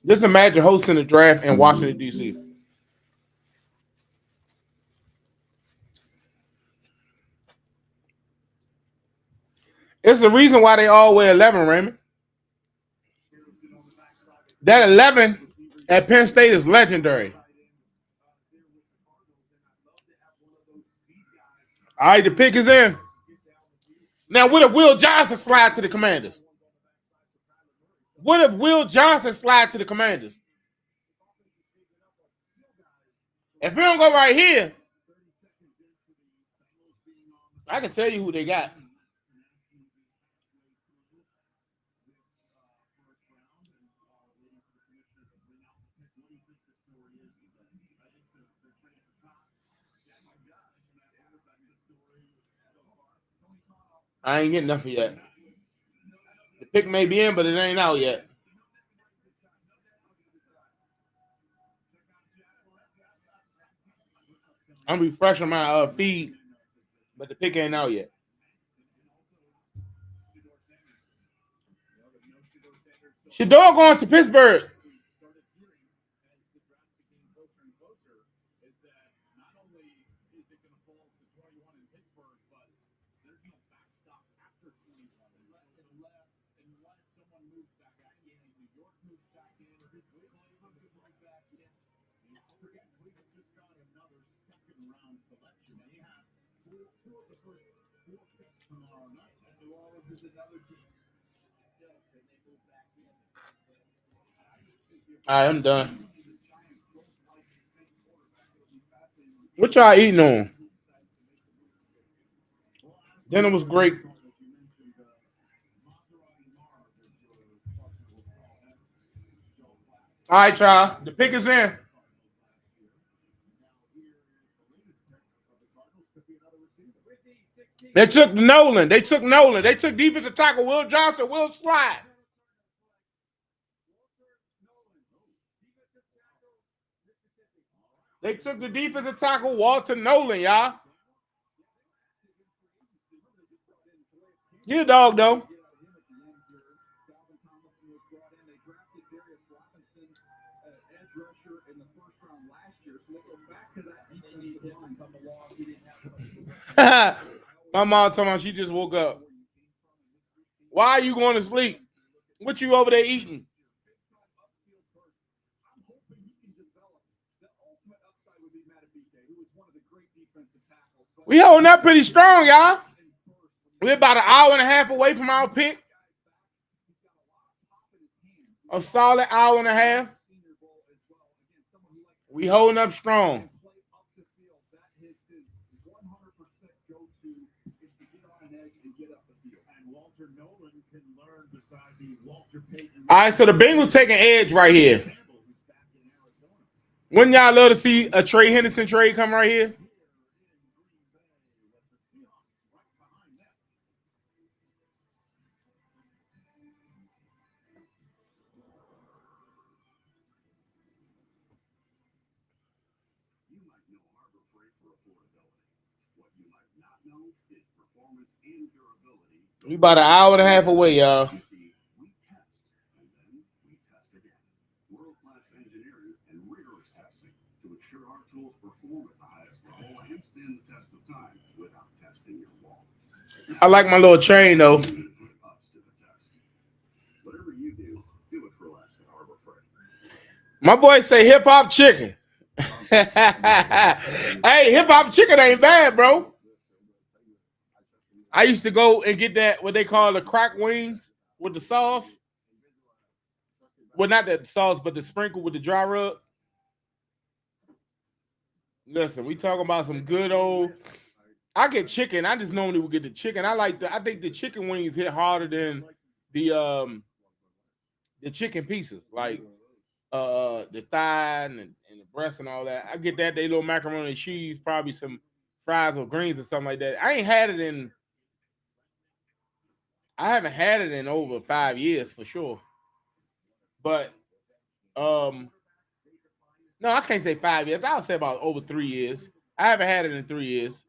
A: Just imagine hosting a draft in Washington, D.C. It's the reason why they all wear 11, Raymond. That 11 at Penn State is legendary. All right, the pick is in. Now, what if Will Johnson slide to the Commanders? What if Will Johnson slide to the Commanders? If he don't go right here, I can tell you who they got. I ain't getting nothing yet. The pick may be in, but it ain't out yet. I'm refreshing my feed, but the pick ain't out yet. Shador going to Pittsburgh. All right, I'm done. What y'all eating on? Dinner was great. All right, y'all. The pick is in. They took Nolan. They took defensive tackle Will Johnson. Will slide. They took the defensive tackle Walter Nolan, y'all. He a dog, though. My mom told me she just woke up. Why are you going to sleep? What you over there eating? We holding up pretty strong, y'all. We're about an hour and a half away from our pick. A solid hour and a half. We holding up strong. All right, so the Bengals taking edge right here. Wouldn't y'all love to see a Trey Henderson trade come right here? We about an hour and a half away, y'all. I like my little chain though. My boy say hip hop chicken. Hey, hip hop chicken ain't bad, bro. I used to go and get that what they call the crack wings with the sauce. Well, not the sauce, but the sprinkle with the dry rub. Listen, we talking about some good old. I get chicken. I just normally would get the chicken. I think the chicken wings hit harder than the chicken pieces, like the thigh and the breast and all that. I get that. They little macaroni and cheese, probably some fries or greens or something like that. I haven't had it in over 5 years for sure. But no, I can't say 5 years. I'll say about over 3 years. I haven't had it in 3 years,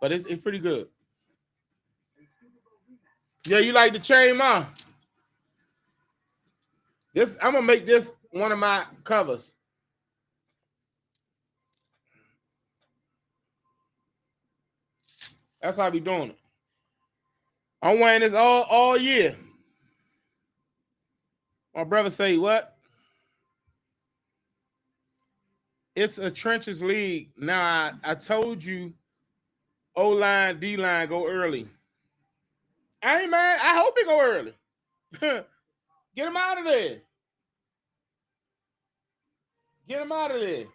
A: but it's pretty good. Yeah, you like the chain, ma? I'm gonna make this one of my covers. That's how I be doing it. I'm wearing this all year. My brother say what? It's a trenches league. Now I told you O-line, D-line go early. I ain't mad. I hope it go early. Get him out of there. Get him out of there.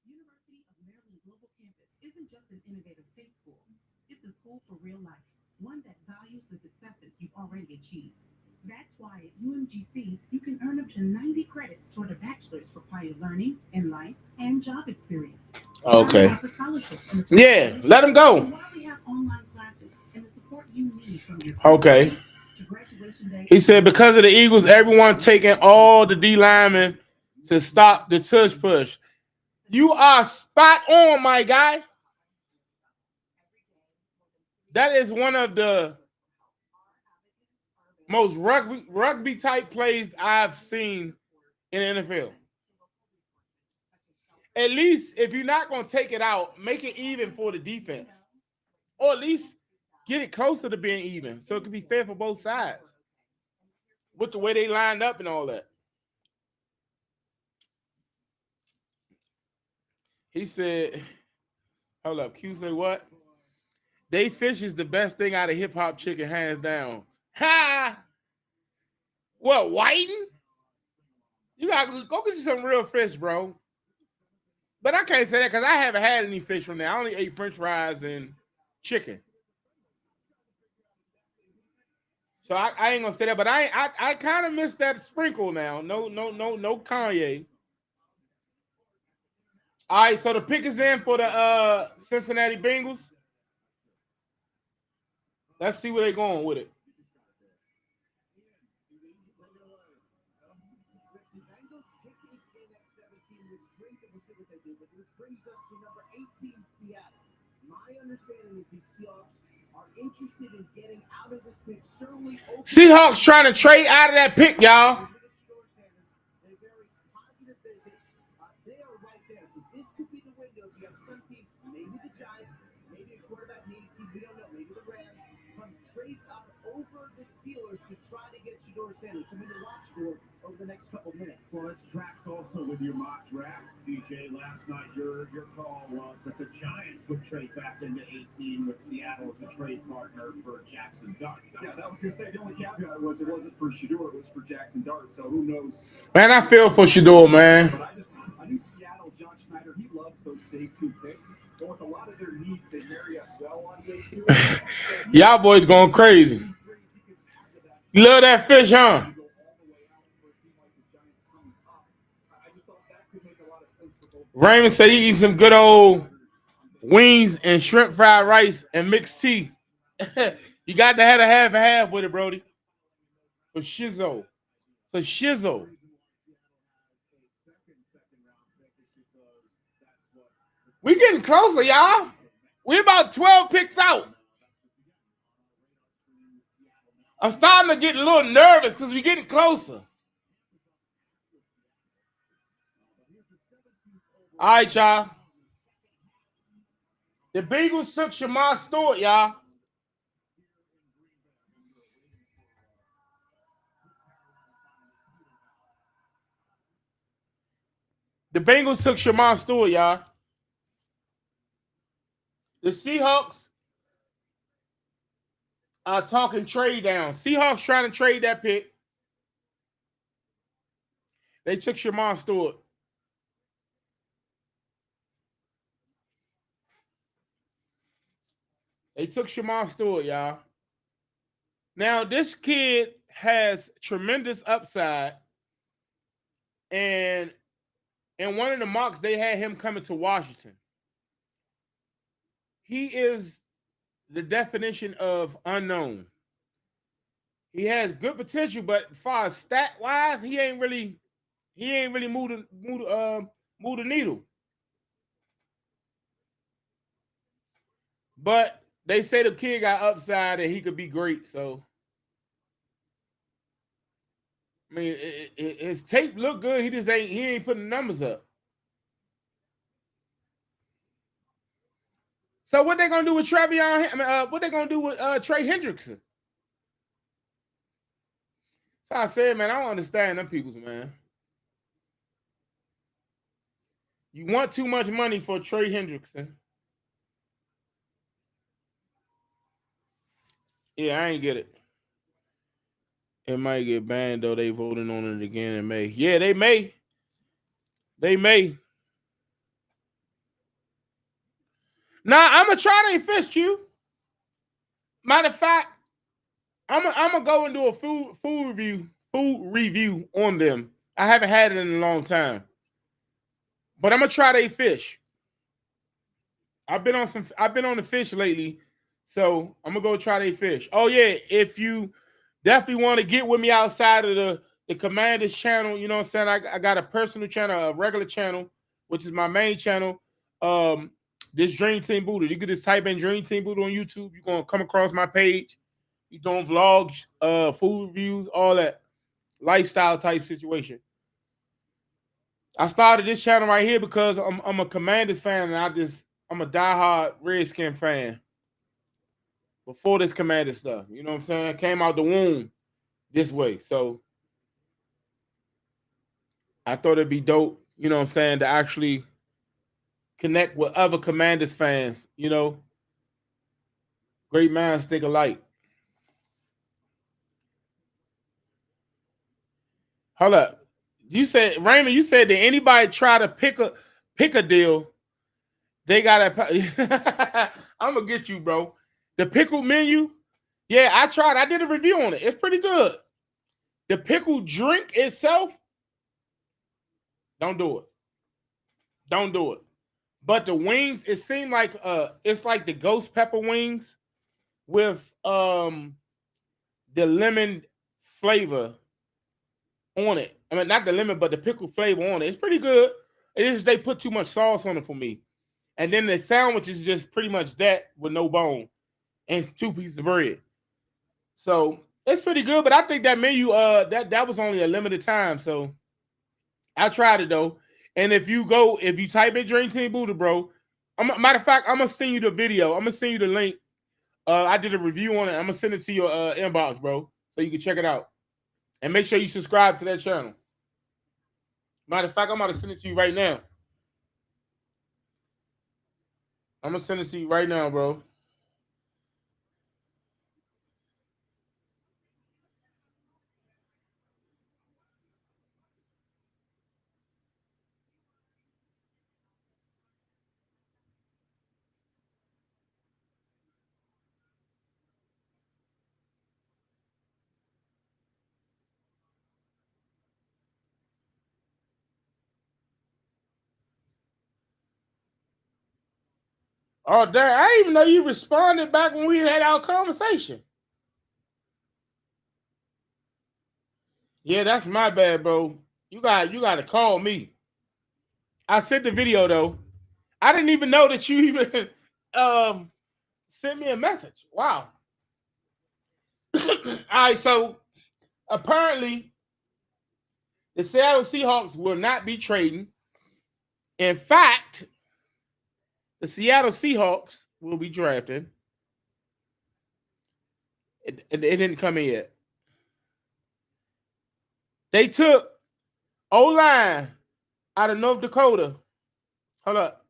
G: University of Maryland Global Campus isn't just an innovative state school. It's a school for real life, one that values the successes you've already achieved. That's why at UMGC, you can earn up to 90 credits toward a bachelor's for prior learning in life and job experience.
A: Okay. Yeah, let him go.
G: And while we have online classes and the support you need from your
A: Okay. He said because of the Eagles, everyone taking all the D linemen to stop the tush push. You are spot on, my guy. That is one of the most rugby type plays I've seen in the NFL. At least if you're not going to take it out, make it even for the defense. Or at least get it closer to being even so it can be fair for both sides. With the way they lined up and all that. He said, hold up, Q said what? They fish is the best thing out of hip-hop chicken, hands down. Ha! What, whiting? You gotta go get you some real fish, bro. But I can't say that because I haven't had any fish from there. I only ate French fries and chicken. So I ain't gonna say that, but I kind of miss that sprinkle now. No Kanye. All right, so the pick is in for the Cincinnati Bengals. Let's see where they're going with it. Seahawks trying to trade out of that pick, y'all.
B: They are right there. So this could be the window. You have some teams, maybe the Giants, maybe a quarterback needy team, we don't know, maybe the Rams, come trades up over the Steelers to try to get Shedeur Sanders. Something to watch for over the next couple minutes.
F: Well, this tracks also with your mock draft, DJ. Last night, your call was that the Giants would trade back into 18 with Seattle as a trade partner for Jackson Dart. Yeah, that was going to say, the only caveat was it wasn't for Shedeur, it was for Jackson Dart. So who knows?
A: Man, I feel for Shedeur, man.
F: But I knew Seattle, John Schneider, he loves those day 2 picks. But with a lot of their needs, they marry us well on day 2.
A: Y'all boys going crazy. You love that fish, huh? Raymond said he eats some good old wings and shrimp fried rice and mixed tea. You got to have a half and half with it, Brody. For Shizzo. For Shizzo. We getting closer, y'all. We about 12 picks out. I'm starting to get a little nervous because we're getting closer. All right, y'all. The Bengals took Shamar Stewart, y'all. The Bengals took Shamar Stewart, y'all. The Seahawks are talking trade down. Seahawks trying to trade that pick. They took Shamar Stewart. They took Shamar Stewart, y'all. Now, this kid has tremendous upside. And in one of the mocks, they had him coming to Washington. He is the definition of unknown. He has good potential, but as far as stat wise, he ain't really moved the needle. But they say the kid got upside and he could be great. So, I mean, his tape look good. He ain't putting numbers up. So what they gonna do with Travion? What they gonna do with Trey Hendrickson? So I said, man, I don't understand them peoples, man. You want too much money for Trey Hendrickson. Yeah, I ain't get it. It might get banned, though. They voting on it again in May. Yeah, they may. They may. Nah, I'm going to try they fish you. Matter of fact, I'm gonna go and do a food review on them. I haven't had it in a long time. But I'm going to try they fish. I've been on the fish lately, so I'm gonna go try they fish. Oh yeah, if you definitely want to get with me outside of the Commanders channel, you know what I'm saying? I got a personal channel, a regular channel, which is my main channel. This Dreamteam Budah. You can just type in Dreamteam Budah on YouTube. You're gonna come across my page. You doing vlogs, food reviews, all that lifestyle type situation. I started this channel right here because I'm a Commanders fan, and I'm a diehard Redskin fan. Before this Commander stuff, you know what I'm saying? Came out the womb this way. So I thought it'd be dope, you know what I'm saying, to actually connect with other Commanders fans, you know. Great minds think alike. Hold up. You said, Raymond, did anybody try to pick a deal? They gotta I'm gonna get you, bro. The pickle menu, yeah, I tried. I did a review on it. It's pretty good. The pickle drink itself, don't do it. Don't do it. But the wings, it seemed like it's like the ghost pepper wings with the lemon flavor on it. I mean, not the lemon, but the pickle flavor on it. It's pretty good. It is they put too much sauce on it for me. And then the sandwich is just pretty much that with no bone and 2 pieces of bread. So it's pretty good, but I think that menu that was only a limited time. So I tried it though. And if you type in Dreamteam Budah, bro, matter of fact, I'm gonna send you the video. I'm gonna send you the link. I did a review on it. I'm gonna send it to your inbox, bro, so you can check it out. And make sure you subscribe to that channel. Matter of fact, I'm gonna send it to you right now. I'm gonna send it to you right now, bro. Oh, dang. I didn't even know you responded back when we had our conversation. Yeah, that's my bad, bro. You got to call me. I sent the video, though. I didn't even know that you even sent me a message. Wow. All right, so apparently the Seattle Seahawks will not be trading. In fact, the Seattle Seahawks will be drafting. It didn't come in yet. They took O-line out of North Dakota. Hold up.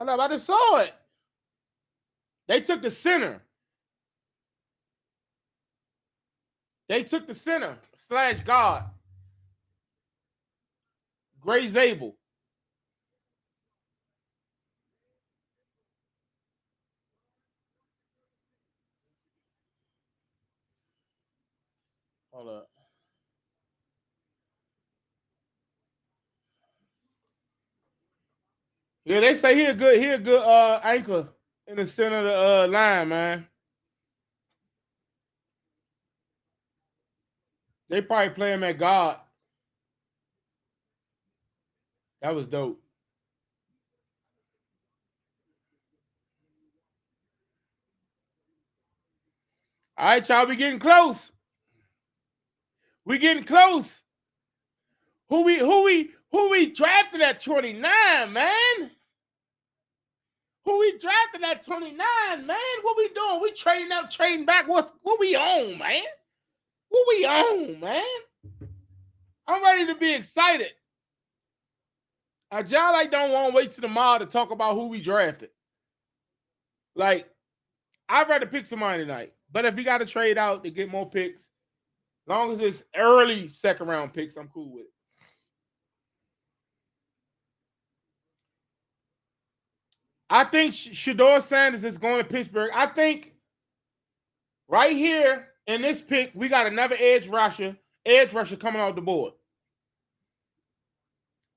A: I just saw it. They took the center. / guard. Gray Zabel. Hold up. Yeah, they say he a good anchor in the center of the line, man. They probably play him at guard. That was dope. All right, y'all, we getting close. We getting close. Who we drafted at 29, man? Who we drafted at 29, man? What we doing? We trading up, trading back. What we on, man? What we on, man? I'm ready to be excited. Y'all like don't want to wait till tomorrow to talk about who we drafted. Like, I'd rather pick somebody tonight. But if you got to trade out to get more picks, as long as it's early second round picks, I'm cool with it. I think Shedeur Sanders is going to Pittsburgh. I think right here in this pick, we got another edge rusher coming off the board.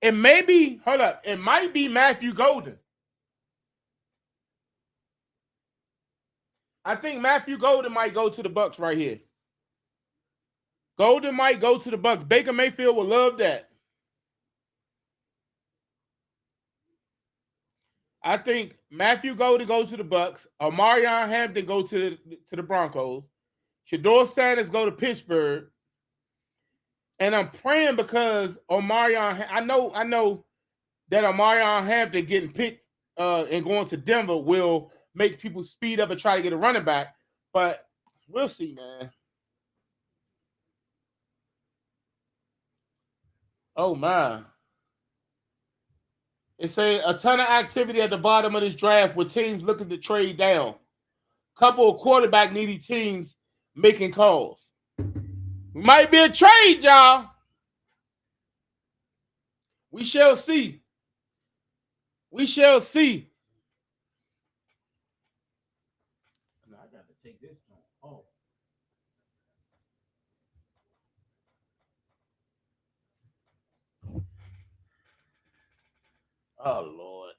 A: It may be, hold up, it might be Matthew Golden. I think Matthew Golden might go to the Bucs right here. Golden might go to the Bucs. Baker Mayfield will love that. I think Matthew Golden goes to the Bucs. Omarion Hampton go to the Broncos. Shedeur Sanders go to Pittsburgh. And I'm praying because Omarion, I know that Omarion Hampton getting picked and going to Denver will make people speed up and try to get a running back. But we'll see, man. Oh, my. It's a ton of activity at the bottom of this draft with teams looking to trade down. Couple of quarterback-needy teams making calls. Might be a trade, y'all. We shall see. We shall see. I got to take this one. Oh, Lord.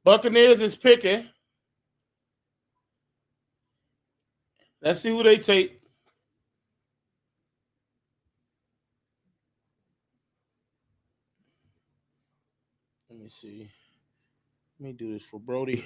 A: Buccaneers is picking. Let's see who they take. Let me see. Let me do this for Brody.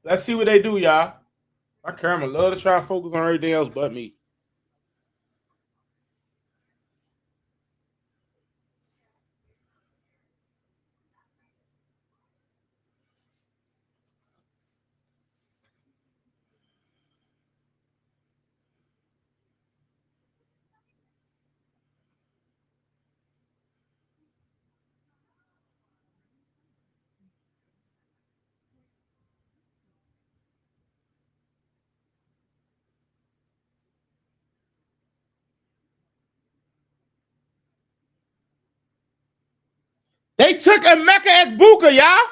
A: Let's see what they do, y'all. My camera love to try to focus on everything else but me. They took Emeka Egbuka, y'all.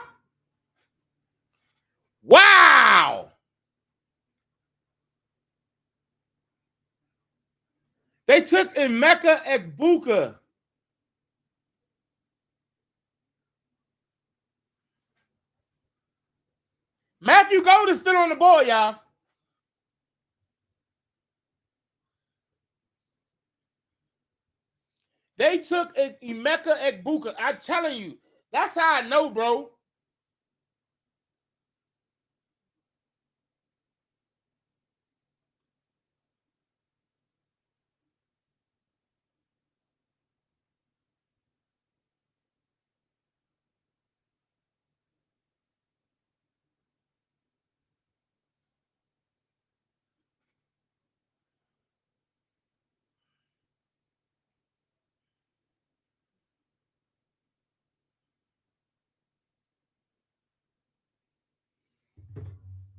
A: Wow. They took Emeka Egbuka. Matthew Gold is still on the board, y'all. They took Emeka Egbuka. I'm telling you, that's how I know, bro.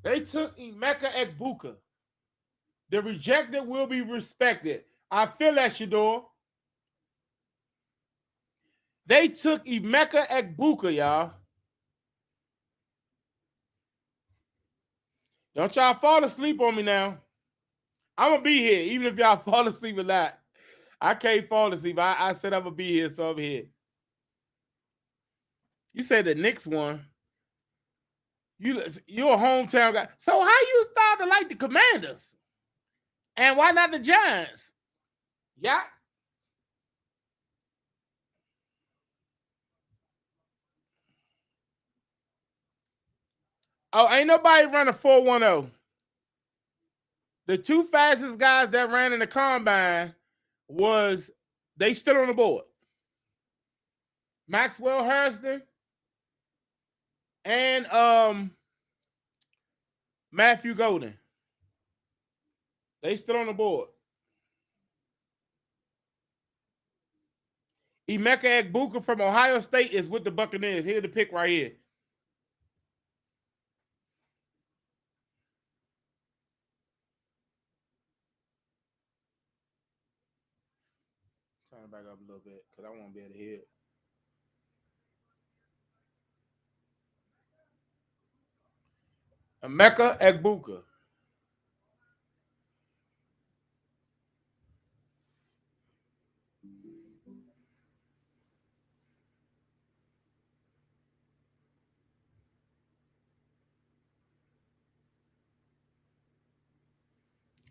A: They took Emeka Egbuka. The rejected will be respected. I feel that, Shador. They took Emeka Egbuka, y'all. Don't y'all fall asleep on me now. I'm going to be here, even if y'all fall asleep or not. I can't fall asleep. I said I'm going to be here, so I'm here. You said the Knicks won. You're a hometown guy. So how you start to like the Commanders? And why not the Giants? Yeah. Oh, ain't nobody running 4-1-0. The two fastest guys that ran in the combine they still on the board. Maxwell Harrison and Matthew Golden. They still on the board. Emeka Egbuka from Ohio State is with the Buccaneers. Here's the pick right here. Turn it back up a little bit because I won't be able to hear it. Emeka Egbuka.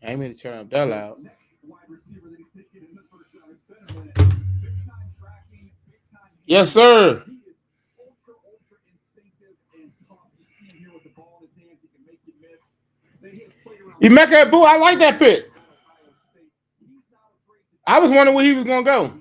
A: I ain't mean to turn up that loud. Yes, sir. Emeka Egbuka, I like that pick. I was wondering where he was going to go.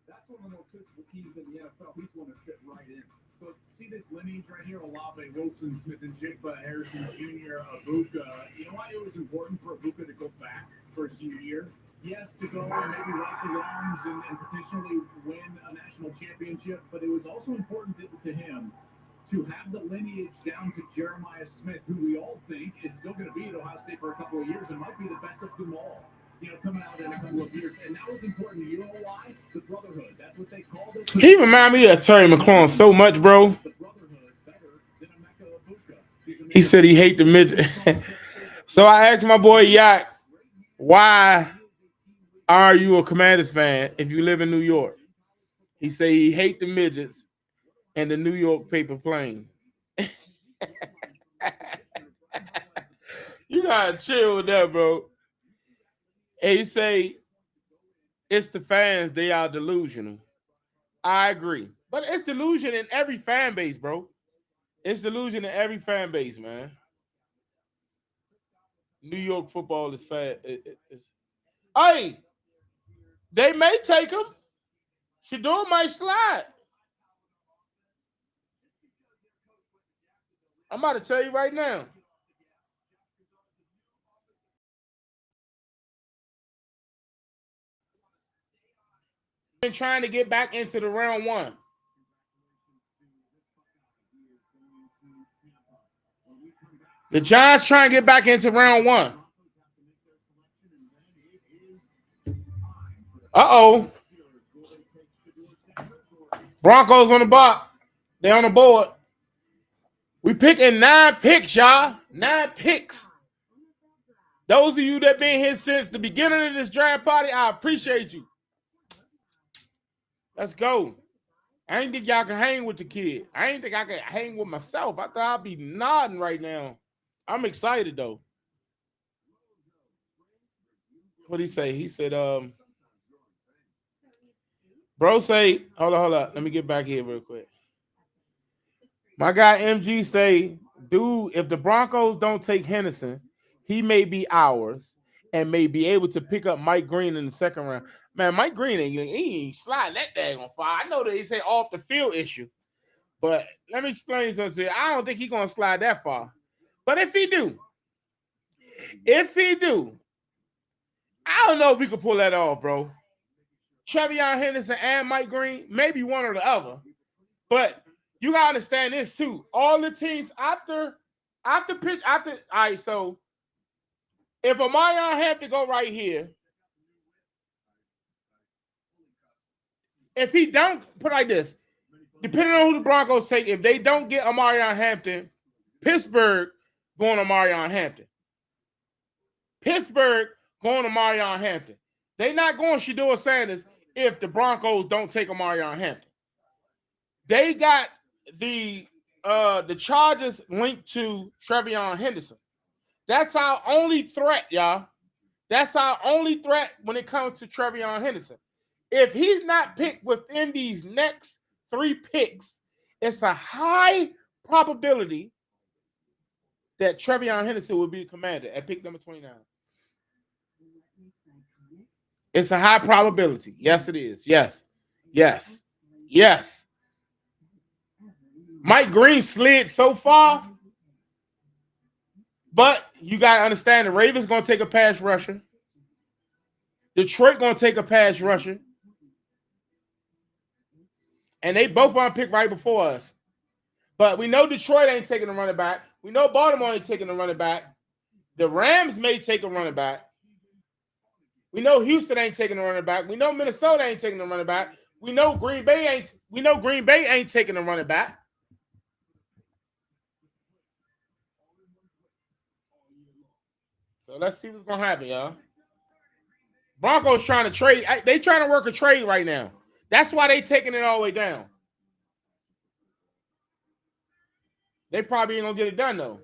F: That's one of the most physical teams in the NFL. He's going to fit right in. So see this lineage right here: Olave, Wilson, Smith and Jigba, Harrison Jr., Abuka. You know why it was important for Abuka to go back for his senior year? Yes, to go and maybe lock the arms and potentially win a national championship, but it was also important to him to have the lineage down to Jeremiah Smith, who we all think is still going to be at Ohio State for a couple of years and might be the best of them all. Coming out in a couple of years. And that was important. You know why? The brotherhood. That's what they called it.
A: He remind me of Terry McLaurin so much, bro.
F: The brotherhood better than Emeka Egbuka.
A: He said he hate the midget. So I asked my boy Yak, why are you a Commanders fan if you live in New York? He said he hate the midgets and the New York paper plane. You gotta chill with that, bro. And he say it's the fans, they are delusional. I agree. But it's delusion in every fan base, bro. It's delusion in every fan base, man. New York football is fat. Hey, they may take him. Shador might slide. I'm about to tell you right now. Been trying to get back into the round one. The Giants trying to get back into round one. Uh-oh. Broncos on the box. They on the board. We picking 9 picks, y'all. 9 picks. Those of you that been here since the beginning of this draft party, I appreciate you. Let's go. I ain't think y'all can hang with the kid. I ain't think I could hang with myself. I thought I'd be nodding right now. I'm excited though. What'd he say? He said, bro say, hold on. Let me get back here real quick. My guy MG say, dude, if the Broncos don't take Henderson, he may be ours and may be able to pick up Mike Green in the second round. Man, Mike Green ain't sliding that daggone far. I know that he say off the field issue, but let me explain something to you. I don't think he's gonna slide that far. But if he do, I don't know if we could pull that off, bro. Trevion Henderson and Mike Green, maybe one or the other. But you gotta understand this too. All the teams all right, so if Amarion have to go right here, if he don't put like this, depending on who the Broncos take, if they don't get Amarion Hampton, Pittsburgh going to Amarion Hampton. Pittsburgh going to Amarion Hampton. They not going Shedeur Sanders if the Broncos don't take Amarion Hampton. They got the Chargers linked to Trevion Henderson. That's our only threat, y'all. That's our only threat when it comes to Trevion Henderson. If he's not picked within these next 3 picks, it's a high probability that Trevion Henderson will be commander at pick number 29. It's a high probability. Yes, it is. Yes. Mike Green slid so far, but you got to understand the Ravens going to take a pass rusher. Detroit going to take a pass rusher. And they both want to pick right before us. But we know Detroit ain't taking a running back. We know Baltimore ain't taking a running back. The Rams may take a running back. We know Houston ain't taking a running back. We know Minnesota ain't taking a running back. We know Green Bay ain't taking a running back. So let's see what's gonna happen, y'all. Broncos trying to trade. They trying to work a trade right now. That's why they taking it all the way down. They probably ain't gonna get it done though.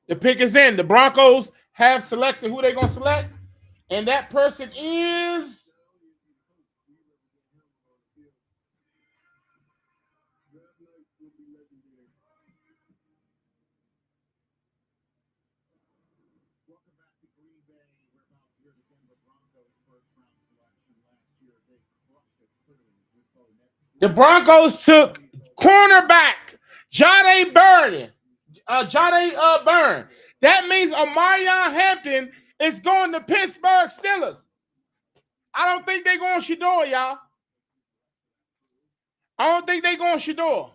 A: The pick is in. The Broncos have selected who they're gonna select, and that person is the Broncos took cornerback Jahdae Byrne. Byrne. That means Amarion Hampton is going to Pittsburgh Steelers. I don't think they're going Shedeur, y'all. I don't think they're going Shedeur.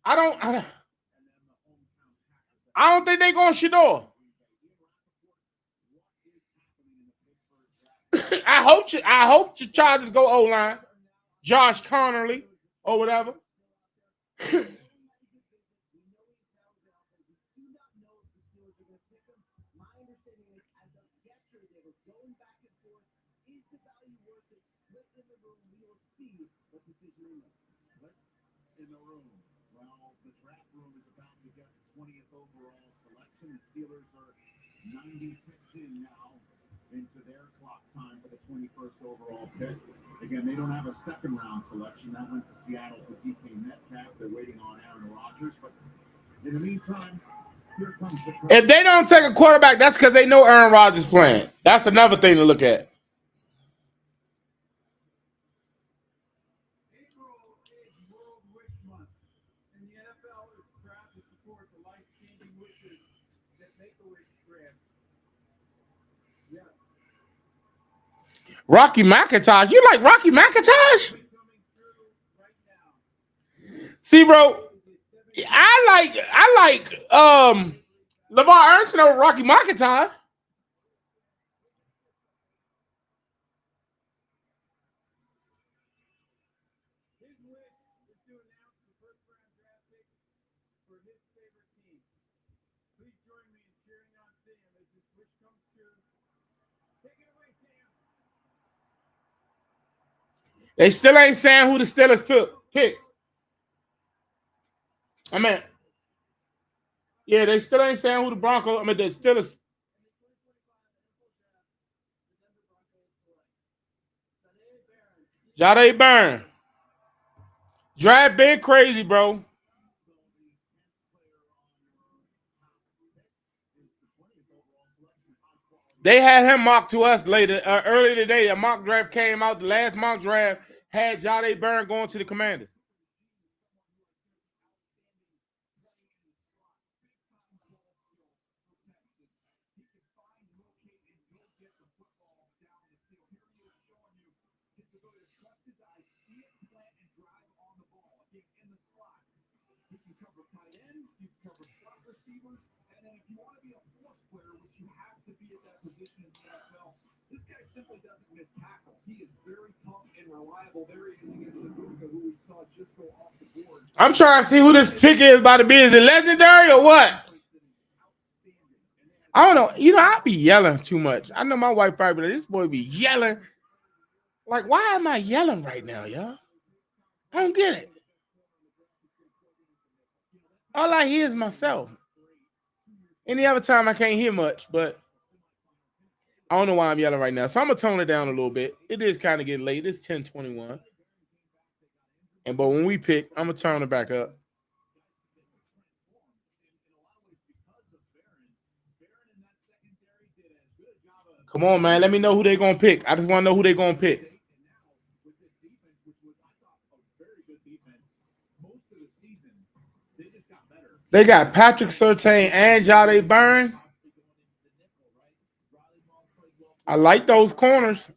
A: I don't think they're going Shedeur. I hope the Chargers go O-line. Josh Connerly or whatever.
F: In the room. Well, the draft room is about to get the 20th overall selection. The Steelers are 90 ticks in now into their clock time for the 21st overall pick. Again, they don't have a second round selection. That went to Seattle for DK Metcalf. They're waiting on Aaron Rodgers. But in the meantime, here comes the...
A: If they don't take a quarterback, that's because they know Aaron Rodgers playing. That's another thing to look at. Rocky McIntosh. You like Rocky McIntosh? See, bro, I like LeVar Arrington over Rocky McIntosh.
F: Please join me in cheering on Sam as his wish comes true. Take it away, Sam.
A: They still ain't saying who the Steelers pick. I mean, yeah, they still ain't saying who the Broncos. I mean, the Steelers. Jahdae Byrne. Draft been crazy, bro. They had him mocked to us later, earlier today. A mock draft came out. The last mock draft had Jahdae Byrne going to the Commanders.
F: He can cover tight ends, he can cover slot receivers, and then if you want to be a force player, which you have to be at that position in the NFL, this guy simply doesn't miss tackles. He is very tough and reliable. There he is against the Budah, who we saw just go off the board.
A: I'm trying to see who this pick is about to be. Is it legendary or what? I don't know. You know, I be yelling too much. I know my wife probably, this boy be yelling. Like, why am I yelling right now, y'all? I don't get it. All I hear is myself. Any other time I can't hear much, but I don't know why I'm yelling right now. So I'm gonna tone it down a little bit. It is kind of getting late. It's 10:21. But when we pick, I'm gonna turn it back up. Come on, man. Let me know who they're gonna pick. I just want to know who they're gonna pick. They got Patrick Surtain and Jahdae Byrne. I like those corners.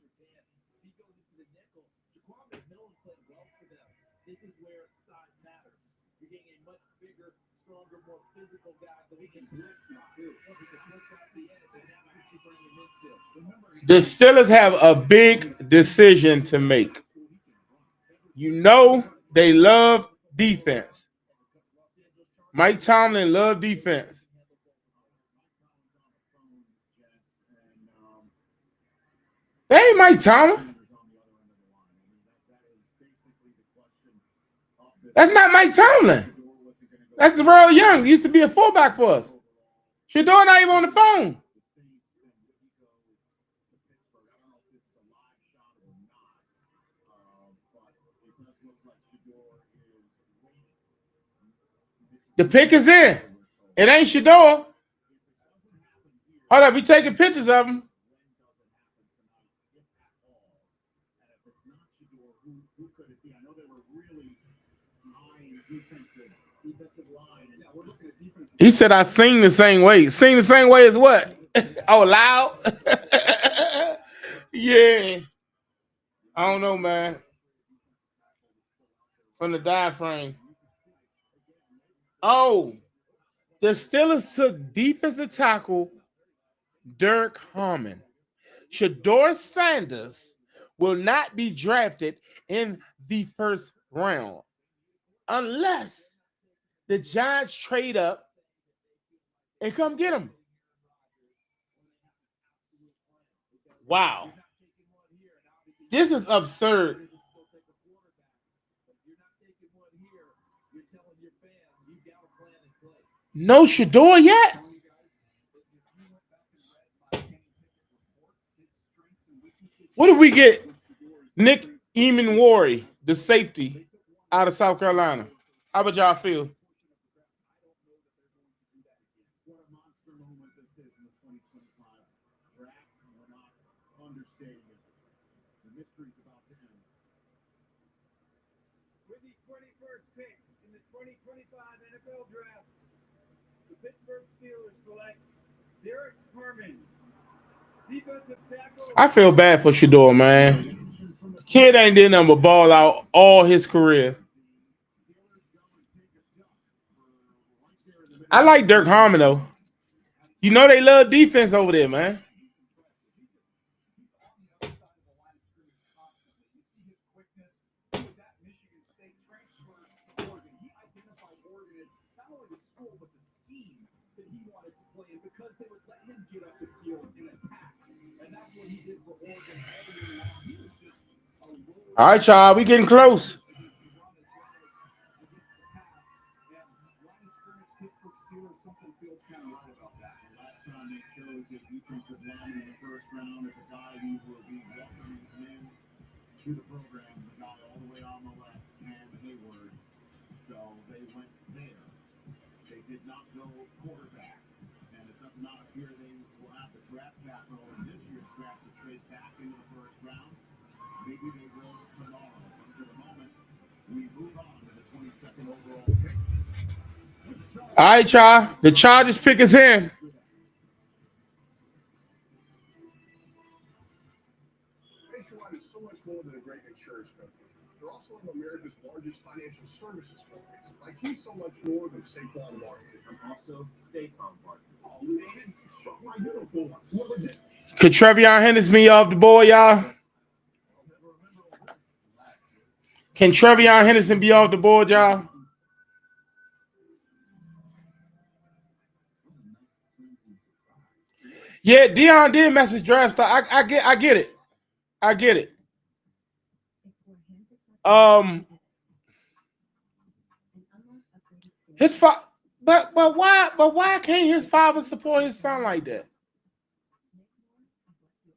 A: The Steelers have a big decision to make. You know they love defense. Mike Tomlin love defense. They ain't Mike Tomlin. That's not Mike Tomlin. That's Darrell Young. He used to be a fullback for us. Shador not even on the phone. The pick is in. It ain't Shador. Hold up, we taking pictures of him. He said I sing the same way. Sing the same way as what? Oh, loud? Yeah. I don't know, man. From the diaphragm. Oh, the Steelers took defensive tackle Dirk Harmon. Shador Sanders will not be drafted in the first round unless the Giants trade up and come get him. Wow. This is absurd. No Shador yet? What if we get Nick Eamon-Wari, the safety, out of South Carolina? How about y'all feel?
F: With the 21st pick in the 2025 NFL Draft, the Pittsburgh Steelers select Derek Harmon, defensive tackle.
A: I feel bad for Shador, man. Kid ain't did nothing but ball out all his career. I like Dirk Harmon, though. You know they love defense over there, man.
F: that he wanted to play in because they would let him get up the field and attack. And that's what he did for Oregon all year long. He was just
A: all right, y'all. We getting close.
F: Something feels kind of right about that. The last time they chose a defensive lineman in the first round as a guy who will be welcoming him to the program, the guy all the way on the left, Cam Hayward. So they went there. They did not go quarterback. And it does not appear they will have the draft capital in this year's draft to trade back into the first round. Maybe they will tomorrow. But for the moment, we move on to the 22nd overall pick.
A: All right, y'all. The Chargers pick is in.
F: Nationwide is so much more than a great insurance company. They're also one of America's largest financial services companies. Like he's so much more than Saquon Barkley. I'm also Saquon Barkley. Oh, man. So my uniforms. What was it?
A: Could Trevion Henderson be off the board, y'all? Can Trevion Henderson be off the board, y'all? Yeah, Deion did message draft stock. I get it. I get it. His father, but why can't his father support his son like that?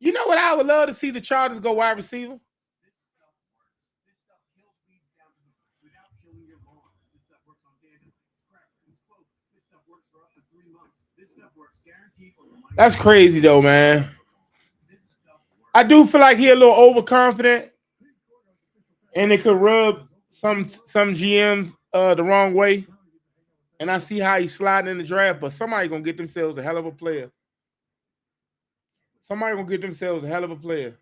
A: You know what I would love to see the Chargers go wide receiver? That's crazy though, man. I do feel like he's a little overconfident, and it could rub some GMs the wrong way. And I see how he's sliding in the draft, but somebody gonna get themselves a hell of a player. Somebody gonna get themselves a hell of a player.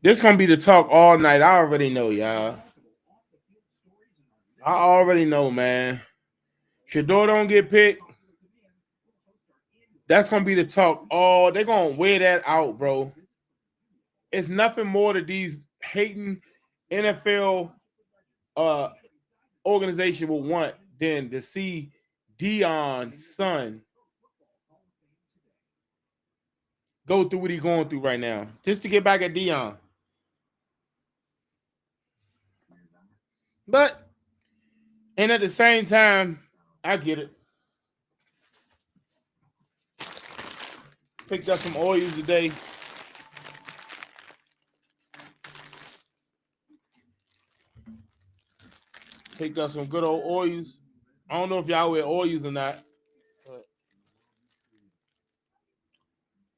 A: This gonna be the talk all night. I already know, y'all. I already know, man. Shador don't get picked. That's gonna be the talk. Oh, they're gonna wear that out, bro. It's nothing more that these hating NFL organization will want than to see Deion's son go through what he's going through right now, just to get back at Deion. But, and at the same time, I get it. Picked up some oils today. Picked up some good old oils. I don't know if y'all wear oils or not. But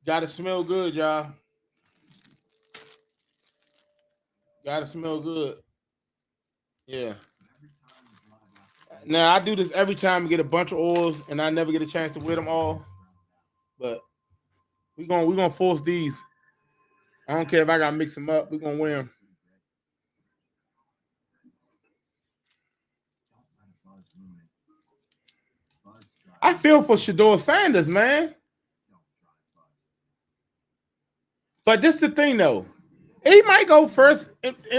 A: gotta smell good, y'all. Gotta smell good. Yeah. Now I do this every time I get a bunch of oils, and I never get a chance to wear them all. But we're gonna force these. I don't care if I gotta mix them up. We're gonna wear them. I feel for Shador Sanders, man. But this is the thing, though. He might go first.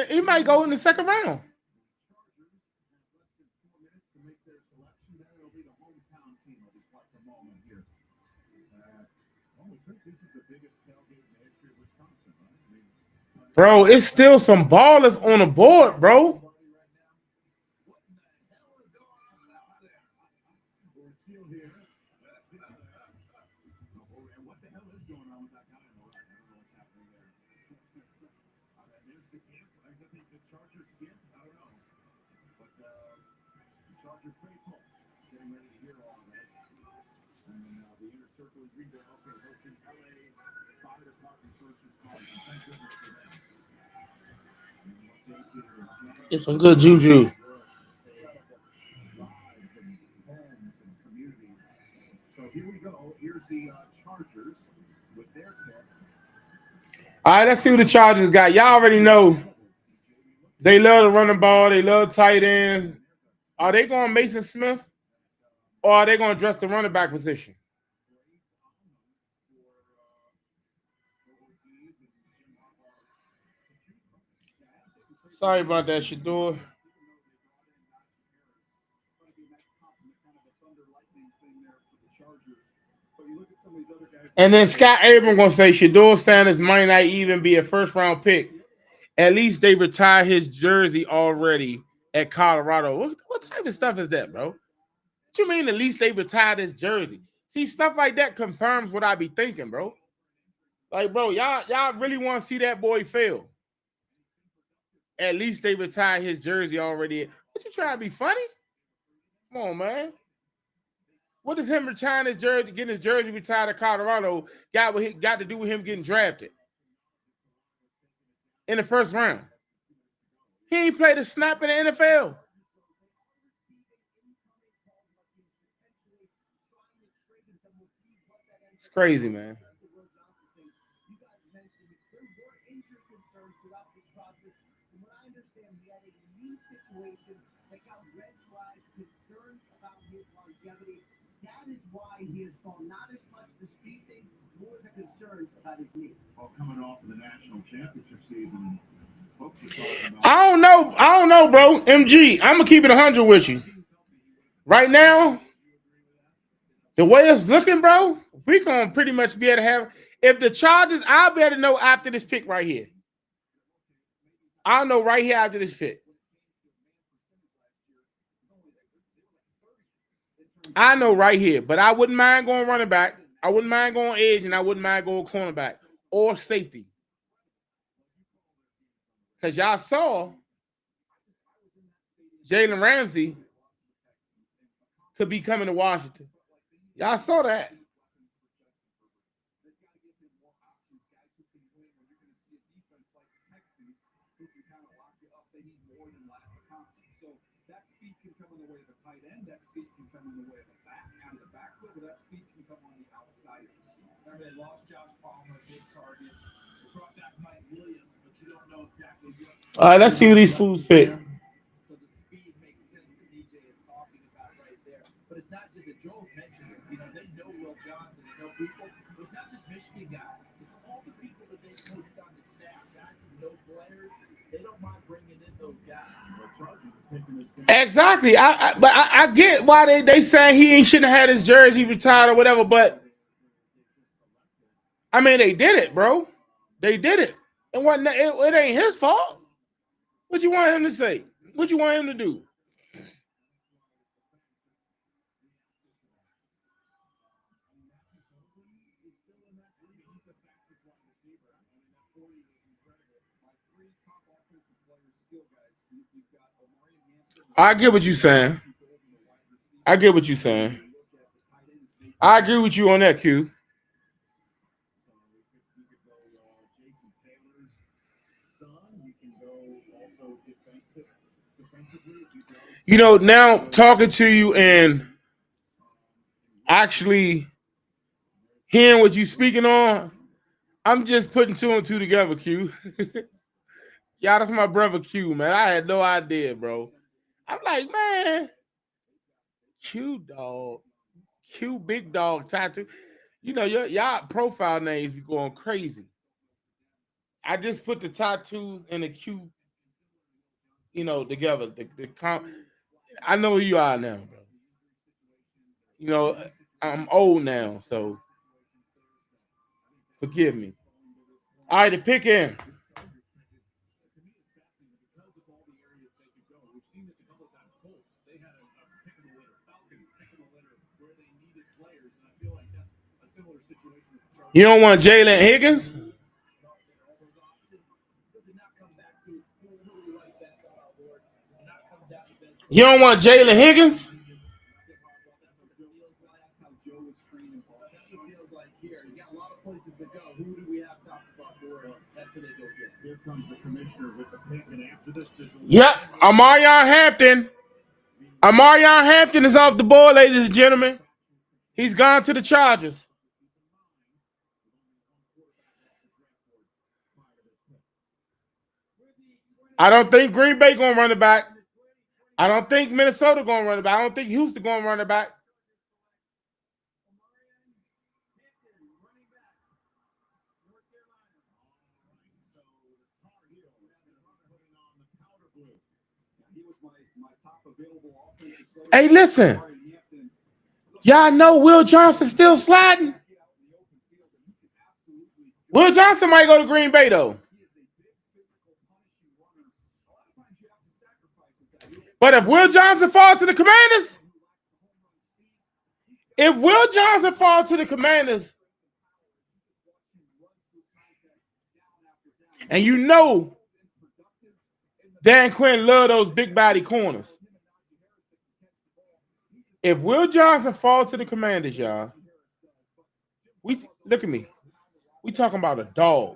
A: He might go in the second round. Bro, it's still some ballers on the board, bro. It's some good juju.
F: So here we go. Here's the Chargers with their pick.
A: All right, let's see who the Chargers got. Y'all already know they love to run the ball. They love tight ends. Are they going Mason Smith? Or are they going to address the running back position? Sorry about that, Shador. And then Scott Abram going to say Shador Sanders might not even be a first-round pick. At least they retired his jersey already at Colorado. What type of stuff is that, bro? What you mean at least they retired his jersey? See, stuff like that confirms what I be thinking, bro. Like, bro, y'all really want to see that boy fail. At least they retired his jersey already. What you trying to be funny? Come on, man. What does him retiring his jersey, getting his jersey retired at Colorado got to do with him getting drafted in the first round? He ain't played a snap in the NFL. It's crazy, man.
B: That is why he has fallen, not as much the speed thing, more the concerns about his knee.
F: Well, coming off of the national championship season,
A: I don't know, bro. MG, I'm gonna keep it 100 with you. Right now, the way it's looking, bro, we're gonna pretty much be able to have. If the Chargers, I'll be able to know after this pick right here. I'll know right here after this pick. I know right here, but I wouldn't mind going running back. I wouldn't mind going edge, and I wouldn't mind going cornerback or safety. Because y'all saw Jalen Ramsey could be coming to Washington. Y'all saw that.
F: That speed can come in the way of a tight end. That speed can come in the way of a back out of the backfield, but that speed can come on the outside of the seam. Remember, they lost Josh Palmer, big target. They brought back Mike Williams, but you don't know exactly what.
A: All right, let's see what these fools pick.
B: So the speed makes sense that DJ is talking about right there. But it's not just that Joel's mentioned it. You know, they know Will Johnson, they know people. It's not just Michigan guys. It's all the people that they coached on the staff, guys who know players. They don't mind bringing in those guys.
A: Exactly. I get why they saying he shouldn't have had his jersey retired or whatever, but I mean they did it, bro. They did it. It ain't his fault. What you want him to say? What you want him to do? I get what you're saying. I get what you're saying. I agree with you on that, Q. You know, now talking to you and actually hearing what you speaking on, I'm just putting two and two together, Q. Y'all, that's my brother Q, man. I had no idea, bro. I'm like, man, Q dog, Q big dog tattoo. You know, y'all profile names be going crazy. I just put the tattoos and the Q, you know, together. I know who you are now, bro. You know, I'm old now, so forgive me. All right, the pick in. You don't want Jalen Higgins? You don't want Jalen Higgins? Yep, Amarion Hampton. Amarion Hampton is off the board, ladies and gentlemen. He's gone to the Chargers. I don't think Green Bay going to run it back. I don't think Minnesota going to run it back. I don't think Houston going to run it back. Hey, listen. Y'all know Will Johnson still sliding? Will Johnson might go to Green Bay, though. But if Will Johnson falls to the Commanders, and you know Dan Quinn love those big body corners. If Will Johnson falls to the Commanders, y'all, look at me. We talking about a dog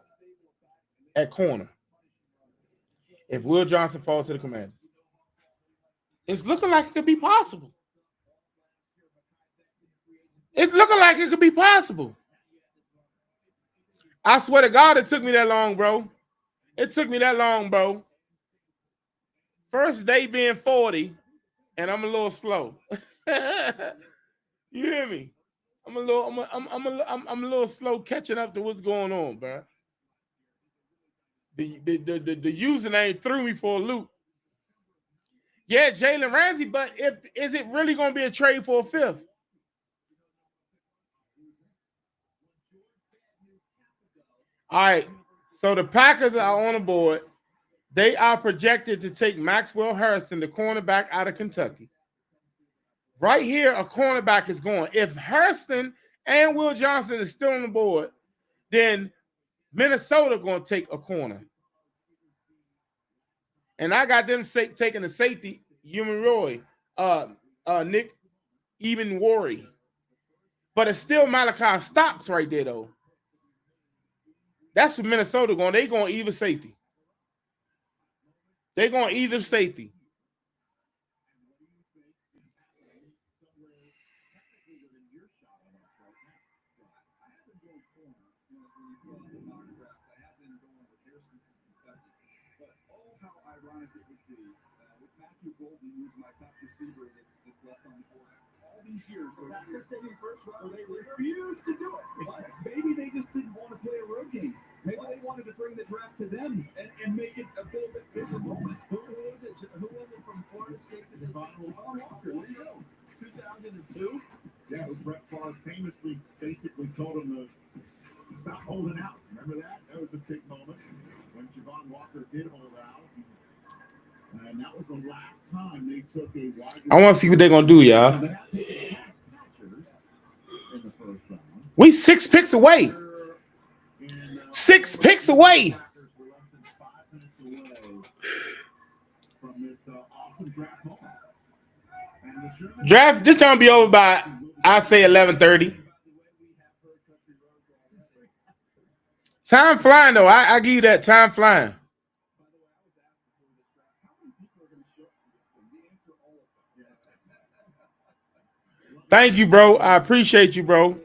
A: at corner. If Will Johnson falls to the Commanders, it's looking like it could be possible. It's looking like it could be possible. I swear to God, it took me that long, bro. It took me that long, bro. First day being 40, and I'm a little slow. You hear me? I'm a little slow catching up to what's going on, bro. The username threw me for a loop. Yeah, Jalen Ramsey, but is it really going to be a trade for a fifth? All right, so the Packers are on the board. They are projected to take Maxwell Hairston, the cornerback out of Kentucky. Right here, a cornerback is going. If Hairston and Will Johnson is still on the board, then Minnesota going to take a corner. And I got them taking the safety, Human Roy, Nick Even Worry. But it's still Malachi Stocks right there, though. That's what Minnesota going. They going either safety. They're going either safety.
F: These years, they refused to do it. But maybe they just didn't want to play a road game. Maybe they wanted to bring the draft to them and make it a little bit bigger moment. Who was it? Who was it from Florida State that Javon Walker? Where do you go? 2002? Yeah, Brett Favre famously basically told him to stop holding out. Remember that? That was a big moment when Javon Walker did hold out. And that was the last time they took a wide.
A: I want to see what they're going to do, y'all. We 6 picks away. 6 picks away. Draft, this time be over by, I say, 11:30. Time flying, though. I give you that. Time flying. Thank you, bro. I appreciate you, bro.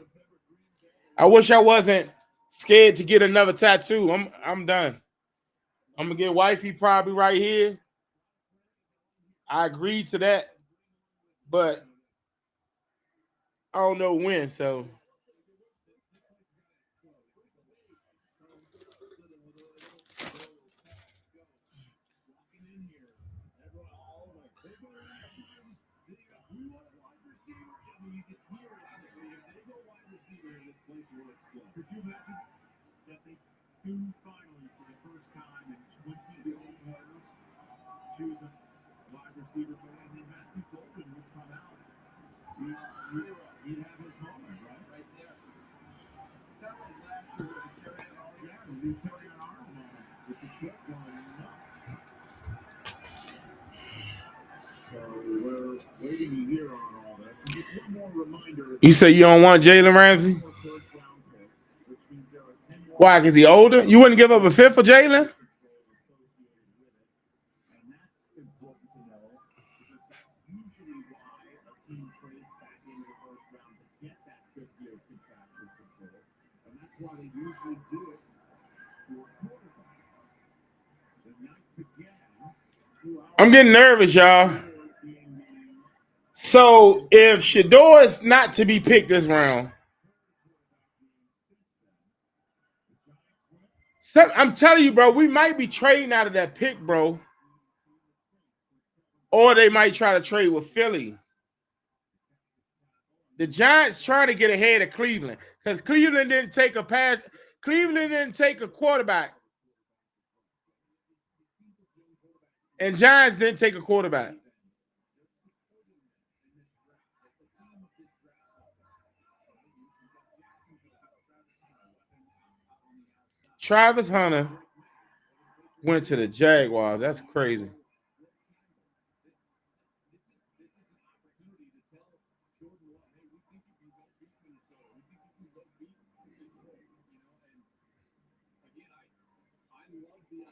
A: I wish I wasn't scared to get another tattoo. I'm done. I'm gonna get wifey probably right here. I agreed to that, but I don't know when. So
F: could you imagine that they do finally, for the first time in 20 years, choose a wide receiver, and then Matthew Golden would come out? He'd have his moment, right there. That was last year with the Terry Arnold. Yeah, the Terry Arnold moment with the trip going nuts. So we're waiting to hear on all this. And just one more reminder.
A: You say you don't want Jalen Ramsey? Why? Because he older? You wouldn't give up a fifth for Jalen? I'm getting nervous, y'all. So if Shador is not to be picked this round, I'm telling you, bro, we might be trading out of that pick, bro. Or they might try to trade with Philly. The Giants trying to get ahead of Cleveland because Cleveland didn't take a pass. Cleveland didn't take a quarterback. And Giants didn't take a quarterback. Travis Hunter went to the Jaguars. That's crazy.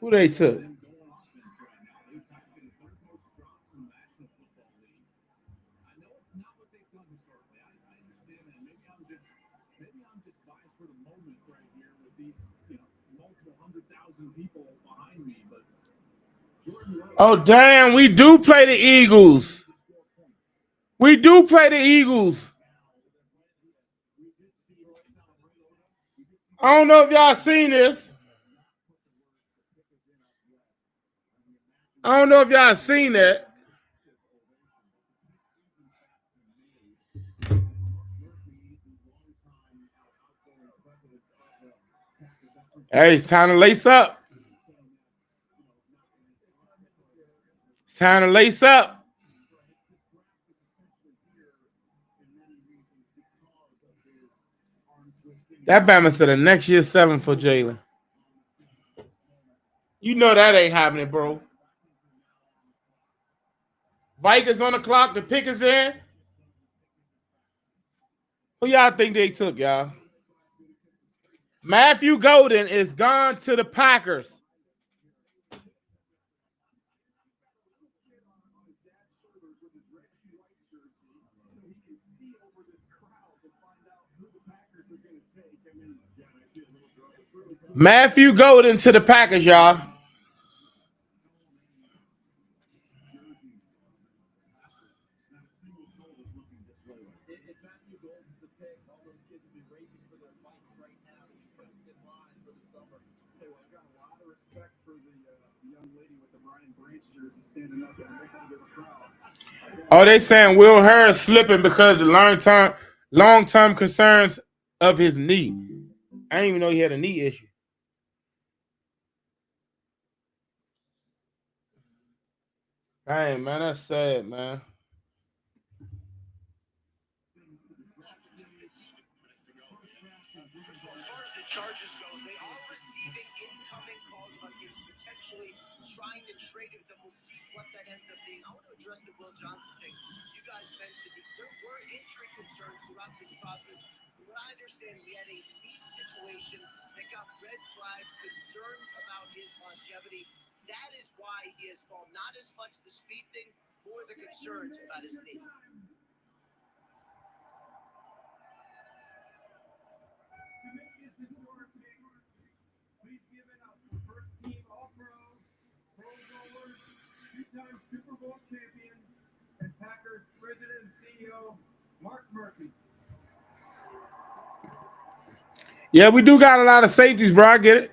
A: Who they took? Oh, damn. We do play the Eagles. We do play the Eagles. I don't know if y'all seen this. I don't know if y'all seen that. Hey, it's time to lace up. It's time to lace up. That Bama said the next year 7 for Jalen. You know that ain't happening, bro. Vikings on the clock. The pick is in. Who y'all think they took, y'all? Matthew Golden is gone to the Packers. Matthew Golden to the Packers, y'all. Oh, they saying Will Harris slipping because of long-term concerns of his knee. I didn't even know he had a knee issue. Dang, man, that's sad, man.
H: Charges go, they are receiving incoming calls about teams potentially trying to trade with them. We'll see what that ends up being. I want to address the Will Johnson thing. You guys mentioned there were injury concerns throughout this process. From what I understand, we had a knee situation that got red flags, concerns about his longevity. That is why he has fallen. Not as much the speed thing, more the concerns about his knee.
F: Two-time Super Bowl champion and Packers president and CEO Mark Murphy.
A: Yeah, we do got a lot of safeties, bro. I get it.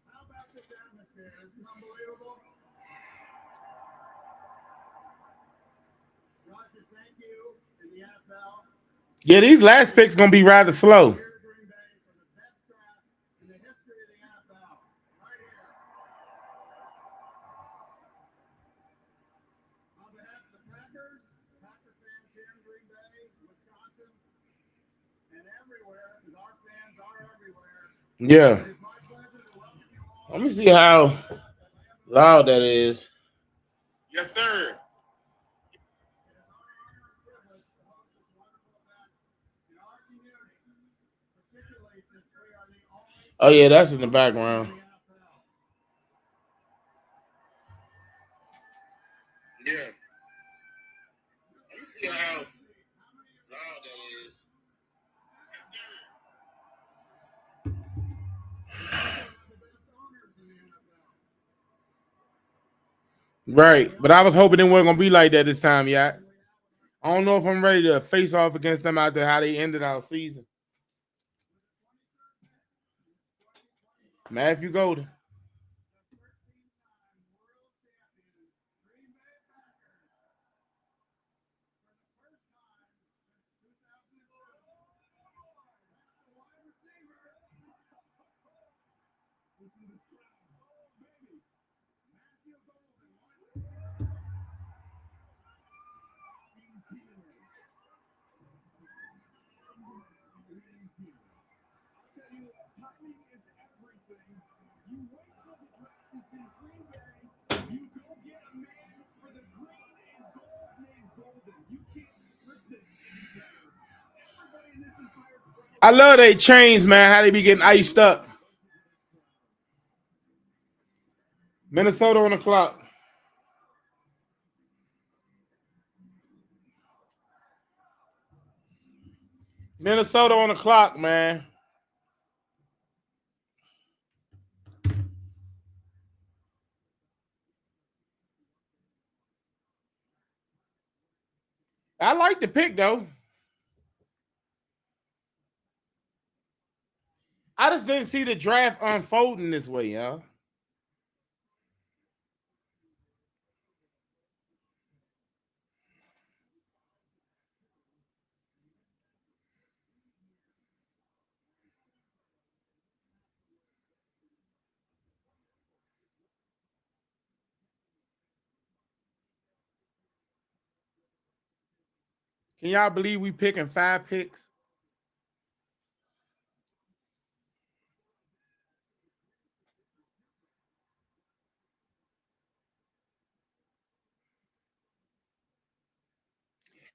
F: How about this atmosphere? Isn't it unbelievable? Roger, thank you in the NFL.
A: Yeah, these last picks gonna be rather slow. Yeah. Let me see how loud that is. Yes, sir. Oh, yeah, that's in the background. Yeah. Let me see how loud that is. Right, but I was hoping it wasn't gonna be like that this time, yeah. I don't know if I'm ready to face off against them after how they ended our season. Matthew Golden. I love they chains, man. How they be getting iced up. Minnesota on the clock. Minnesota on the clock, man. I like the pick, though. I just didn't see the draft unfolding this way, y'all. Can y'all believe we picking 5 picks?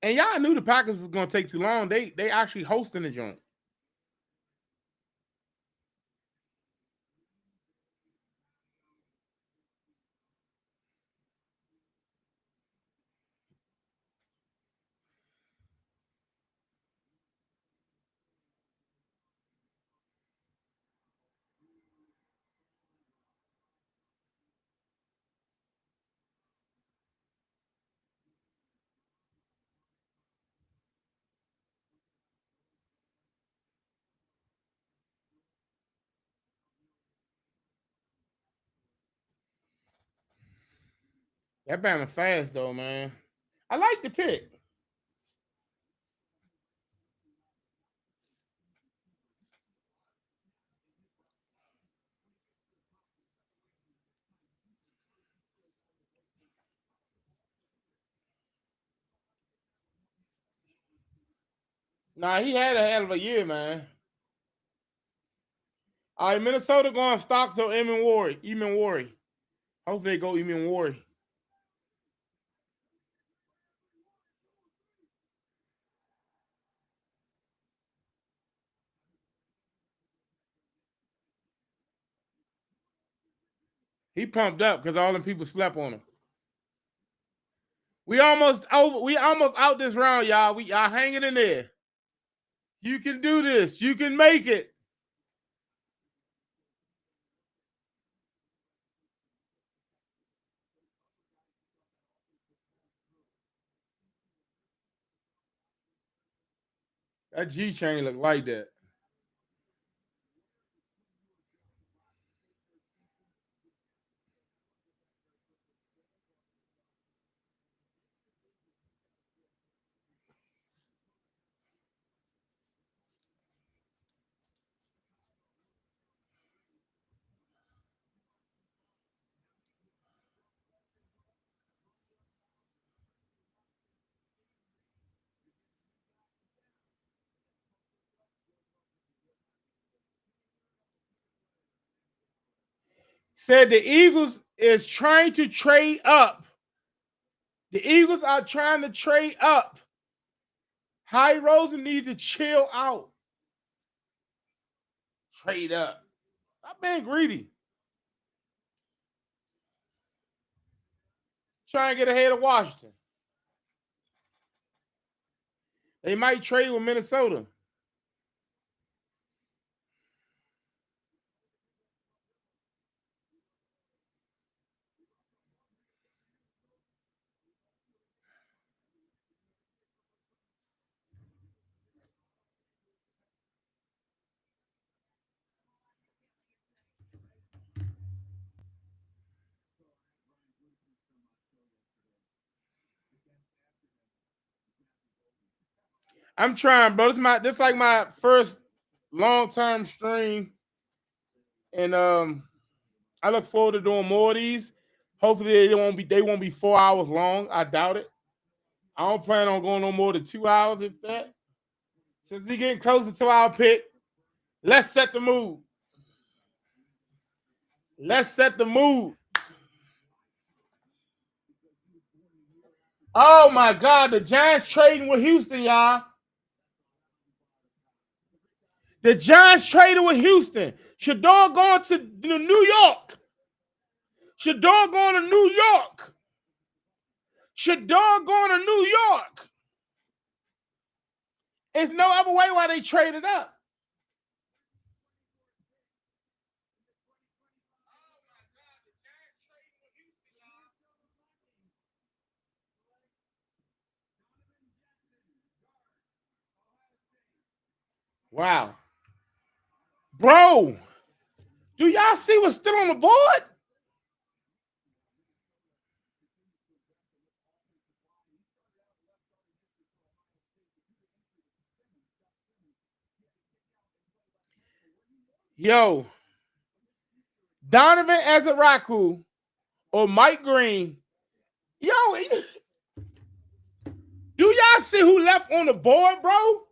A: And y'all knew the Packers was going to take too long. They actually hosting the joint. That Bama fast, though, man. I like the pick. Nah, he had a hell of a year, man. All right, Minnesota going Stocks or Eamon Wari. Hopefully they go Eamon Wari. He pumped up because all them people slept on him. We almost out this round, y'all. Y'all hanging in there. You can do this. You can make it. That G chain look like that. Said the Eagles is trying to trade up. The Eagles are trying to trade up. High Rosen needs to chill out. Trade up. Stop being greedy. Trying to get ahead of Washington. They might trade with Minnesota. I'm trying, bro. This like my first long-term stream. And I look forward to doing more of these. Hopefully they won't be 4 hours long. I doubt it. I don't plan on going no more than 2 hours if that. Since we getting closer to our pick, let's set the mood. Let's set the mood. Oh my God, the Giants trading with Houston, y'all. The Giants traded with Houston. Shador going to New York. Shador going to New York. Shador going to New York. There's no other way why they traded up. Wow. Bro, do y'all see what's still on the board? Yo, Donovan Ezeraku or Mike Green. Yo, do y'all see who left on the board, bro?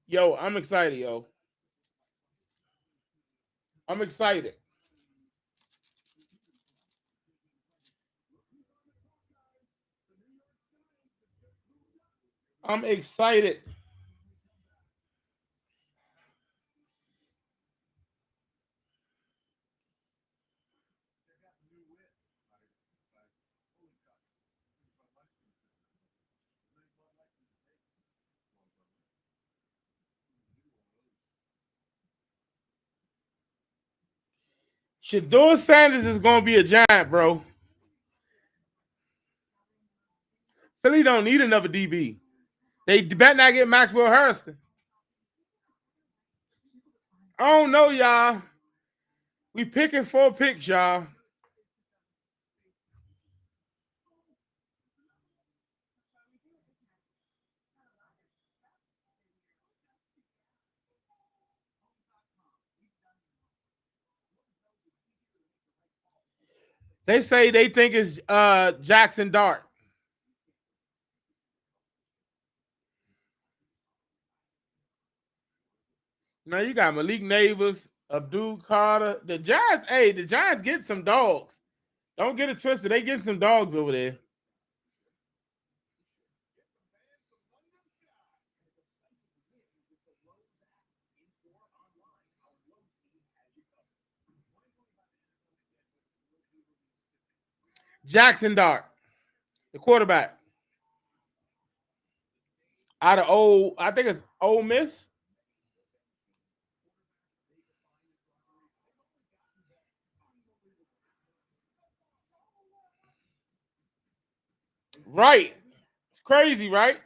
A: Yo, I'm excited, yo. I'm excited. I'm excited. Shador Sanders is going to be a Giant, bro. Philly don't need another DB. They better not get Maxwell Harrison. I don't know, y'all. We picking 4 picks, y'all. They say they think it's Jackson Dart. Now you got Malik Neighbors, Abdul Carter. The Giants get some dogs. Don't get it twisted. They get some dogs over there. Jackson Dart, the quarterback. Out of I think it's Ole Miss. Right. It's crazy, right?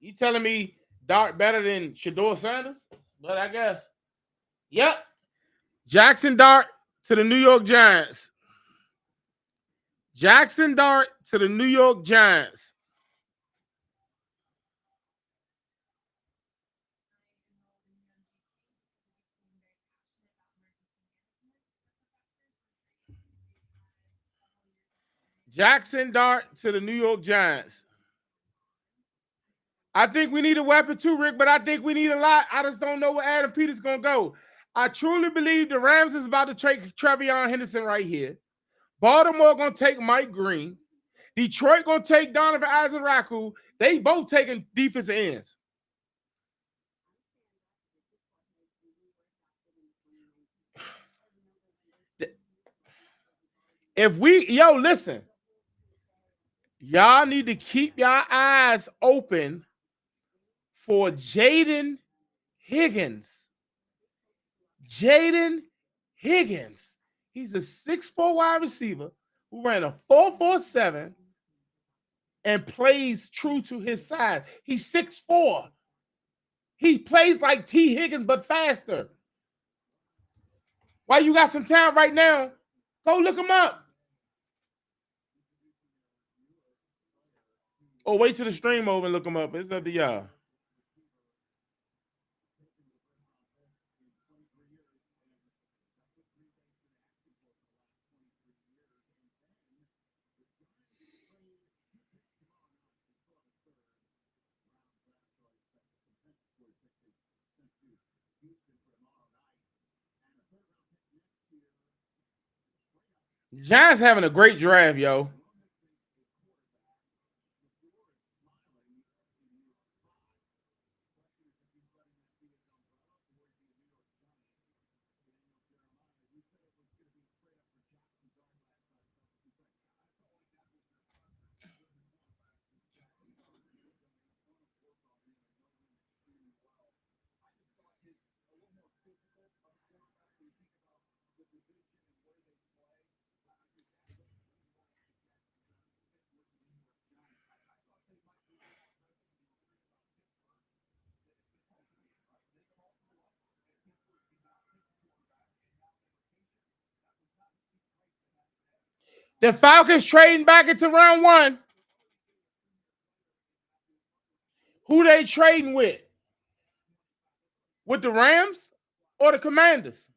A: You telling me Dart better than Shador Sanders? But I guess. Yep. Jackson Dart to the New York Giants. Jackson Dart to the New York Giants. Jackson Dart to the New York Giants. I think we need a weapon too, Rick, but I think we need a lot. I just don't know where Adam Peters going to go. I truly believe the Rams is about to take Trevion Henderson right here. Baltimore going to take Mike Green. Detroit going to take Donovan Ezeraku. They both taking defensive ends. Listen. Y'all need to keep y'all eyes open for Jaden Higgins. Jaden Higgins. He's a 6'4" wide receiver who ran a 4.47 and plays true to his size. He's 6'4". He plays like T. Higgins, but faster. While you got some time right now, go look him up. Oh, wait till the stream over and look them up. It's up to y'all. Giants having a great draft, yo. The Falcons trading back into round one. Who they trading with? With the Rams or the Commanders?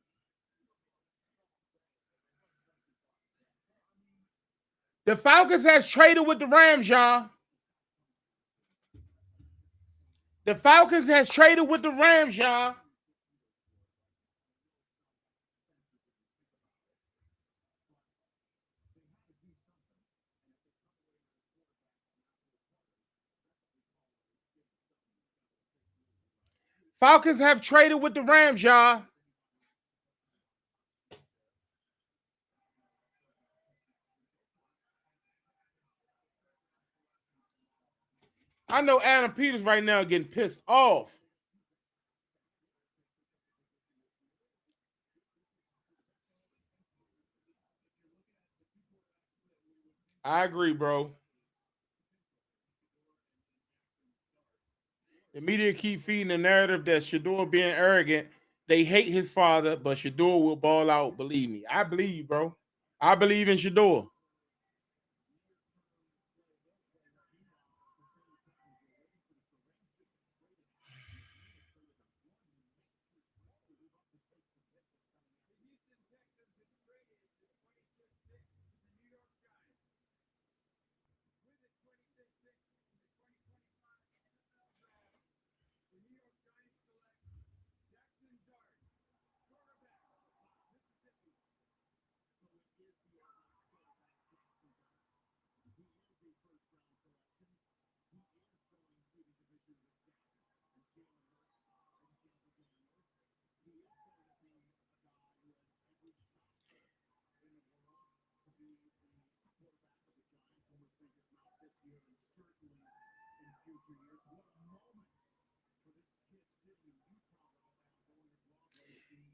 A: The Falcons has traded with the Rams, y'all. The Falcons has traded with the Rams, y'all. Falcons have traded with the Rams, y'all. I know Adam Peters right now getting pissed off. I agree, bro. The media keep feeding the narrative that Shador being arrogant. They hate his father, but Shador will ball out. Believe me. I believe you, bro. I believe in Shador.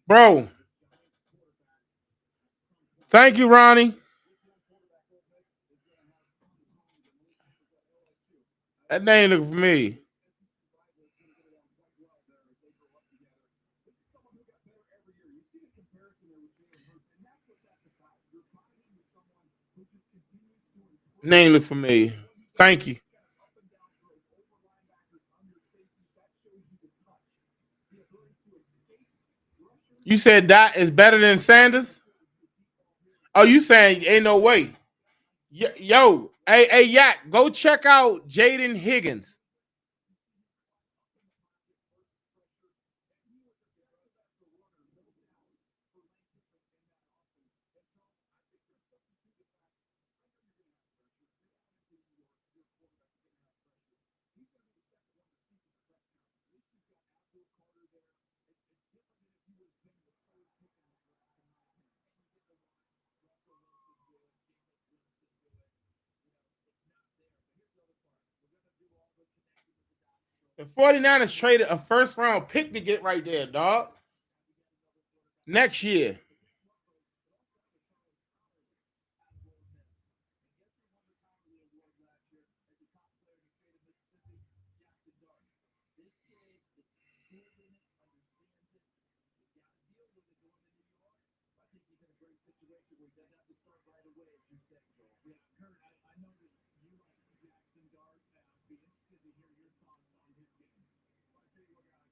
A: Bro. Thank you, Ronnie. That name look for me. Name look for me. Thank you. You said that is better than Sanders? Oh, you saying ain't no way. Yo, hey, Yak, go check out Jaden Higgins. The 49ers traded a first round pick to get right there, dog. Next year.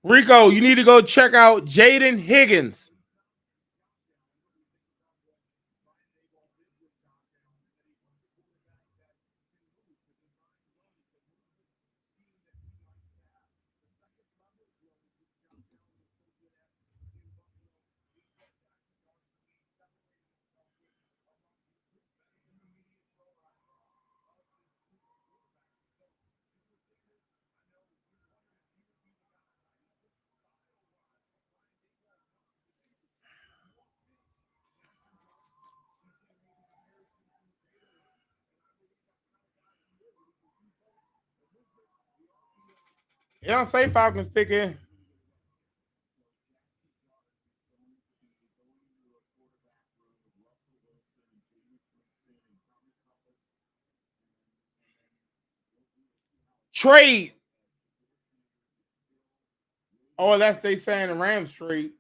A: Rico, you need to go check out Jaden Higgins. It don't say Falcons picking. Trade. Oh, that's they saying the Rams trade.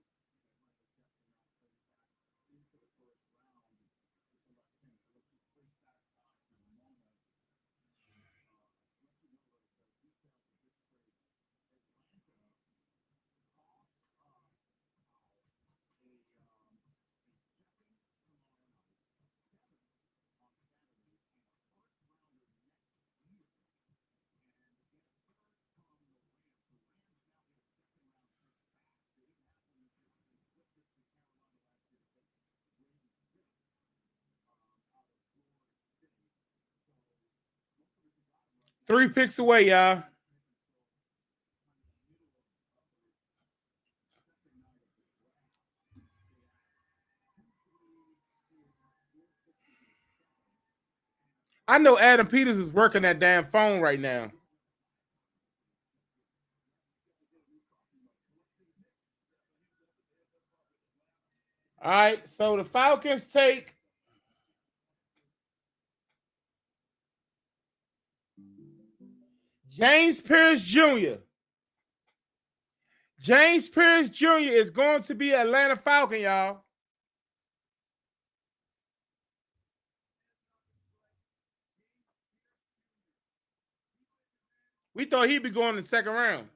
A: Three picks away, y'all. I know Adam Peters is working that damn phone right now. All right, so the Falcons take James Pierce Jr. James Pierce Jr. is going to be Atlanta Falcon, y'all. We thought he'd be going in the second round.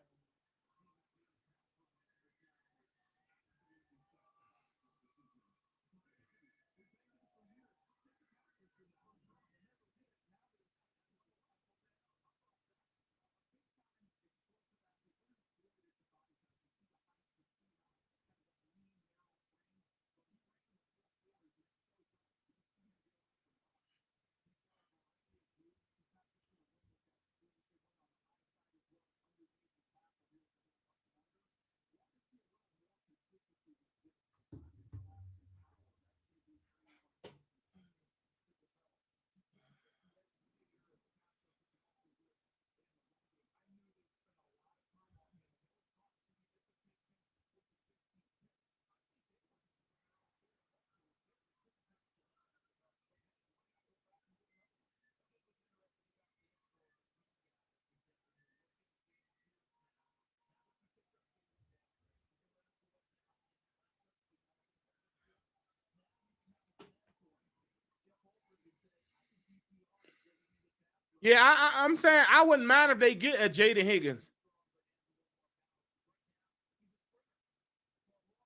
A: Yeah, I'm saying I wouldn't mind if they get a Jaden Higgins.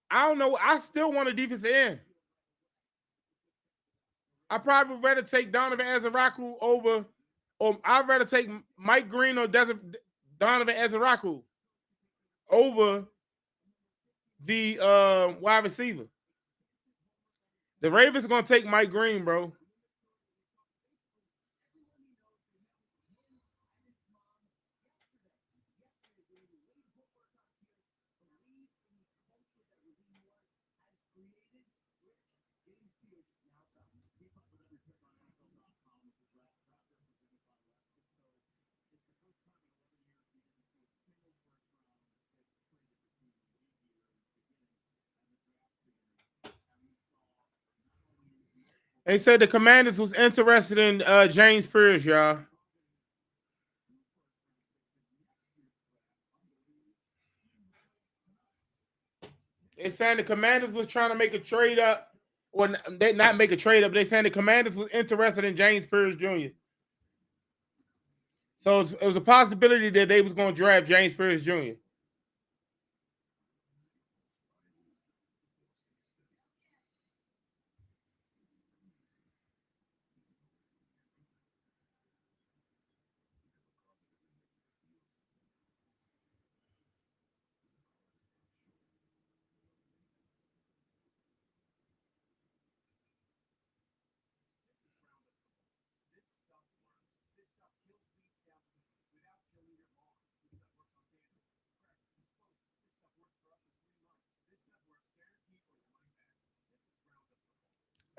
A: I don't know. I still want a defensive end. I probably would rather take Donovan Ezeraku over, or I'd rather take Mike Green or Donovan Ezeraku over the wide receiver. The Ravens are gonna take Mike Green, bro. They said the Commanders was interested in James Pierce, y'all. They saying the Commanders was trying to make a trade up, or they not make a trade up. They saying the Commanders was interested in James Pierce Jr. So it was a possibility that they was going to draft James Pierce Jr.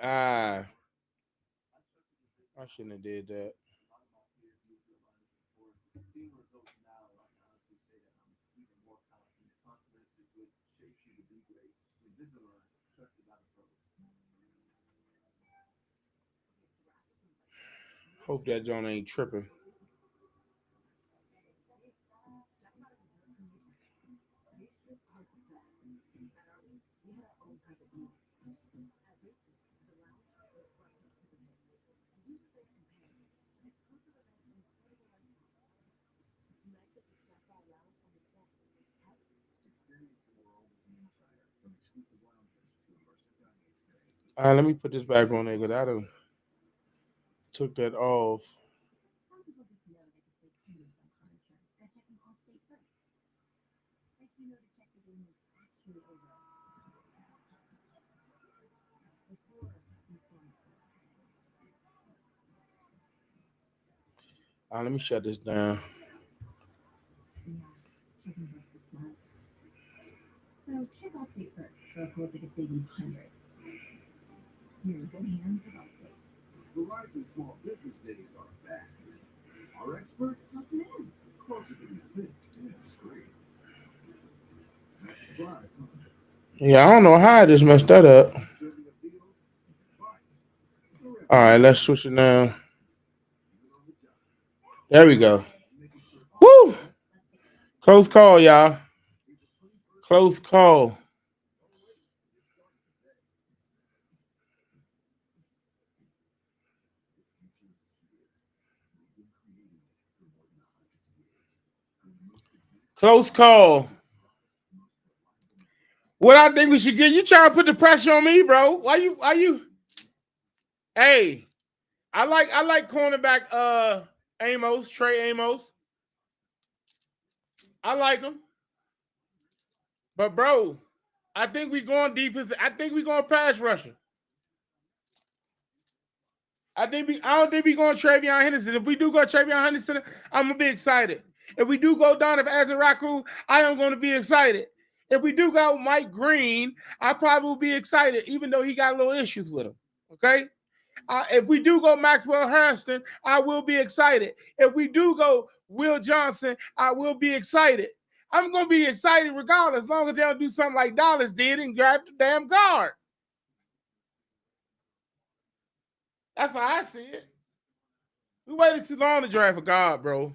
A: I shouldn't have did that. Hope that John ain't tripping. Let me put this back on there because I done took that off. Let me shut this down.
E: So check Allstate first for a quote that could save you hundreds. You're in good hands with Allstate.
F: Verizon small business days are back. Our experts?
E: Welcome in.
F: Closer than you think. Yeah, it's great. Nice surprise, huh?
A: Yeah, I don't know how I just messed that up. All right, let's switch it now. There we go. Woo! Close call, y'all. Close call. Close call. What I think we should get? You trying to put the pressure on me, bro? Why you? Hey, I like cornerback Trey Amos. I like him. But bro, I think we going defense. I think we going pass rusher. I don't think we going Travion Henderson. If we do go Travion Henderson, I'm gonna be excited. If we do go Donovan Azaraku, I am going to be excited. If we do go Mike Green, I probably will be excited, even though he got a little issues with him. Okay. If we do go Maxwell Harrison, I will be excited. If we do go Will Johnson, I will be excited. I'm going to be excited regardless, as long as they don't do something like Dallas did and grab the damn guard. That's how I see it. We waited too long to draft a guard, bro.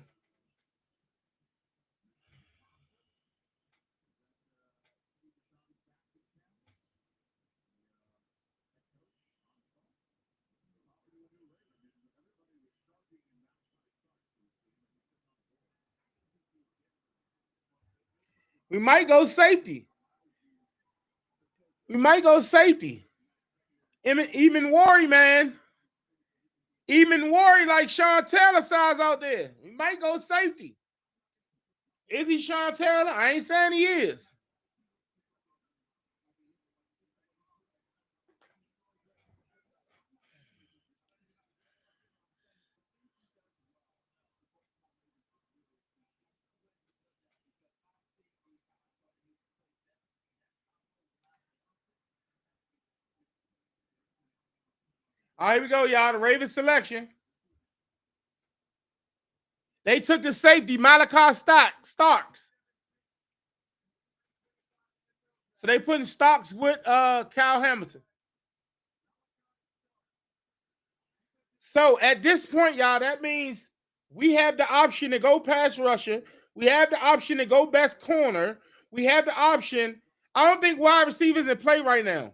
A: We might go safety. Even worry, man. Even worry like Sean Taylor size out there. We might go safety. Is he Sean Taylor? I ain't saying he is. All right, here we go, y'all. The Ravens selection. They took the safety, Malachi Starks. So they putting Starks with Kyle Hamilton. So at this point, y'all, that means we have the option to go pass rusher. We have the option to go best corner. We have the option. I don't think wide receivers in play right now.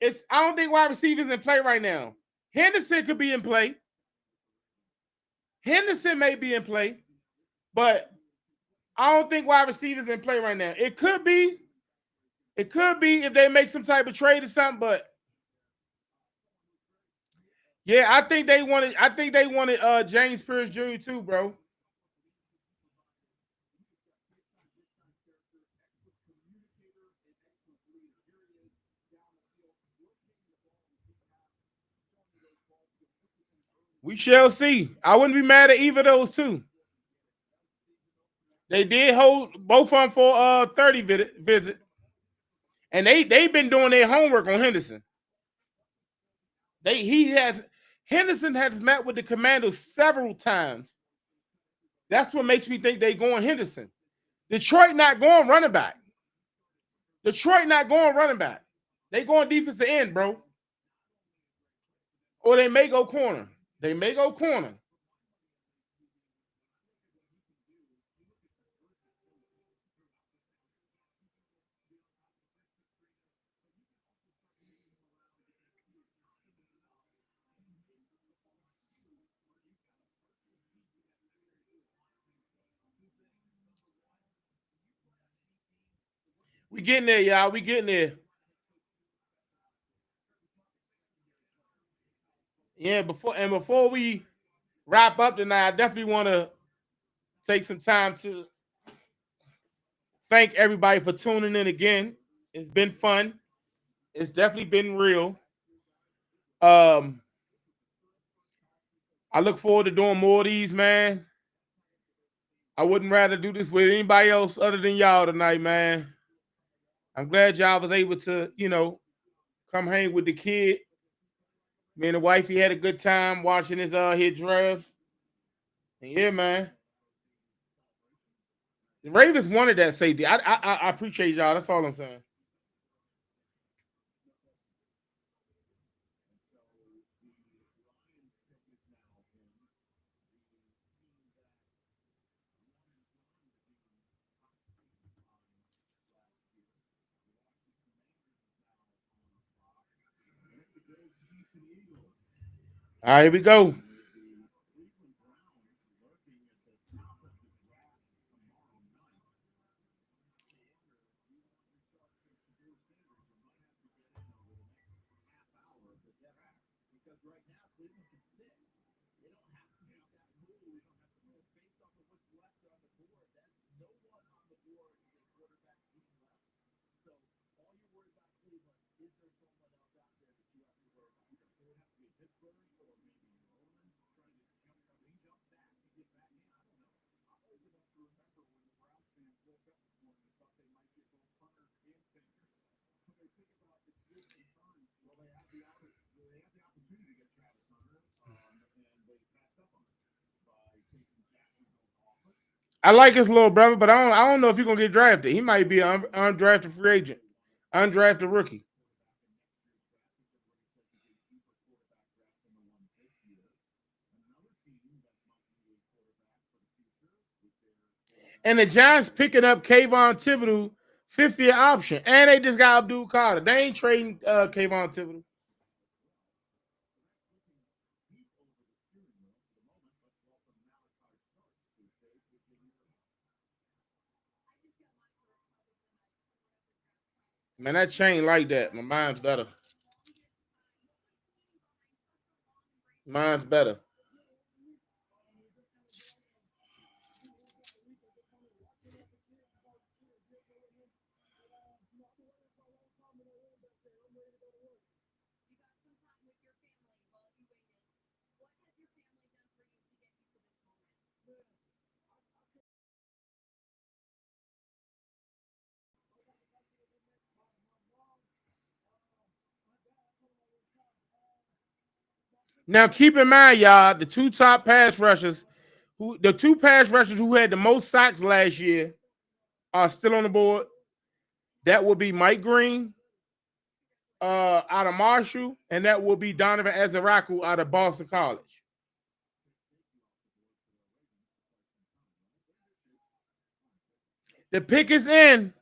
A: I don't think wide receivers in play right now. Henderson could be in play. Henderson may be in play, but I don't think wide receivers in play right now. It could be if they make some type of trade or something, but yeah, I think they wanted James Pierce Jr. too, bro. We shall see. I wouldn't be mad at either of those two. They did hold both of them for 30 visit. And they've been doing their homework on Henderson. Henderson has met with the Commanders several times. That's what makes me think they going Henderson. Detroit not going running back. Detroit not going running back. They going defensive end, bro. Or they may go corner. They may go corner. We getting there, y'all. We getting there. Yeah, before we wrap up tonight, I definitely want to take some time to thank everybody for tuning in again. It's been fun. It's definitely been real. I look forward to doing more of these, man. I wouldn't rather do this with anybody else other than y'all tonight, man. I'm glad y'all was able to, come hang with the kid. Me and the wifey had a good time watching this hit draft. And yeah, man. The Ravens wanted that safety. I appreciate y'all. That's all I'm saying. All right, here we go. I like his little brother, but I don't know if he's gonna get drafted. He might be an undrafted free agent, undrafted rookie. And the Giants picking up Kayvon Thibodeau, 5th-year option, and they just got Abdul Carter. They ain't trading Kayvon Thibodeau. Man, that chain like that. My mind's better. Mine's better. Now, keep in mind, y'all, the two pass rushers who had the most sacks last year are still on the board. That will be Mike Green out of Marshall, and that will be Donovan Ezeraku out of Boston College. The pick is in.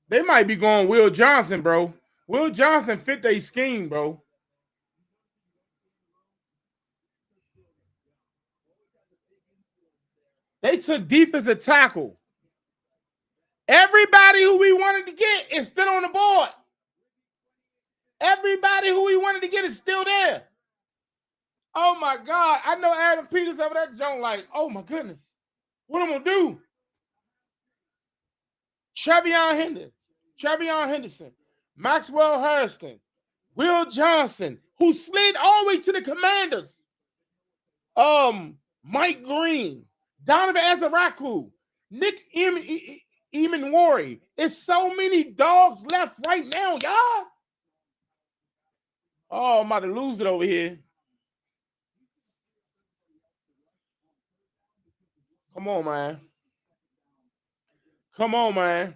A: They might be going Will Johnson, bro. Will Johnson fit their scheme, bro. They took defensive tackle. Everybody who we wanted to get is still on the board. Everybody who we wanted to get is still there. Oh my God. I know Adam Peters over that joint like, oh my goodness. What I'm gonna do? Trevion Henderson, Maxwell Hairston, Will Johnson, who slid all the way to the Commanders. Mike Green, Donovan Azaraku, Nick Emanwari. It's so many dogs left right now, y'all. Oh, I'm about to lose it over here. Come on, man. Come on, man.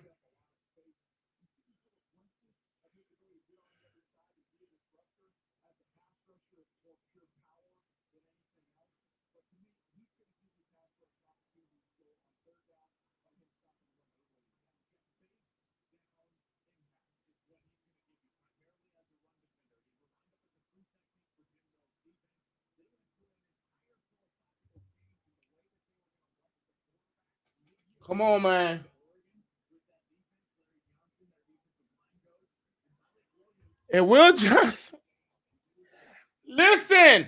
A: Come on, man. And Will Johnson. Listen.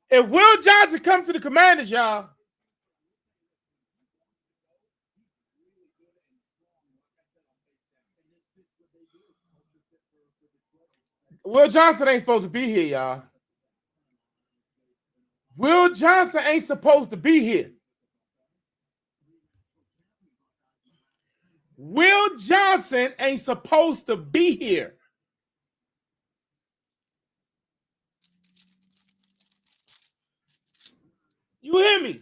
A: If Will Johnson comes to the Commanders, y'all. Will Johnson ain't supposed to be here, y'all. Will Johnson ain't supposed to be here. Will Johnson ain't supposed to be here. You hear me?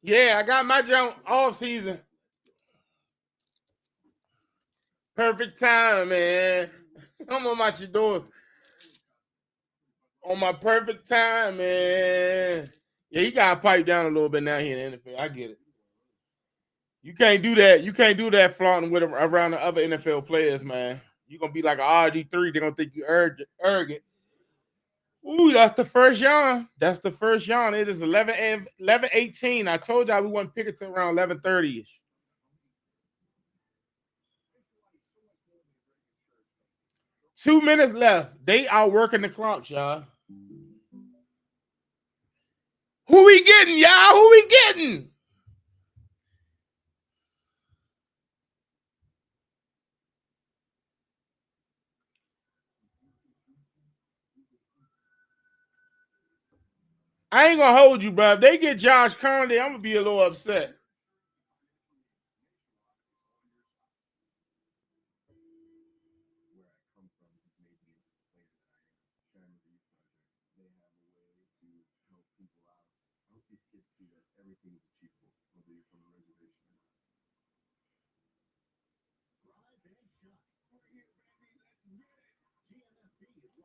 A: Yeah, I got my jump all season. Perfect time, man. I'm on my doors. On my perfect time, man. Yeah, he got to pipe down a little bit now here in the NFL. I get it. You can't do that. You can't do that flaunting with around the other NFL players, man. You're going to be like an RG3. They're going to think you arrogant. Ooh, that's the first yawn. That's the first yawn. It is 11:18. I told y'all we wouldn't pick it till around 11:30-ish. 2 minutes left. They are working the clock, y'all. Who we getting, y'all? Who we getting? I ain't gonna hold you, bro. If they get Josh Conley, I'm gonna be a little upset.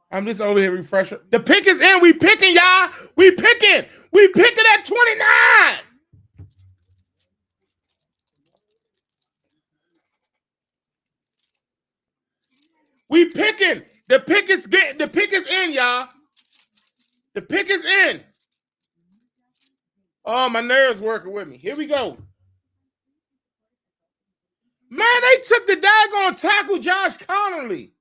A: I'm just over here refreshing. The pick is in. We picking, y'all. We picking. We picking at 29. We picking. The pick is in, y'all. The pick is in. Oh, my nerves working with me. Here we go. Man, they took the daggone tackle Josh Conley.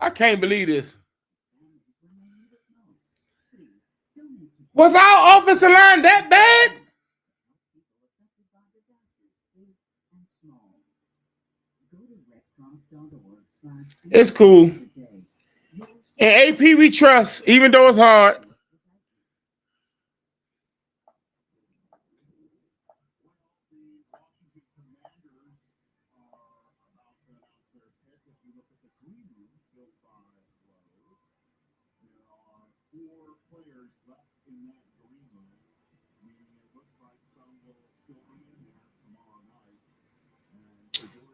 A: I can't believe this. Was our offensive line that bad? It's cool. And AP we trust, even though it's hard.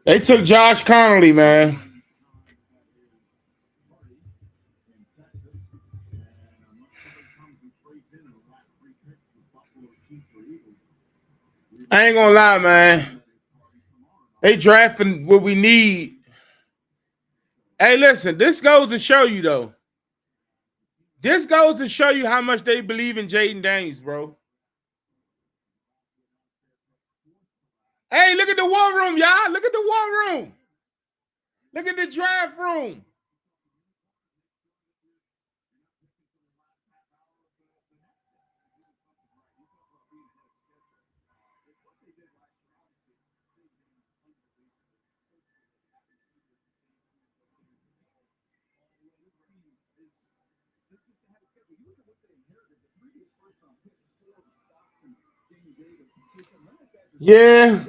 A: They took Josh Connolly, man. I ain't gonna lie, man. They drafting what we need. Hey, listen, this goes to show you, though. This goes to show you how much they believe in Jaden Daniels, bro. Hey, look at the war room, y'all. Look at the war room. Look at the draft room. Yeah.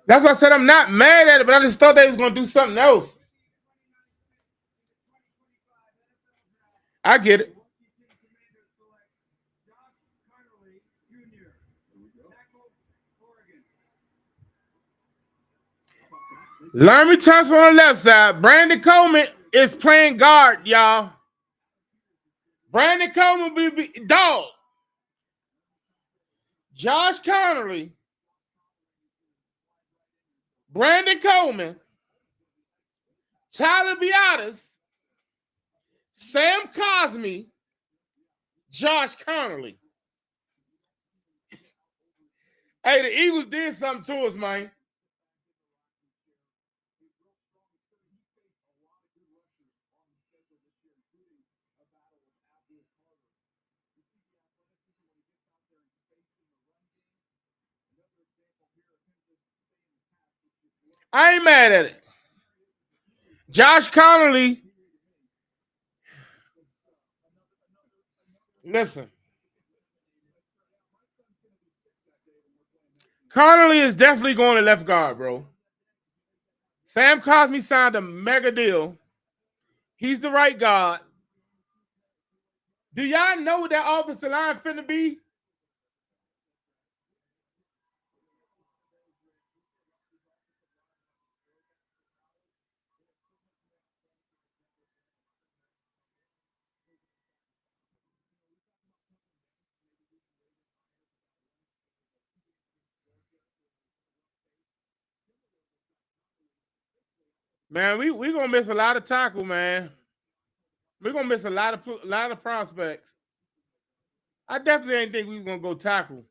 A: That's why I said I'm not mad at it, but I just thought they was going to do something else. I get it. Laramie Tunsil on the left side. Brandon Coleman is playing guard, y'all. Brandon Coleman will be dog. Josh Connolly, Brandon Coleman, Tyler Biotis, Sam Cosme, Josh Connolly. Hey, the Eagles did something to us, man. I ain't mad at it. Josh Connolly, listen. Connolly is definitely going to left guard, bro. Sam Cosme signed a mega deal. He's the right guard. Do y'all know what that offensive line finna be? Man, we gonna miss a lot of tackle, man. We're gonna miss a lot of prospects. I definitely ain't think we was gonna go tackle.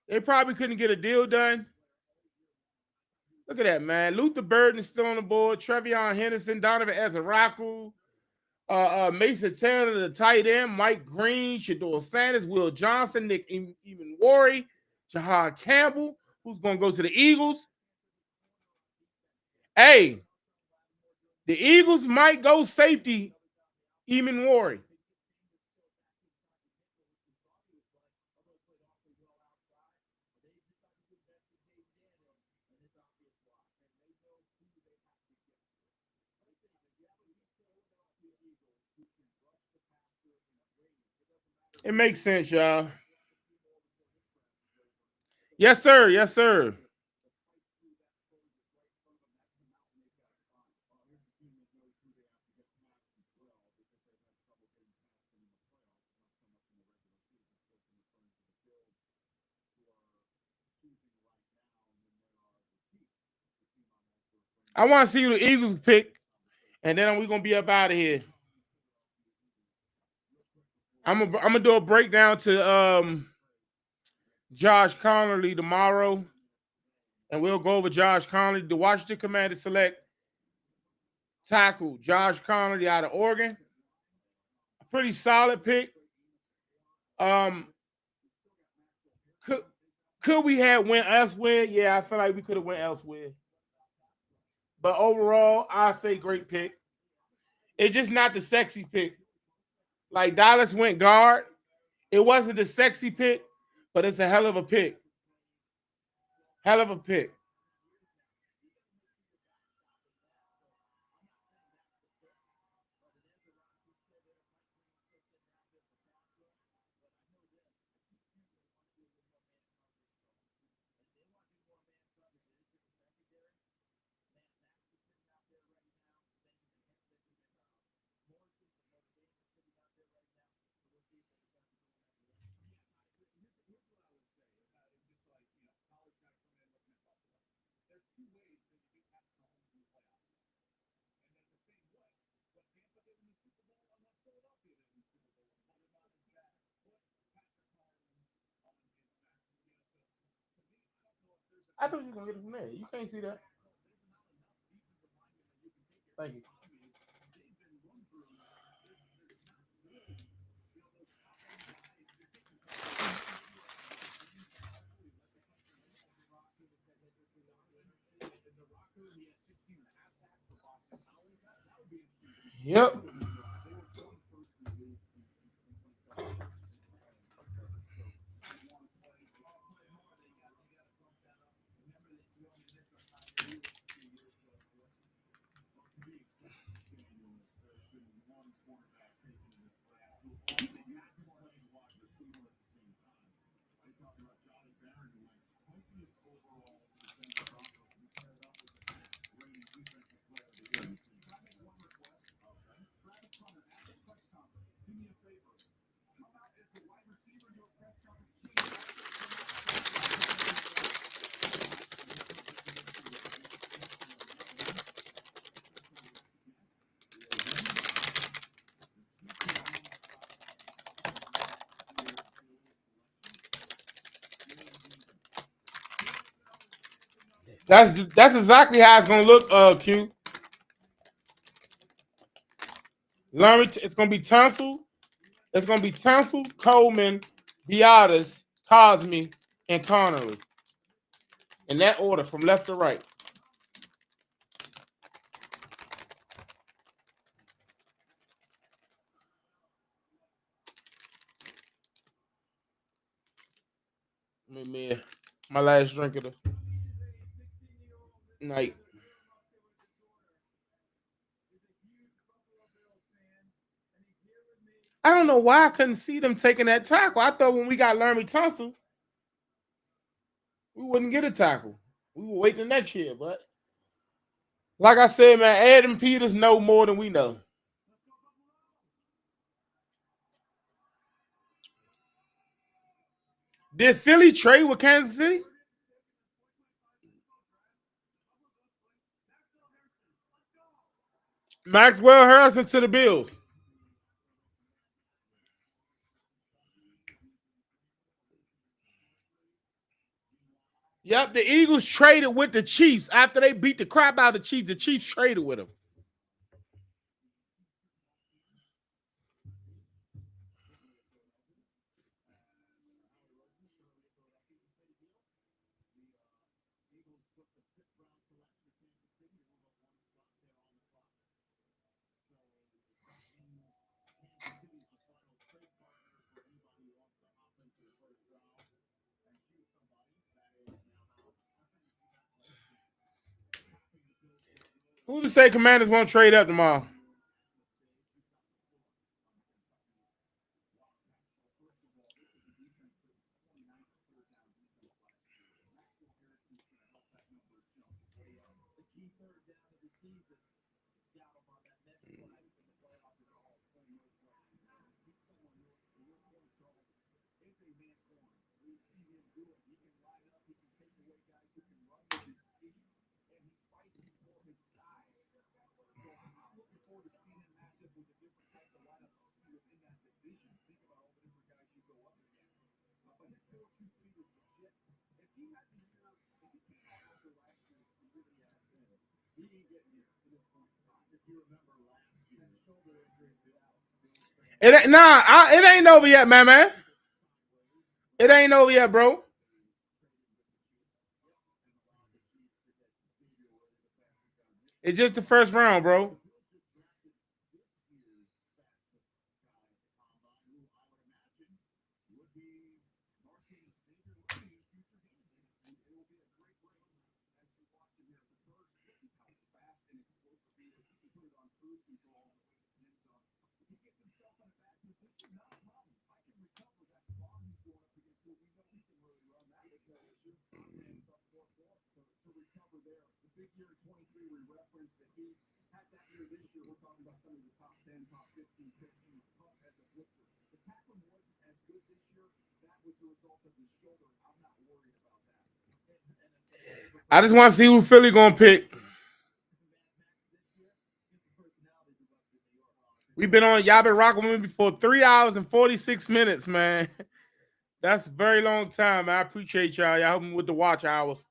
A: They probably couldn't get a deal done. Look at that, man. Luther Burden is still on the board. Trevion Henderson, Donovan Ezeraku, Mason Taylor, the tight end, Mike Green, Shador Sanders, Will Johnson, Nick Emanwari, Jahad Campbell, who's gonna go to the Eagles. Hey, the Eagles might go safety Emanwari. It makes sense, y'all. Yes, sir. Yes, sir. I want to see who the Eagles pick, and then we're gonna be up out of here. I'm gonna do a breakdown to Josh Connolly tomorrow, and we'll go over Josh Connolly. The Washington Commanders select tackle Josh Connolly out of Oregon. A pretty solid pick. Could we have went elsewhere? Yeah, I feel like we could have went elsewhere. But overall, I say great pick. It's just not the sexy pick. Like Dallas went guard. It wasn't the sexy pick, but it's a hell of a pick. Hell of a pick. I thought you were gonna get it from there. You can't see that. Thank you. Yep. That's exactly how it's gonna look, Q. It's gonna be Tunsil. It's gonna be Tunsil, Coleman, Beatas, Cosme, and Connery. In that order, from left to right. Man, my last drink of the night. I don't know why I couldn't see them taking that tackle. I thought when we got Laramie Tunsil, we wouldn't get a tackle. We will wait the next year, but like I said, man, Adam Peters know more than we know. Did Philly trade with Kansas City? Maxwell Harrison to the Bills. Yep, the Eagles traded with the Chiefs after they beat the crap out of the Chiefs. The Chiefs traded with them. Who's to say Commanders won't trade up tomorrow? It ain't over yet, man. It ain't over yet, bro. It's just the first round, bro. I just want to see who Philly gonna pick. We've been on. Y'all been rocking with me for 3 hours and 46 minutes, man. That's a very long time. I appreciate y'all. Y'all helping me with the watch hours.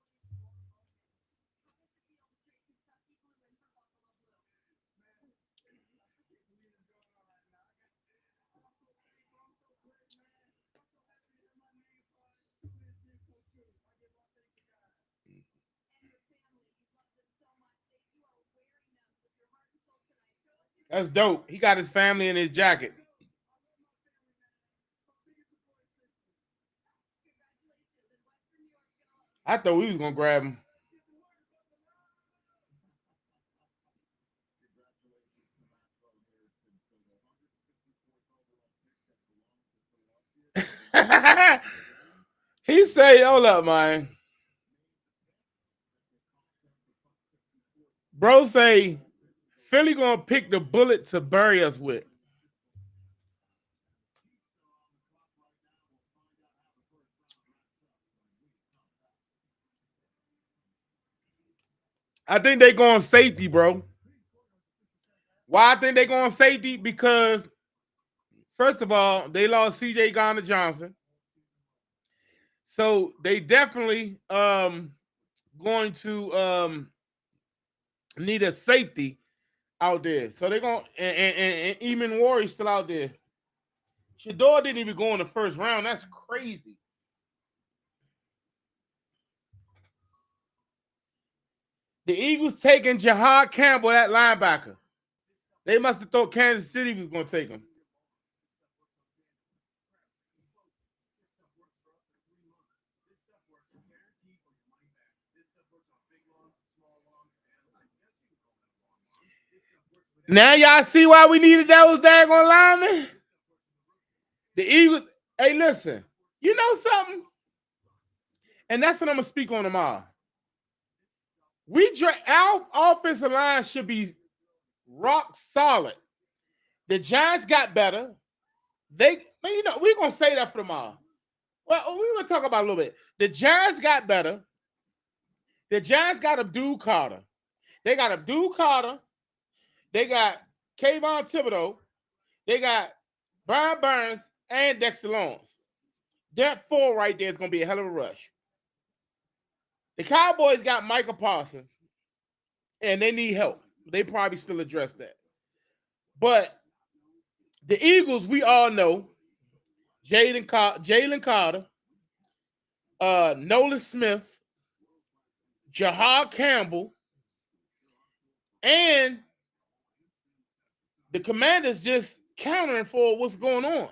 A: That's dope. He got his family in his jacket. I thought we was gonna grab him. He say, hold up, man. Bro say Philly gonna pick the bullet to bury us with. I think they going safety, bro. Why I think they going safety? Because first of all, they lost C.J. Gardner-Johnson. So they definitely going to need a safety out there. So they're going and Eamon Warrior's still out there. Shador didn't even go in the first round. That's crazy. The Eagles taking Jahad Campbell, that linebacker. They must have thought Kansas City was going to take him. Now y'all see why we needed those daggone linemen? The Eagles, hey, listen, you know something? And that's what I'm going to speak on tomorrow. Our offensive line should be rock solid. The Giants got better. We're going to say that for tomorrow. Well, we're going to talk about it a little bit. The Giants got better. The Giants got Abdul Carter. They got Abdul Carter. They got Kayvon Thibodeau. They got Brian Burns and Dexter Lawrence. That four right there is going to be a hell of a rush. The Cowboys got Michael Parsons, and they need help. They probably still address that. But the Eagles, we all know, Jalen Carter, Nolan Smith, Jahad Campbell, and the Commanders just countering for what's going on.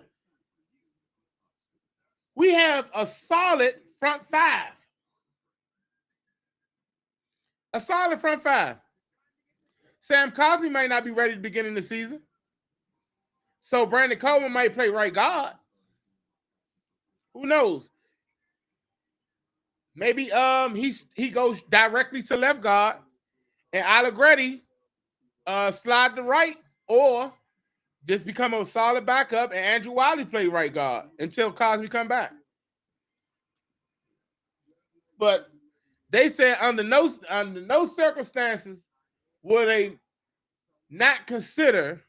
A: We have a solid front five. A solid front five. Sam Cosmi might not be ready to begin the season. So Brandon Coleman might play right guard. Who knows? Maybe he goes directly to left guard and Allegretti slide to right, or just become a solid backup and Andrew Wiley play right guard until Cosmi come back. But they said under no circumstances would they not consider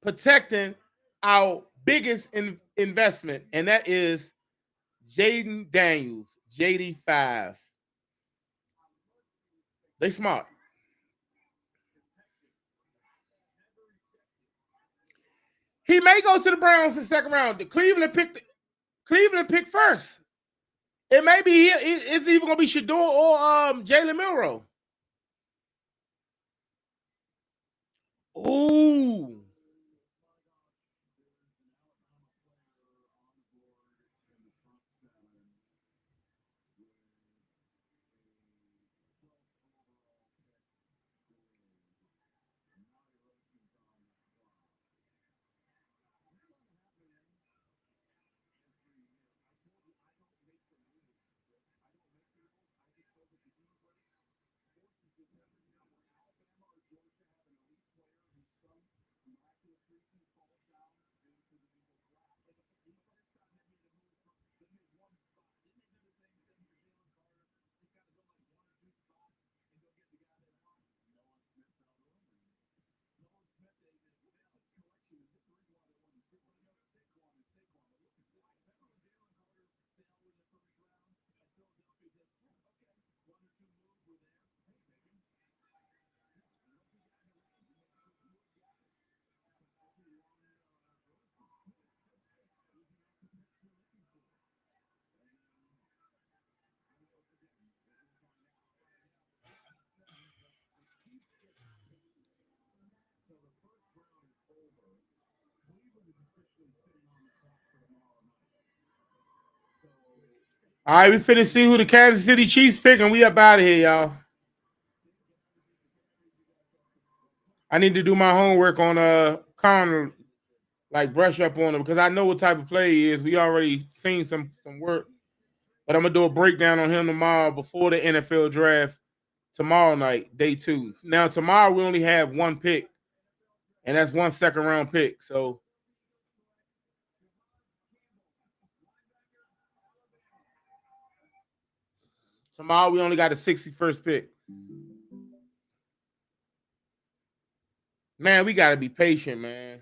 A: protecting our biggest investment, and that is Jaden Daniels, JD5. They smart. He may go to the Browns in the second round. Cleveland picked first. It may be it's even gonna be Shador or Jalen Milroe. Ooh. All right, we finna see who the Kansas City Chiefs pick, and we up out of here, y'all. I need to do my homework on Connor, like brush up on him because I know what type of play he is. We already seen some work, but I'm gonna do a breakdown on him tomorrow before the NFL draft tomorrow night, day 2. Now tomorrow we only have one pick, and that's 1 second-round pick. So tomorrow we only got a 61st pick. Man, we gotta be patient, man.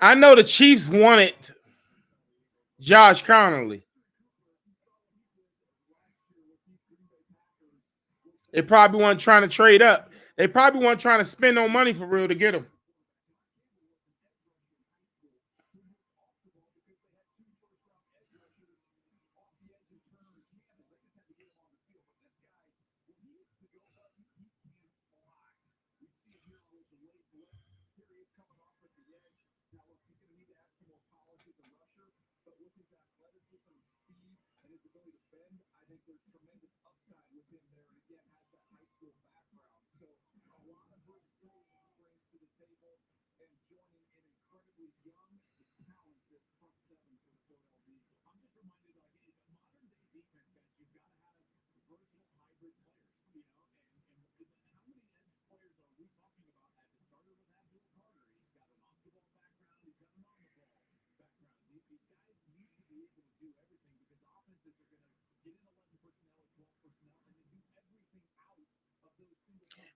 A: I know the Chiefs wanted Josh Connolly. They probably weren't trying to trade up. They probably weren't trying to spend no money for real to get him.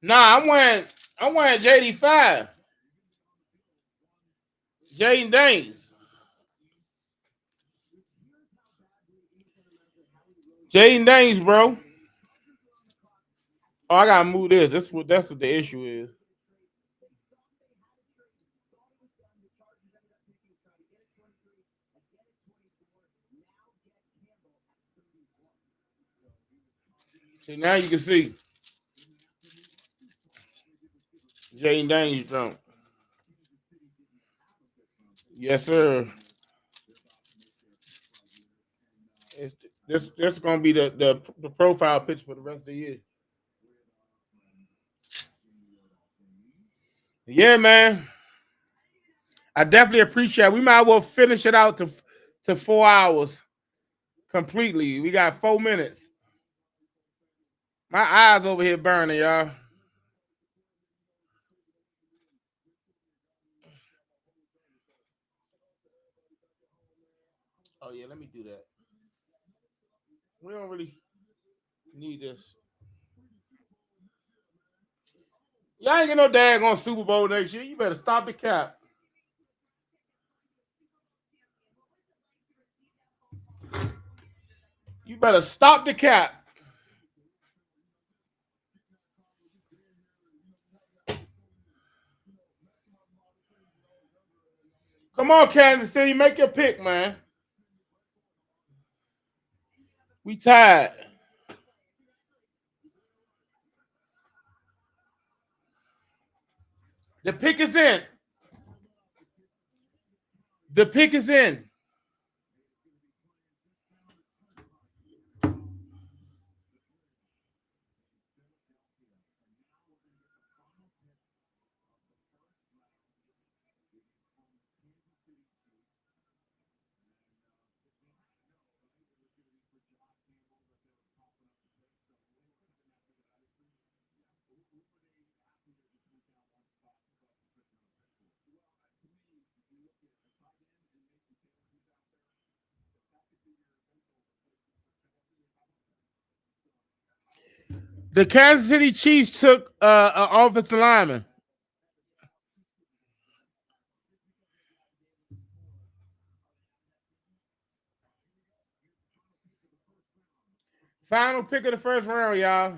A: Nah, I'm wearing JD5. Jaden Daniels. Jaden Daniels, bro. Oh, I gotta move this. That's what the issue is. See, now you can see Jaden Daniels drunk. Yes, sir. This is gonna be the profile picture for the rest of the year. Yeah, man. I definitely appreciate it. We might as well finish it out to 4 hours completely. We got 4 minutes. My eyes over here burning, y'all. Oh yeah, let me do that. We don't really need this. Y'all ain't get no daggone Super Bowl next year. You better stop the cap. You better stop the cap. Come on, Kansas City, make your pick, man. We tied. The pick is in. The Kansas City Chiefs took an offensive lineman. Final pick of the first round, y'all.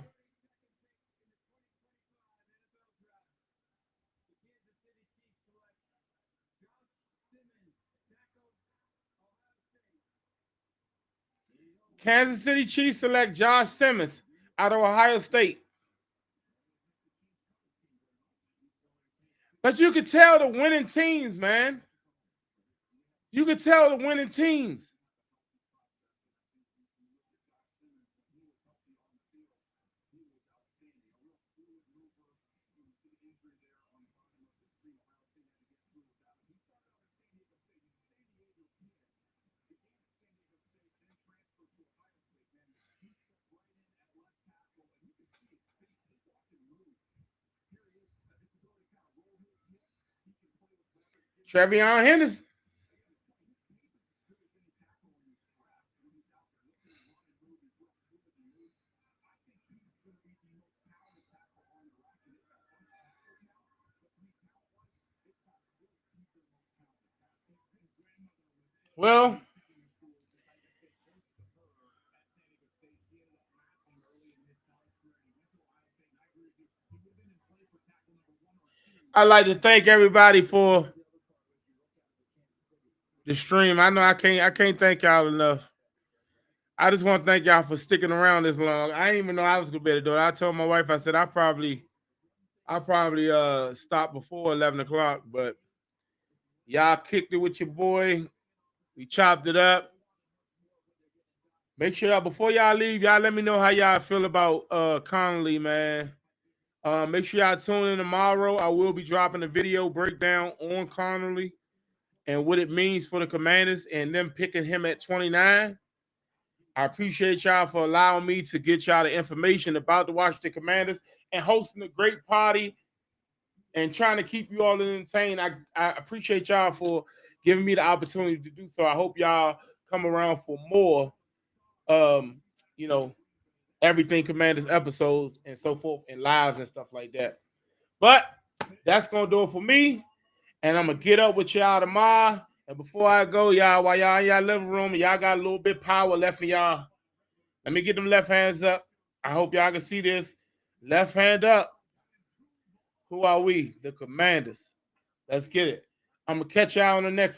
A: Kansas City Chiefs select Josh Simmons out of Ohio State. But you could tell the winning teams, man. You could tell the winning teams. Trevion Henderson. Well, I'd like to thank everybody for the stream. I know I can't thank y'all enough. I just want to thank y'all for sticking around this long. I didn't even know I was gonna be able to do it. I told my wife, I said I probably stop before 11 o'clock, but y'all kicked it with your boy. We chopped it up. Make sure y'all, before y'all leave, y'all let me know how y'all feel about Connolly, man. Make sure y'all tune in tomorrow. I will be dropping a video breakdown on Connolly and what it means for the Commanders and them picking him at 29. I appreciate y'all for allowing me to get y'all the information about the Washington Commanders and hosting a great party and trying to keep you all entertained. I appreciate y'all for giving me the opportunity to do so. I hope y'all come around for more, everything Commanders episodes and so forth and lives and stuff like that. But that's going to do it for me. And I'm going to get up with y'all tomorrow. And before I go, y'all, while y'all in y'all living room, y'all got a little bit of power left in y'all. Let me get them left hands up. I hope y'all can see this. Left hand up. Who are we? The Commanders. Let's get it. I'm going to catch y'all on the next one.